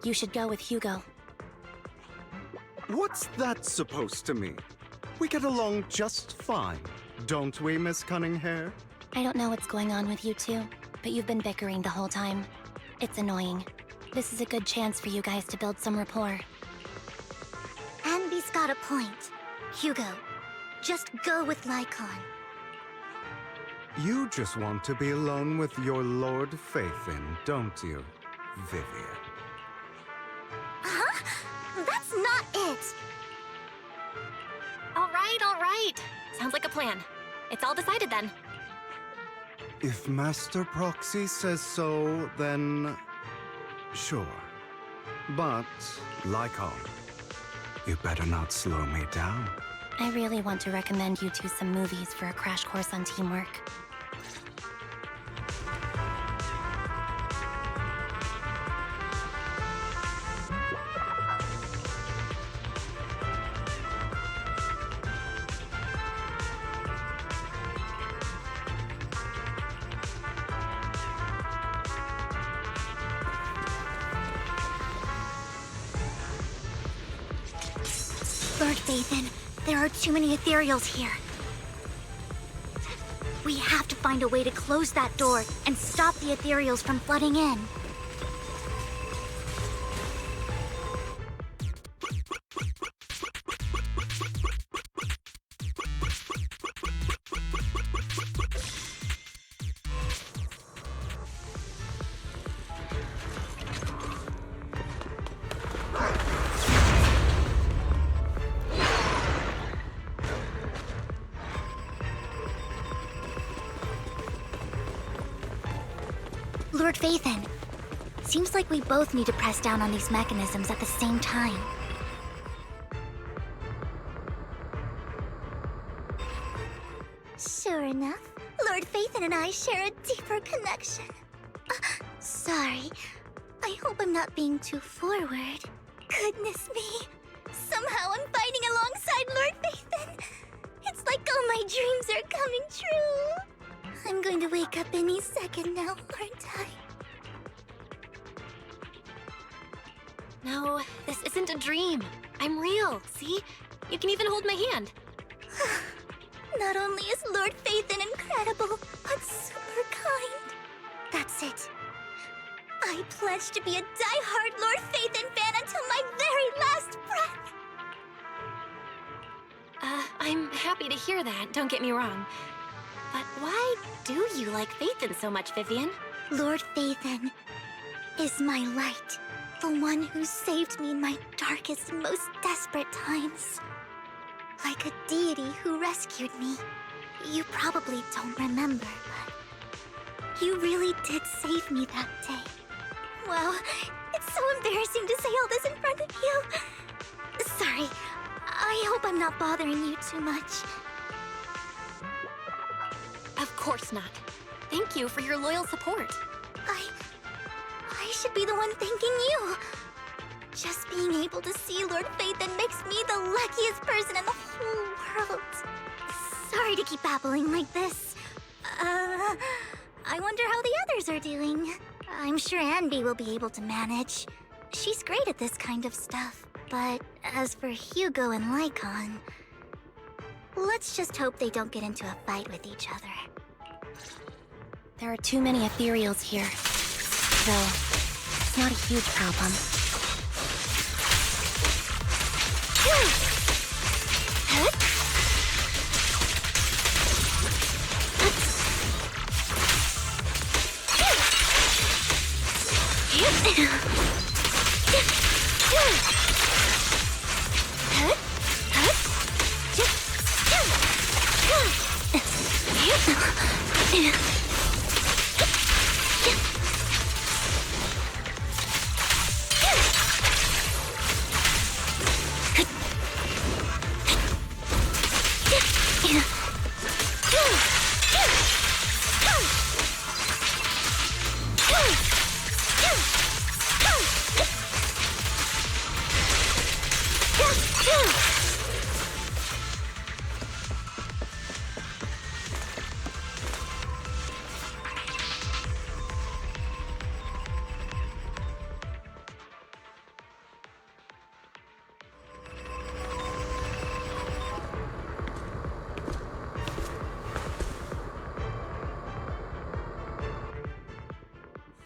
Speaker 2: You should go with Hugo.
Speaker 1: What's that supposed to mean? We get along just fine, don't we, Miss Cunninghair?
Speaker 2: I don't know what's going on with you two, but you've been bickering the whole time. It's annoying. This is a good chance for you guys to build some rapport.
Speaker 12: Anby's got a point. Hugo, just go with Lycon.
Speaker 1: You just want to be alone with your Lord Phaethon, don't you, Vivian?
Speaker 12: Huh? That's not it!
Speaker 2: All right. Sounds like a plan. It's all decided then.
Speaker 1: If Master Proxy says so, then sure. But, Lycon, you better not slow me down.
Speaker 2: I really want to recommend you two some movies for a crash course on teamwork.
Speaker 12: Lord Phaethon, there are too many ethereals here. We have to find a way to close that door and stop the ethereals from flooding in. Lord Phaethon, seems like we both need to press down on these mechanisms at the same time. Sure enough, Lord Phaethon and I share a deeper connection. Sorry, I hope I'm not being too forward. Goodness me, somehow I'm fighting alongside Lord Phaethon. It's like all my dreams are coming true. I'm going to wake up any second now, aren't I?
Speaker 2: No, this isn't a dream. I'm real, see? You can even hold my hand.
Speaker 12: Not only is Lord Phaethon incredible, but super kind. That's it. I pledge to be a die-hard Lord Phaethon fan until my very last breath.
Speaker 2: I'm happy to hear that, don't get me wrong. But why do you like Phaethon so much, Vivian?
Speaker 12: Lord Phaethon is my light, the one who saved me in my darkest, most desperate times. Like a deity who rescued me. You probably don't remember, but you really did save me that day. Well, it's so embarrassing to say all this in front of you. Sorry. I hope I'm not bothering you too much.
Speaker 2: Of course not. Thank you for your loyal support.
Speaker 12: I should be the one thanking you. Just being able to see Lord Phaethon makes me the luckiest person in the whole world. Sorry to keep babbling like this. I wonder how the others are doing. I'm sure Anby will be able to manage. She's great at this kind of stuff. But as for Hugo and Lycon, let's just hope they don't get into a fight with each other.
Speaker 2: There are too many ethereals here. Though, it's not a huge problem.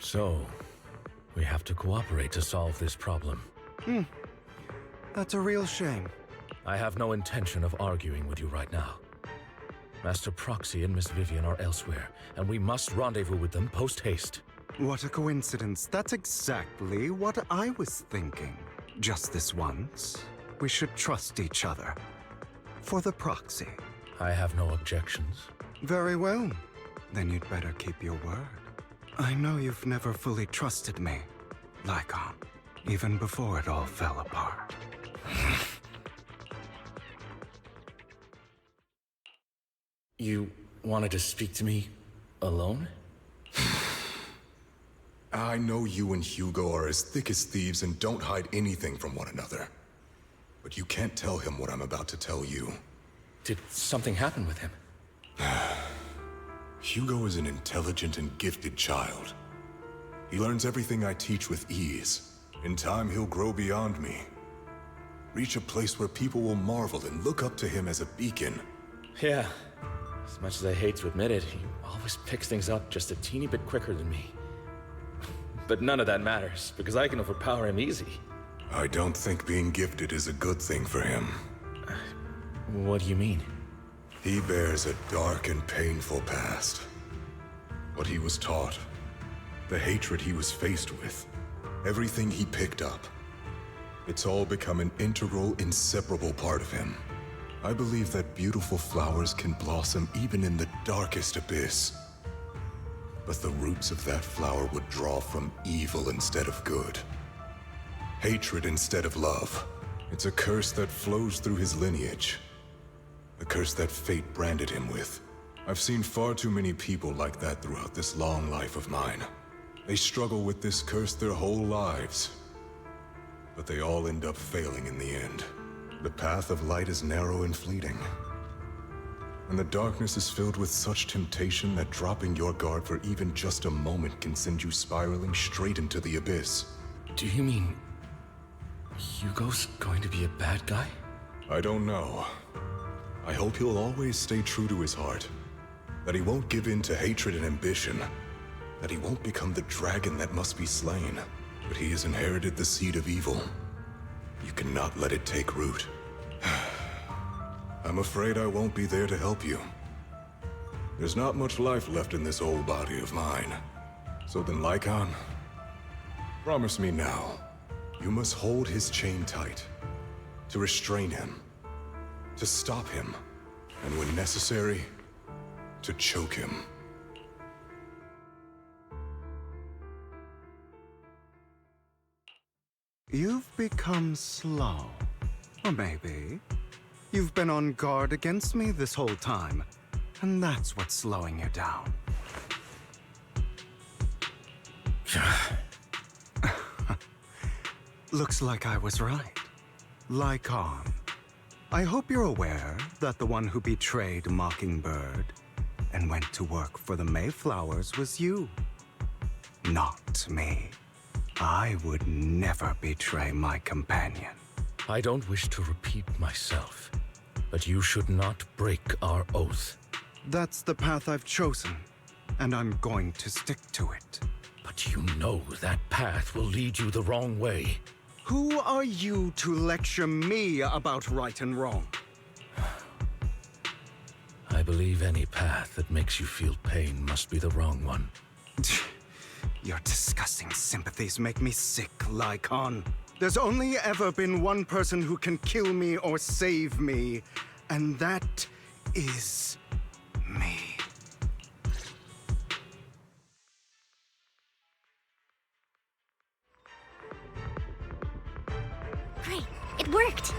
Speaker 5: So, we have to cooperate to solve this problem.
Speaker 1: That's a real shame.
Speaker 5: I have no intention of arguing with you right now. Master Proxy and Miss Vivian are elsewhere, and we must rendezvous with them post-haste.
Speaker 1: What a coincidence. That's exactly what I was thinking. Just this once, we should trust each other. For the Proxy.
Speaker 5: I have no objections.
Speaker 1: Very well. Then you'd better keep your word. I know you've never fully trusted me, Lycon, even before it all fell apart.
Speaker 5: You wanted to speak to me alone?
Speaker 17: I know you and Hugo are as thick as thieves and don't hide anything from one another. But you can't tell him what I'm about to tell you.
Speaker 5: Did something happen with him?
Speaker 17: Hugo is an intelligent and gifted child. He learns everything I teach with ease. In time, he'll grow beyond me. Reach a place where people will marvel and look up to him as a beacon.
Speaker 5: Yeah. As much as I hate to admit it, he always picks things up just a teeny bit quicker than me. But none of that matters, because I can overpower him easy.
Speaker 17: I don't think being gifted is a good thing for him.
Speaker 5: What do you mean?
Speaker 17: He bears a dark and painful past. What he was taught, the hatred he was faced with, everything he picked up. It's all become an integral, inseparable part of him. I believe that beautiful flowers can blossom even in the darkest abyss. But the roots of that flower would draw from evil instead of good. Hatred instead of love. It's a curse that flows through his lineage. A curse that fate branded him with. I've seen far too many people like that throughout this long life of mine. They struggle with this curse their whole lives. But they all end up failing in the end. The path of light is narrow and fleeting. And the darkness is filled with such temptation that dropping your guard for even just a moment can send you spiraling straight into the abyss.
Speaker 5: Do you mean Hugo's going to be a bad guy?
Speaker 17: I don't know. I hope he'll always stay true to his heart. That he won't give in to hatred and ambition. That he won't become the dragon that must be slain. But he has inherited the seed of evil. You cannot let it take root. I'm afraid I won't be there to help you. There's not much life left in this old body of mine. So then, Lycon, promise me now, you must hold his chain tight. To restrain him. To stop him. And when necessary, to choke him.
Speaker 1: You've become slow. Or maybe you've been on guard against me this whole time, and that's what's slowing you down. Looks like I was right. Lycon. I hope you're aware that the one who betrayed Mockingbird and went to work for the Mayflowers was you. Not me. I would never betray my companion.
Speaker 5: I don't wish to repeat myself, but you should not break our oath.
Speaker 1: That's the path I've chosen, and I'm going to stick to it.
Speaker 5: But you know that path will lead you the wrong way.
Speaker 1: Who are you to lecture me about right and wrong?
Speaker 5: I believe any path that makes you feel pain must be the wrong one.
Speaker 1: Your disgusting sympathies make me sick, Lycon. There's only ever been one person who can kill me or save me, and that is me.
Speaker 12: Great, it worked!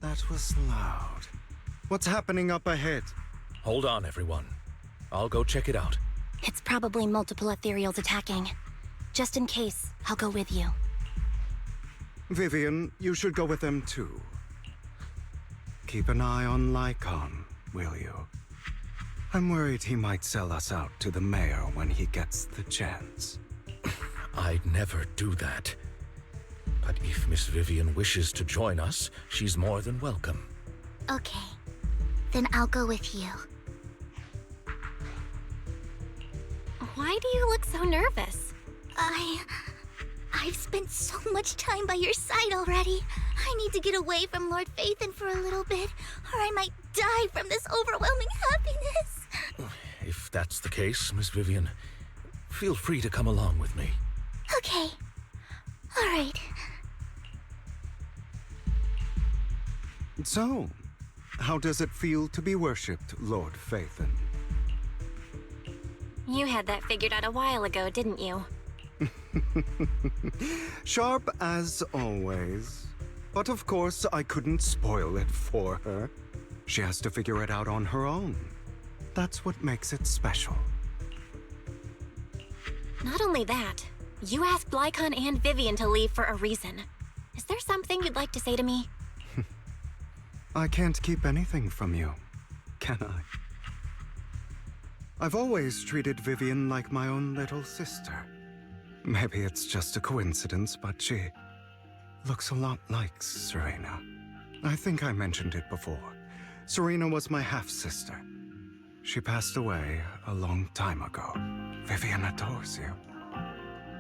Speaker 1: That was loud. What's happening up ahead?
Speaker 5: Hold on, everyone. I'll go check it out.
Speaker 2: It's probably multiple ethereals attacking. Just in case, I'll go with you.
Speaker 1: Vivian, you should go with them too. Keep an eye on Lycon, will you? I'm worried he might sell us out to the mayor when he gets the chance.
Speaker 5: I'd never do that. But if Miss Vivian wishes to join us, she's more than welcome.
Speaker 12: Okay, then I'll go with you.
Speaker 2: Why do you look so nervous?
Speaker 12: I've spent so much time by your side already. I need to get away from Lord Phaethon for a little bit, or I might die from this overwhelming happiness.
Speaker 5: If that's the case, Miss Vivian, feel free to come along with me.
Speaker 12: Okay. All right.
Speaker 1: So, how does it feel to be worshipped, Lord Phaethon?
Speaker 2: You had that figured out a while ago, didn't you?
Speaker 1: Sharp as always. But of course, I couldn't spoil it for her. She has to figure it out on her own. That's what makes it special.
Speaker 2: Not only that, you asked Lycon and Vivian to leave for a reason. Is there something you'd like to say to me?
Speaker 1: I can't keep anything from you, can I? I've always treated Vivian like my own little sister. Maybe it's just a coincidence, but she looks a lot like Serena. I think I mentioned it before. Serena was my half-sister. She passed away a long time ago. Vivian adores you.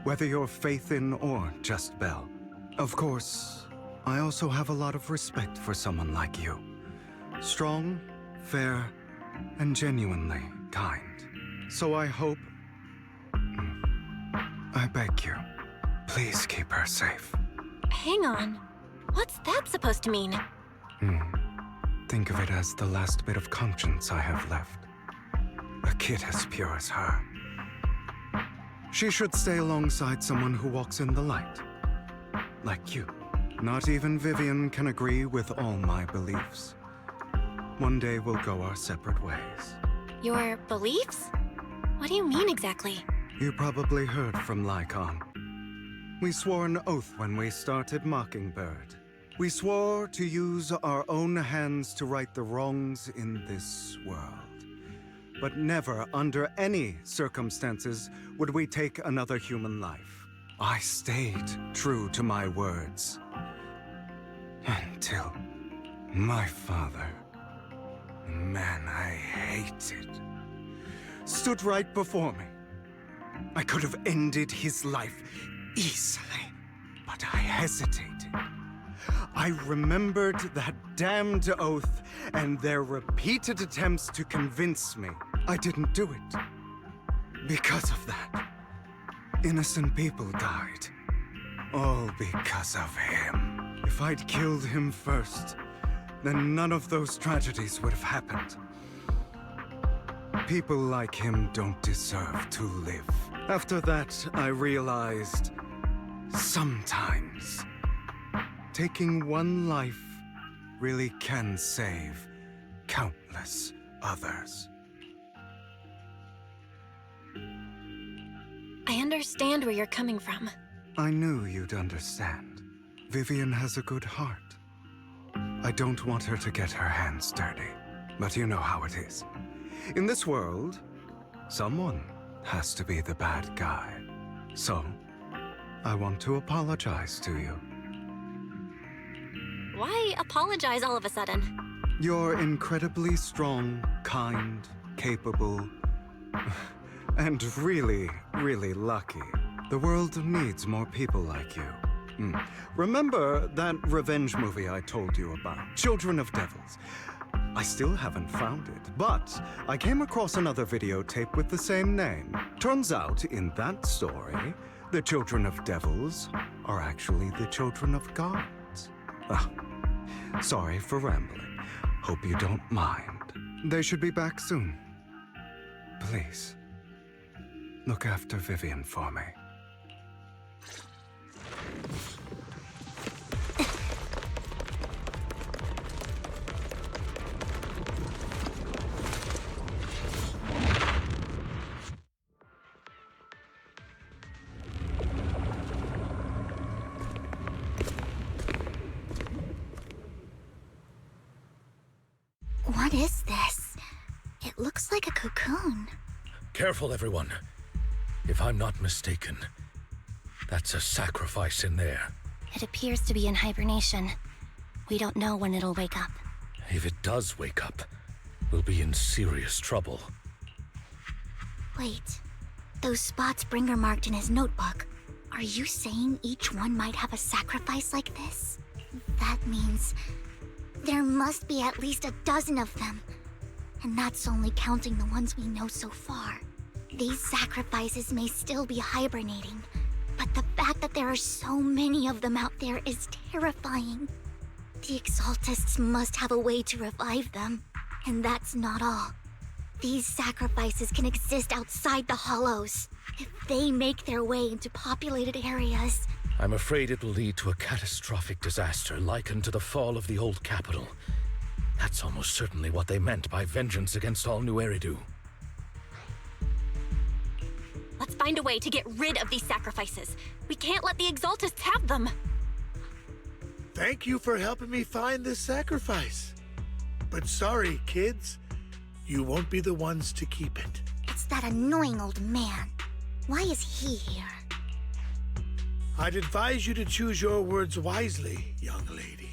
Speaker 1: Whether you're Phaethon or just Belle. Of course, I also have a lot of respect for someone like you. Strong, fair, and genuinely kind. So I hope... I beg you, please keep her safe.
Speaker 2: Hang on. What's that supposed to mean?
Speaker 1: Think of it as the last bit of conscience I have left. A kid as pure as her. She should stay alongside someone who walks in the light. Like you. Not even Vivian can agree with all my beliefs. One day we'll go our separate ways.
Speaker 2: Your beliefs? What do you mean exactly?
Speaker 1: You probably heard from Lycon. We swore an oath when we started Mockingbird. We swore to use our own hands to right the wrongs in this world. But never, under any circumstances, would we take another human life. I stayed true to my words. Until my father, a man I hated, stood right before me. I could have ended his life easily, but I hesitated. I remembered that damned oath and their repeated attempts to convince me I didn't do it. Because of that, innocent people died. All because of him. If I'd killed him first, then none of those tragedies would have happened. People like him don't deserve to live. After that, I realized sometimes taking one life really can save countless others.
Speaker 2: I understand where you're coming from.
Speaker 1: I knew you'd understand. Vivian has a good heart. I don't want her to get her hands dirty, but you know how it is. In this world, someone has to be the bad guy. So, I want to apologize to you.
Speaker 2: Why apologize all of a sudden?
Speaker 1: You're incredibly strong, kind, capable, and really, really lucky. The world needs more people like you. Remember that revenge movie I told you about? Children of Devils. I still haven't found it, but I came across another videotape with the same name. Turns out, in that story, the Children of Devils are actually the children of gods. Sorry for rambling. Hope you don't mind. They should be back soon. Please, look after Vivian for me.
Speaker 12: What is this? It looks like a cocoon.
Speaker 5: Careful, everyone. If I'm not mistaken, that's a sacrifice in there.
Speaker 2: It appears to be in hibernation. We don't know when it'll wake up.
Speaker 5: If it does wake up, we'll be in serious trouble.
Speaker 12: Wait, those spots Bringer marked in his notebook. Are you saying each one might have a sacrifice like this? That means there must be at least a dozen of them. And that's only counting the ones we know so far. These sacrifices may still be hibernating, but the fact that there are so many of them out there is terrifying. The Exaltists must have a way to revive them. And that's not all. These sacrifices can exist outside the Hollows. If they make their way into populated areas,
Speaker 5: I'm afraid it will lead to a catastrophic disaster likened to the fall of the old capital. That's almost certainly what they meant by vengeance against all New Eridu.
Speaker 2: Let's find a way to get rid of these sacrifices. We can't let the Exaltists have them.
Speaker 15: Thank you for helping me find this sacrifice. But sorry, kids. You won't be the ones to keep it.
Speaker 12: it's that annoying old man. Why is he here?
Speaker 15: I'd advise you to choose your words wisely, young lady.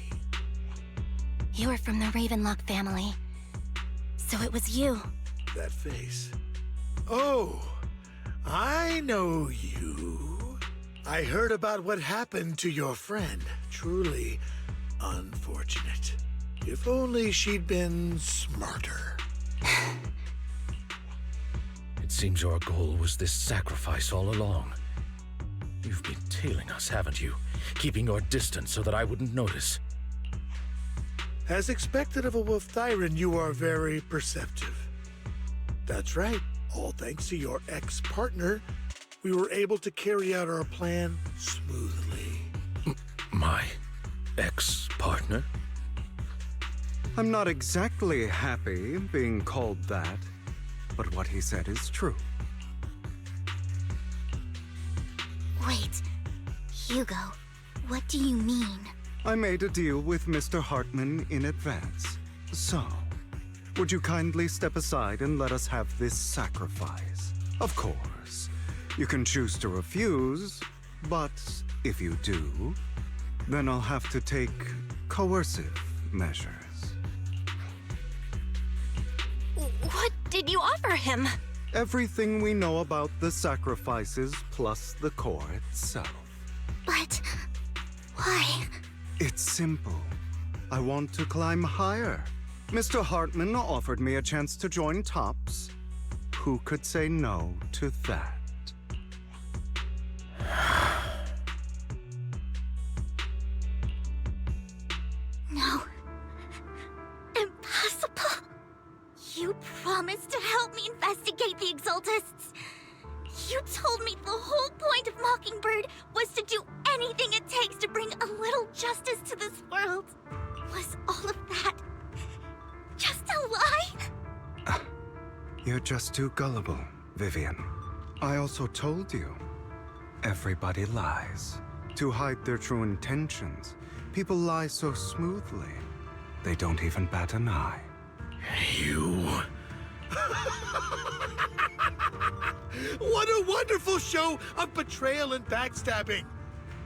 Speaker 2: You are from the Ravenlock family. So it was you.
Speaker 15: That face. Oh, I know you. I heard about what happened to your friend. Truly unfortunate. If only she'd been smarter.
Speaker 5: It seems your goal was this sacrifice all along. You've been tailing us, haven't you? Keeping your distance so that I wouldn't notice.
Speaker 15: As expected of a Wolf Thyran, you are very perceptive. That's right. All thanks to your ex-partner, we were able to carry out our plan smoothly.
Speaker 5: My ex-partner?
Speaker 1: I'm not exactly happy being called that, but what he said is true.
Speaker 12: Wait, Hugo, what do you mean?
Speaker 1: I made a deal with Mr. Hartman in advance. So, would you kindly step aside and let us have this sacrifice? Of course, you can choose to refuse, but if you do, then I'll have to take coercive measures.
Speaker 2: What did you offer him?
Speaker 1: Everything we know about the sacrifices plus the core itself.
Speaker 12: But why?
Speaker 1: It's simple. I want to climb higher. Mr. Hartman offered me a chance to join TOPS. Who could say no to that?
Speaker 12: No. Impossible. You promised to help me investigate the Exaltists. You told me the whole point of Mockingbird was to do anything it takes to bring a little justice to this world. Was all of that just a lie?
Speaker 1: You're just too gullible, Vivian. I also told you, everybody lies. To hide their true intentions, people lie so smoothly, they don't even bat an eye.
Speaker 15: You... What a wonderful show of betrayal and backstabbing!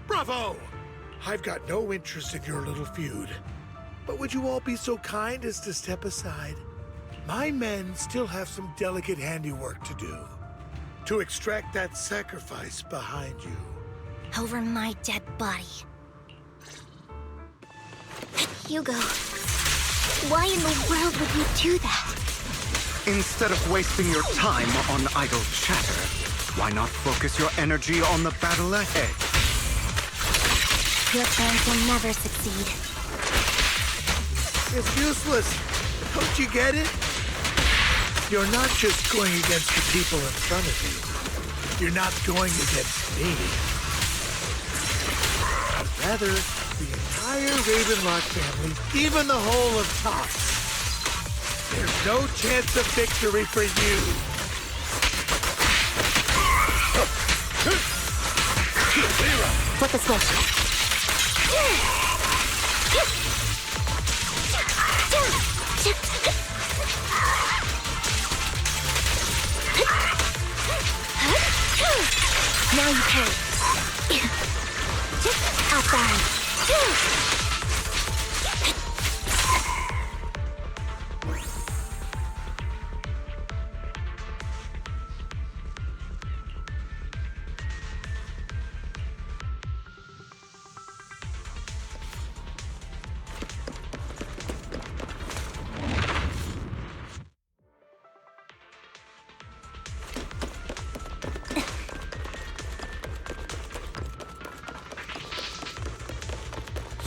Speaker 15: Bravo! I've got no interest in your little feud. But would you all be so kind as to step aside? My men still have some delicate handiwork to do. To extract that sacrifice behind you.
Speaker 12: Over my dead body. Hugo, why in the world would you do that?
Speaker 1: Instead of wasting your time on idle chatter, why not focus your energy on the battle ahead?
Speaker 12: Your plans will never succeed.
Speaker 15: It's useless. Don't you get it? You're not just going against the people in front of you. You're not going against me. Rather, the entire Ravenlock family, even the whole of TOPS. There's no chance of victory for you.
Speaker 12: Flip the switch. Now you can. Outside.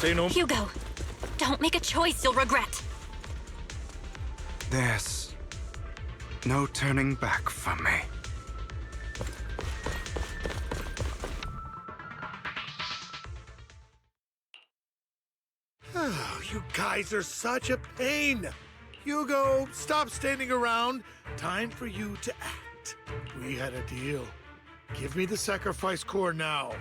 Speaker 15: Say no.
Speaker 2: Hugo, don't make a choice you'll regret.
Speaker 1: There's no turning back for me.
Speaker 15: Oh, you guys are such a pain. Hugo, stop standing around. Time for you to act. We had a deal. Give me the sacrifice core now.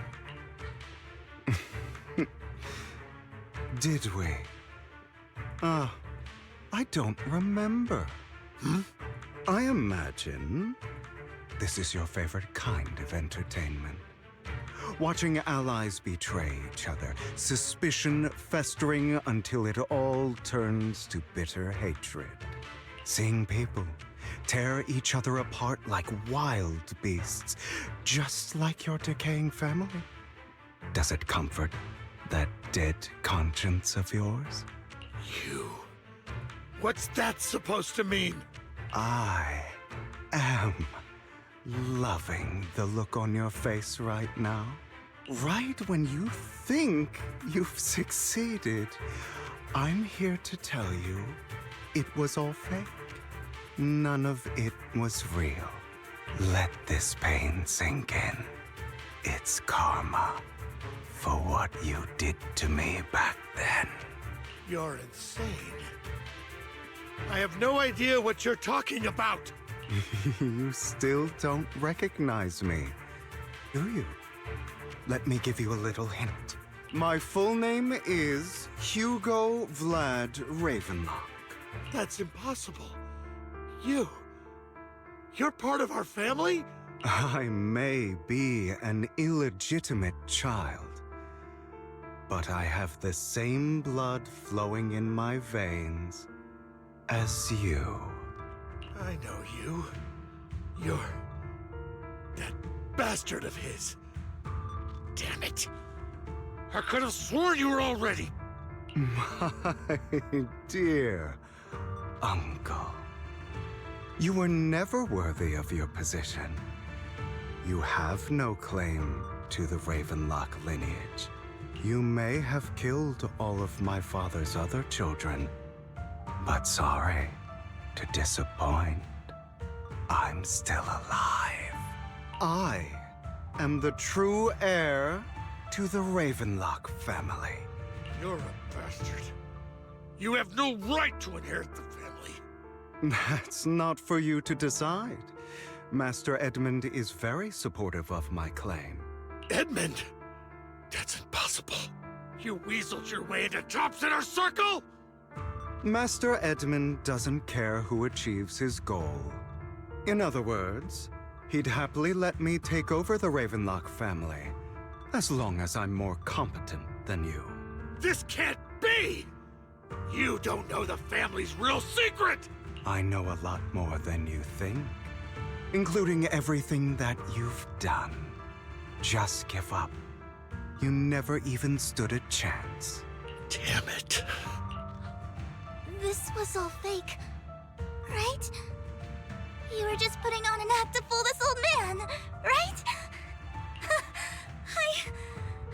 Speaker 1: Did we? I don't remember. I imagine this is your favorite kind of entertainment. Watching allies betray each other, suspicion festering until it all turns to bitter hatred. Seeing people tear each other apart like wild beasts, just like your decaying family. Does it comfort that dead conscience of yours?
Speaker 15: You... What's that supposed to mean?
Speaker 1: I am loving the look on your face right now. Right when you think you've succeeded, I'm here to tell you it was all fake. None of it was real. Let this pain sink in. It's karma for what you did to me back then.
Speaker 15: You're insane. I have no idea what you're talking about.
Speaker 1: You still don't recognize me, do you? Let me give you a little hint. My full name is Hugo Vlad Ravenlock.
Speaker 15: That's impossible. You're part of our family?
Speaker 1: I may be an illegitimate child, but I have the same blood flowing in my veins as you.
Speaker 15: I know you. That bastard of his. Damn it. I could have sworn you were already.
Speaker 1: My dear uncle. You were never worthy of your position. You have no claim to the Ravenlock lineage. You may have killed all of my father's other children, but sorry to disappoint. I'm still alive. I am the true heir to the Ravenlock family.
Speaker 15: You're a bastard. You have no right to inherit the family.
Speaker 1: That's not for you to decide. Master Edmund is very supportive of my claim.
Speaker 15: Edmund? That's impossible. You weaseled your way into Top's inner circle?
Speaker 1: Master Edmund doesn't care who achieves his goal. In other words, he'd happily let me take over the Ravenlock family, as long as I'm more competent than you.
Speaker 15: This can't be! You don't know the family's real secret!
Speaker 1: I know a lot more than you think, including everything that you've done. Just give up. You never even stood a chance.
Speaker 15: Damn it.
Speaker 12: This was all fake, right? You were just putting on an act to fool this old man, right?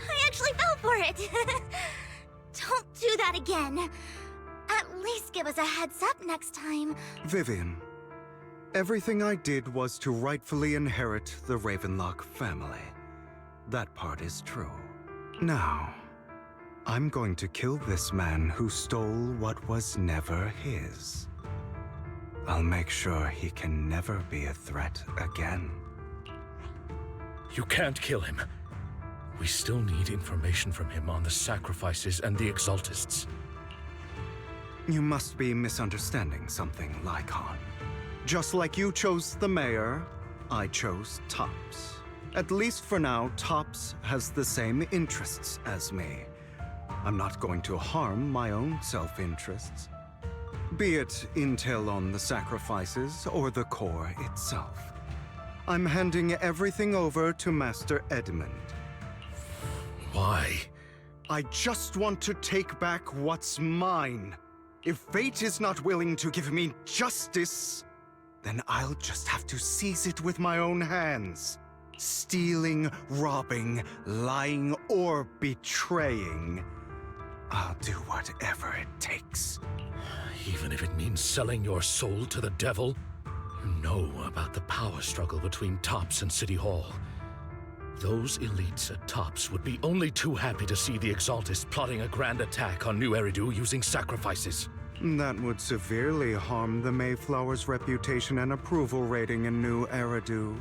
Speaker 12: I actually fell for it. Don't do that again. At least give us a heads up next time.
Speaker 1: Vivian, everything I did was to rightfully inherit the Ravenlock family. That part is true. Now, I'm going to kill this man who stole what was never his. I'll make sure he can never be a threat again.
Speaker 5: You can't kill him. We still need information from him on the sacrifices and the Exaltists.
Speaker 1: You must be misunderstanding something, Lycon. Just like you chose the mayor, I chose Tops. At least for now, Tops has the same interests as me. I'm not going to harm my own self-interests. Be it intel on the sacrifices or the core itself. I'm handing everything over to Master Edmund.
Speaker 5: Why?
Speaker 1: I just want to take back what's mine. If fate is not willing to give me justice, then I'll just have to seize it with my own hands. Stealing, robbing, lying, or betraying. I'll do whatever it takes.
Speaker 5: Even if it means selling your soul to the devil? You know about the power struggle between Tops and City Hall. Those elites at Tops would be only too happy to see the Exaltists plotting a grand attack on New Eridu using sacrifices.
Speaker 1: That would severely harm the Mayflower's reputation and approval rating in New Eridu.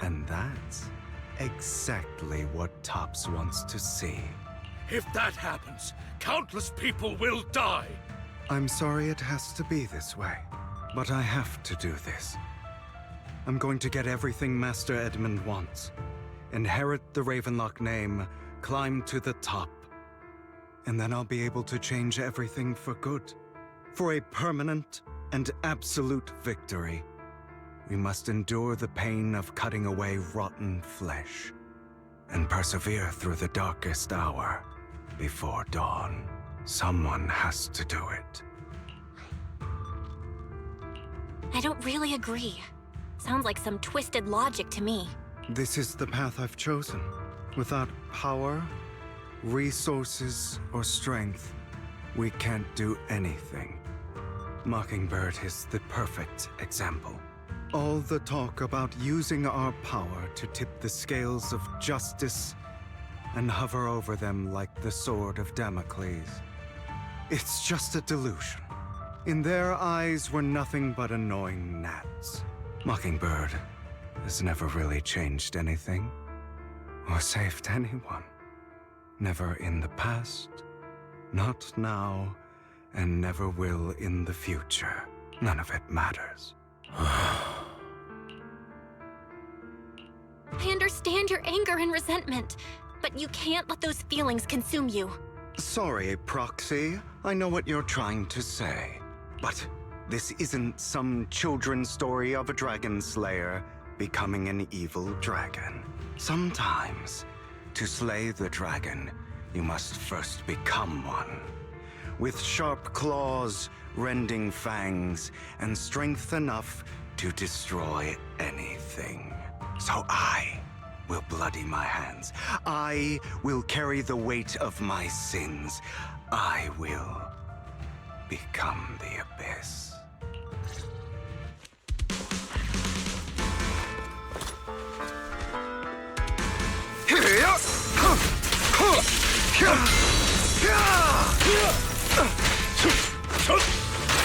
Speaker 1: And that's exactly what Tops wants to see.
Speaker 5: If that happens, countless people will die!
Speaker 1: I'm sorry it has to be this way, but I have to do this. I'm going to get everything Master Edmund wants. Inherit the Ravenlock name, climb to the top. And then I'll be able to change everything for good. For a permanent and absolute victory. We must endure the pain of cutting away rotten flesh. And persevere through the darkest hour before dawn. Someone has to do it.
Speaker 2: I don't really agree. Sounds like some twisted logic to me.
Speaker 1: This is the path I've chosen. Without power, resources, or strength, we can't do anything. Mockingbird is the perfect example. All the talk about using our power to tip the scales of justice and hover over them like the sword of Damocles. It's just a delusion. In their eyes, we're nothing but annoying gnats. Mockingbird has never really changed anything, or saved anyone. Never in the past, not now, and never will in the future. None of it matters.
Speaker 2: I understand your anger and resentment, but you can't let those feelings consume you.
Speaker 1: Sorry, Proxy. I know what you're trying to say. But This isn't some children's story of a dragon slayer becoming an evil dragon. Sometimes, to slay the dragon, you must first become one. With sharp claws, rending fangs, and strength enough to destroy anything. So I will bloody my hands. I will carry the weight of my sins. I will become the abyss.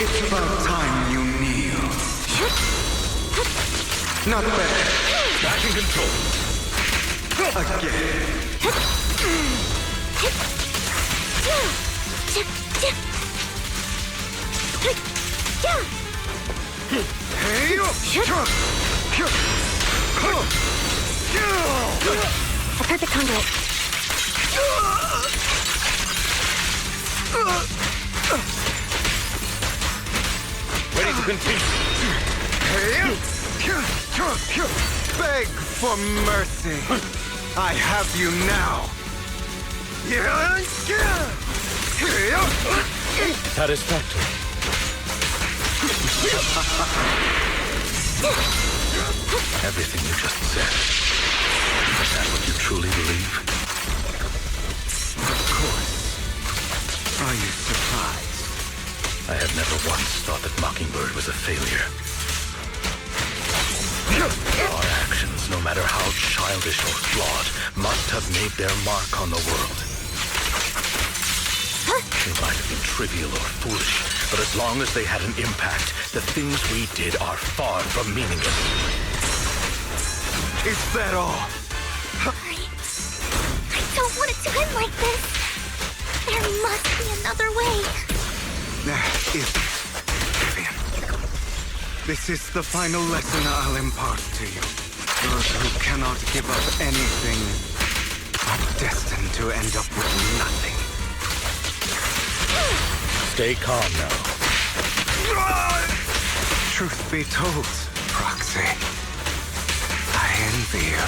Speaker 1: It's about time you kneel. Not bad. Back in control. Again.
Speaker 2: I've heard the conduit.
Speaker 1: Ready to continue. Beg for mercy. I have you now.
Speaker 5: Satisfactory. Everything you just said. Is that what you truly believe?
Speaker 1: Of course. Are you surprised?
Speaker 5: I have never once thought that Mockingbird was a failure. Our actions, no matter how childish or flawed, must have made their mark on the world. They might have been trivial or foolish, but as long as they had an impact, the things we did are far from meaningless.
Speaker 1: Is that all?
Speaker 12: I don't want it to end like this. There must be another way.
Speaker 1: There is, Vivian. This is the final lesson I'll impart to you. Those who cannot give up anything are destined to end up with nothing.
Speaker 5: Stay calm now.
Speaker 1: Truth be told, Proxy, I envy you.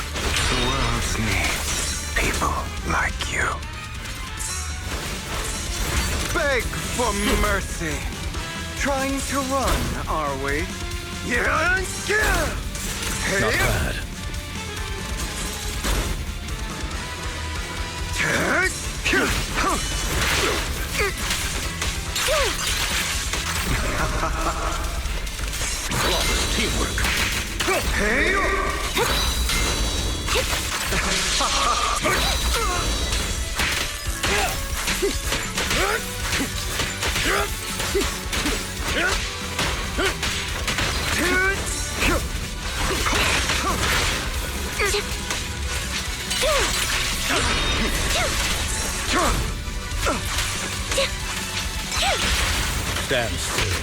Speaker 1: The world needs people like you. Beg for mercy. Trying to run, are we?
Speaker 5: Not bad. Flawless teamwork. Stand still.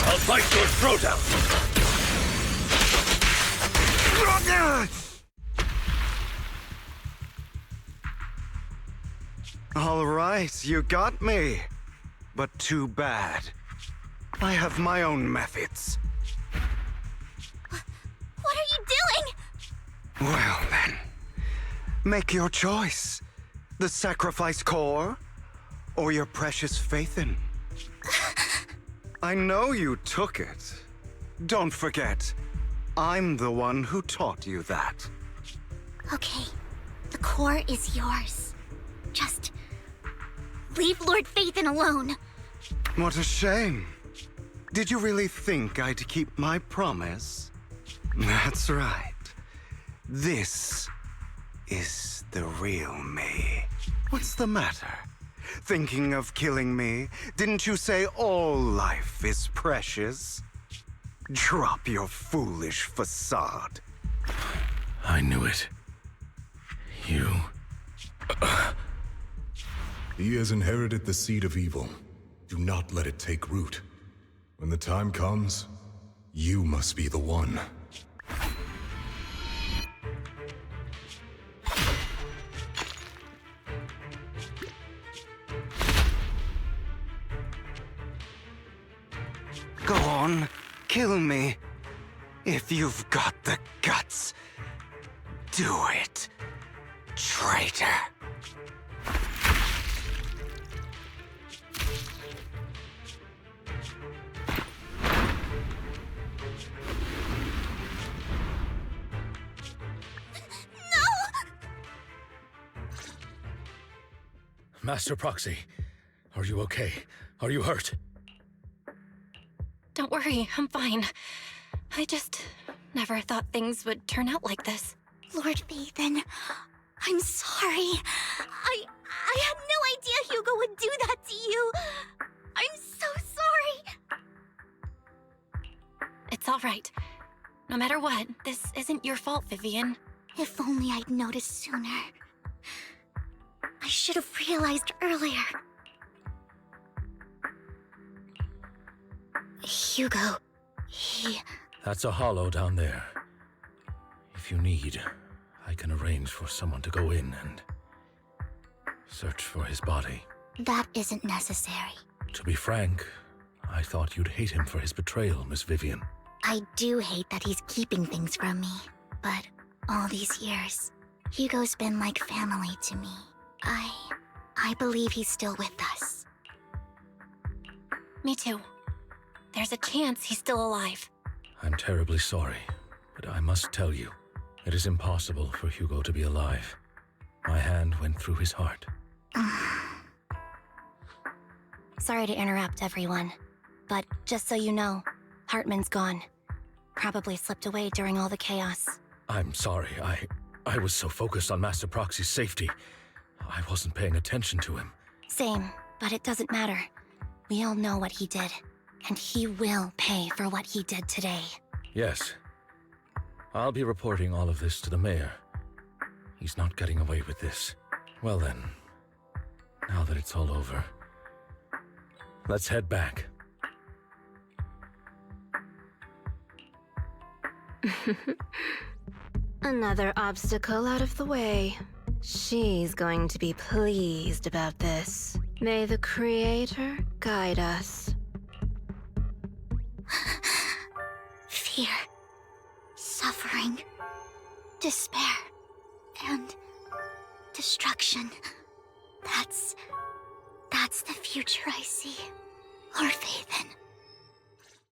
Speaker 5: I'll bite your throat out.
Speaker 1: All right, you got me. But too bad. I have my own methods.
Speaker 12: What are you doing?
Speaker 1: Well then, make your choice. The sacrifice core, or your precious Faithin. I know you took it. Don't forget, I'm the one who taught you that.
Speaker 12: Okay, the core is yours. Just leave Lord Faithin alone.
Speaker 1: What a shame. Did you really think I'd keep my promise? That's right. This is the real me. What's the matter? Thinking of killing me? Didn't you say all life is precious? Drop your foolish facade.
Speaker 5: I knew it. You...
Speaker 17: He has inherited the seed of evil. Do not let it take root. When the time comes, you must be the one.
Speaker 1: on, kill me. If you've got the guts, do it, traitor.
Speaker 5: Master Proxy, are you okay? Are you hurt?
Speaker 2: Don't worry, I'm fine. I just never thought things would turn out like this.
Speaker 12: Lord Vathan, I'm sorry. I had no idea Hugo would do that to you. I'm so sorry.
Speaker 2: It's all right. No matter what, this isn't your fault, Vivian.
Speaker 12: If only I'd noticed sooner. I should have realized earlier. Hugo, he...
Speaker 5: That's a hollow down there. If you need, I can arrange for someone to go in and search for his body.
Speaker 12: That isn't necessary.
Speaker 5: To be frank, I thought you'd hate him for his betrayal, Miss Vivian.
Speaker 12: I do hate that he's keeping things from me, but all these years, Hugo's been like family to me. I believe he's still with us.
Speaker 2: Me too. There's a chance he's still alive.
Speaker 5: I'm terribly sorry, but I must tell you, it is impossible for Hugo to be alive. My hand went through his heart.
Speaker 2: Sorry to interrupt, everyone. But just so you know, Hartman's gone. Probably slipped away during all the chaos.
Speaker 5: I'm sorry, I was so focused on Master Proxy's safety. I wasn't paying attention to him.
Speaker 2: Same, but it doesn't matter. We all know what he did, and he will pay for what he did today.
Speaker 5: Yes. I'll be reporting all of this to the mayor. He's not getting away with this. Well then, now that it's all over, let's head back.
Speaker 16: Another obstacle out of the way. She's going to be pleased about this. May the Creator guide us.
Speaker 12: Fear, suffering, despair, and destruction. That's the future I see. Lord Vathan.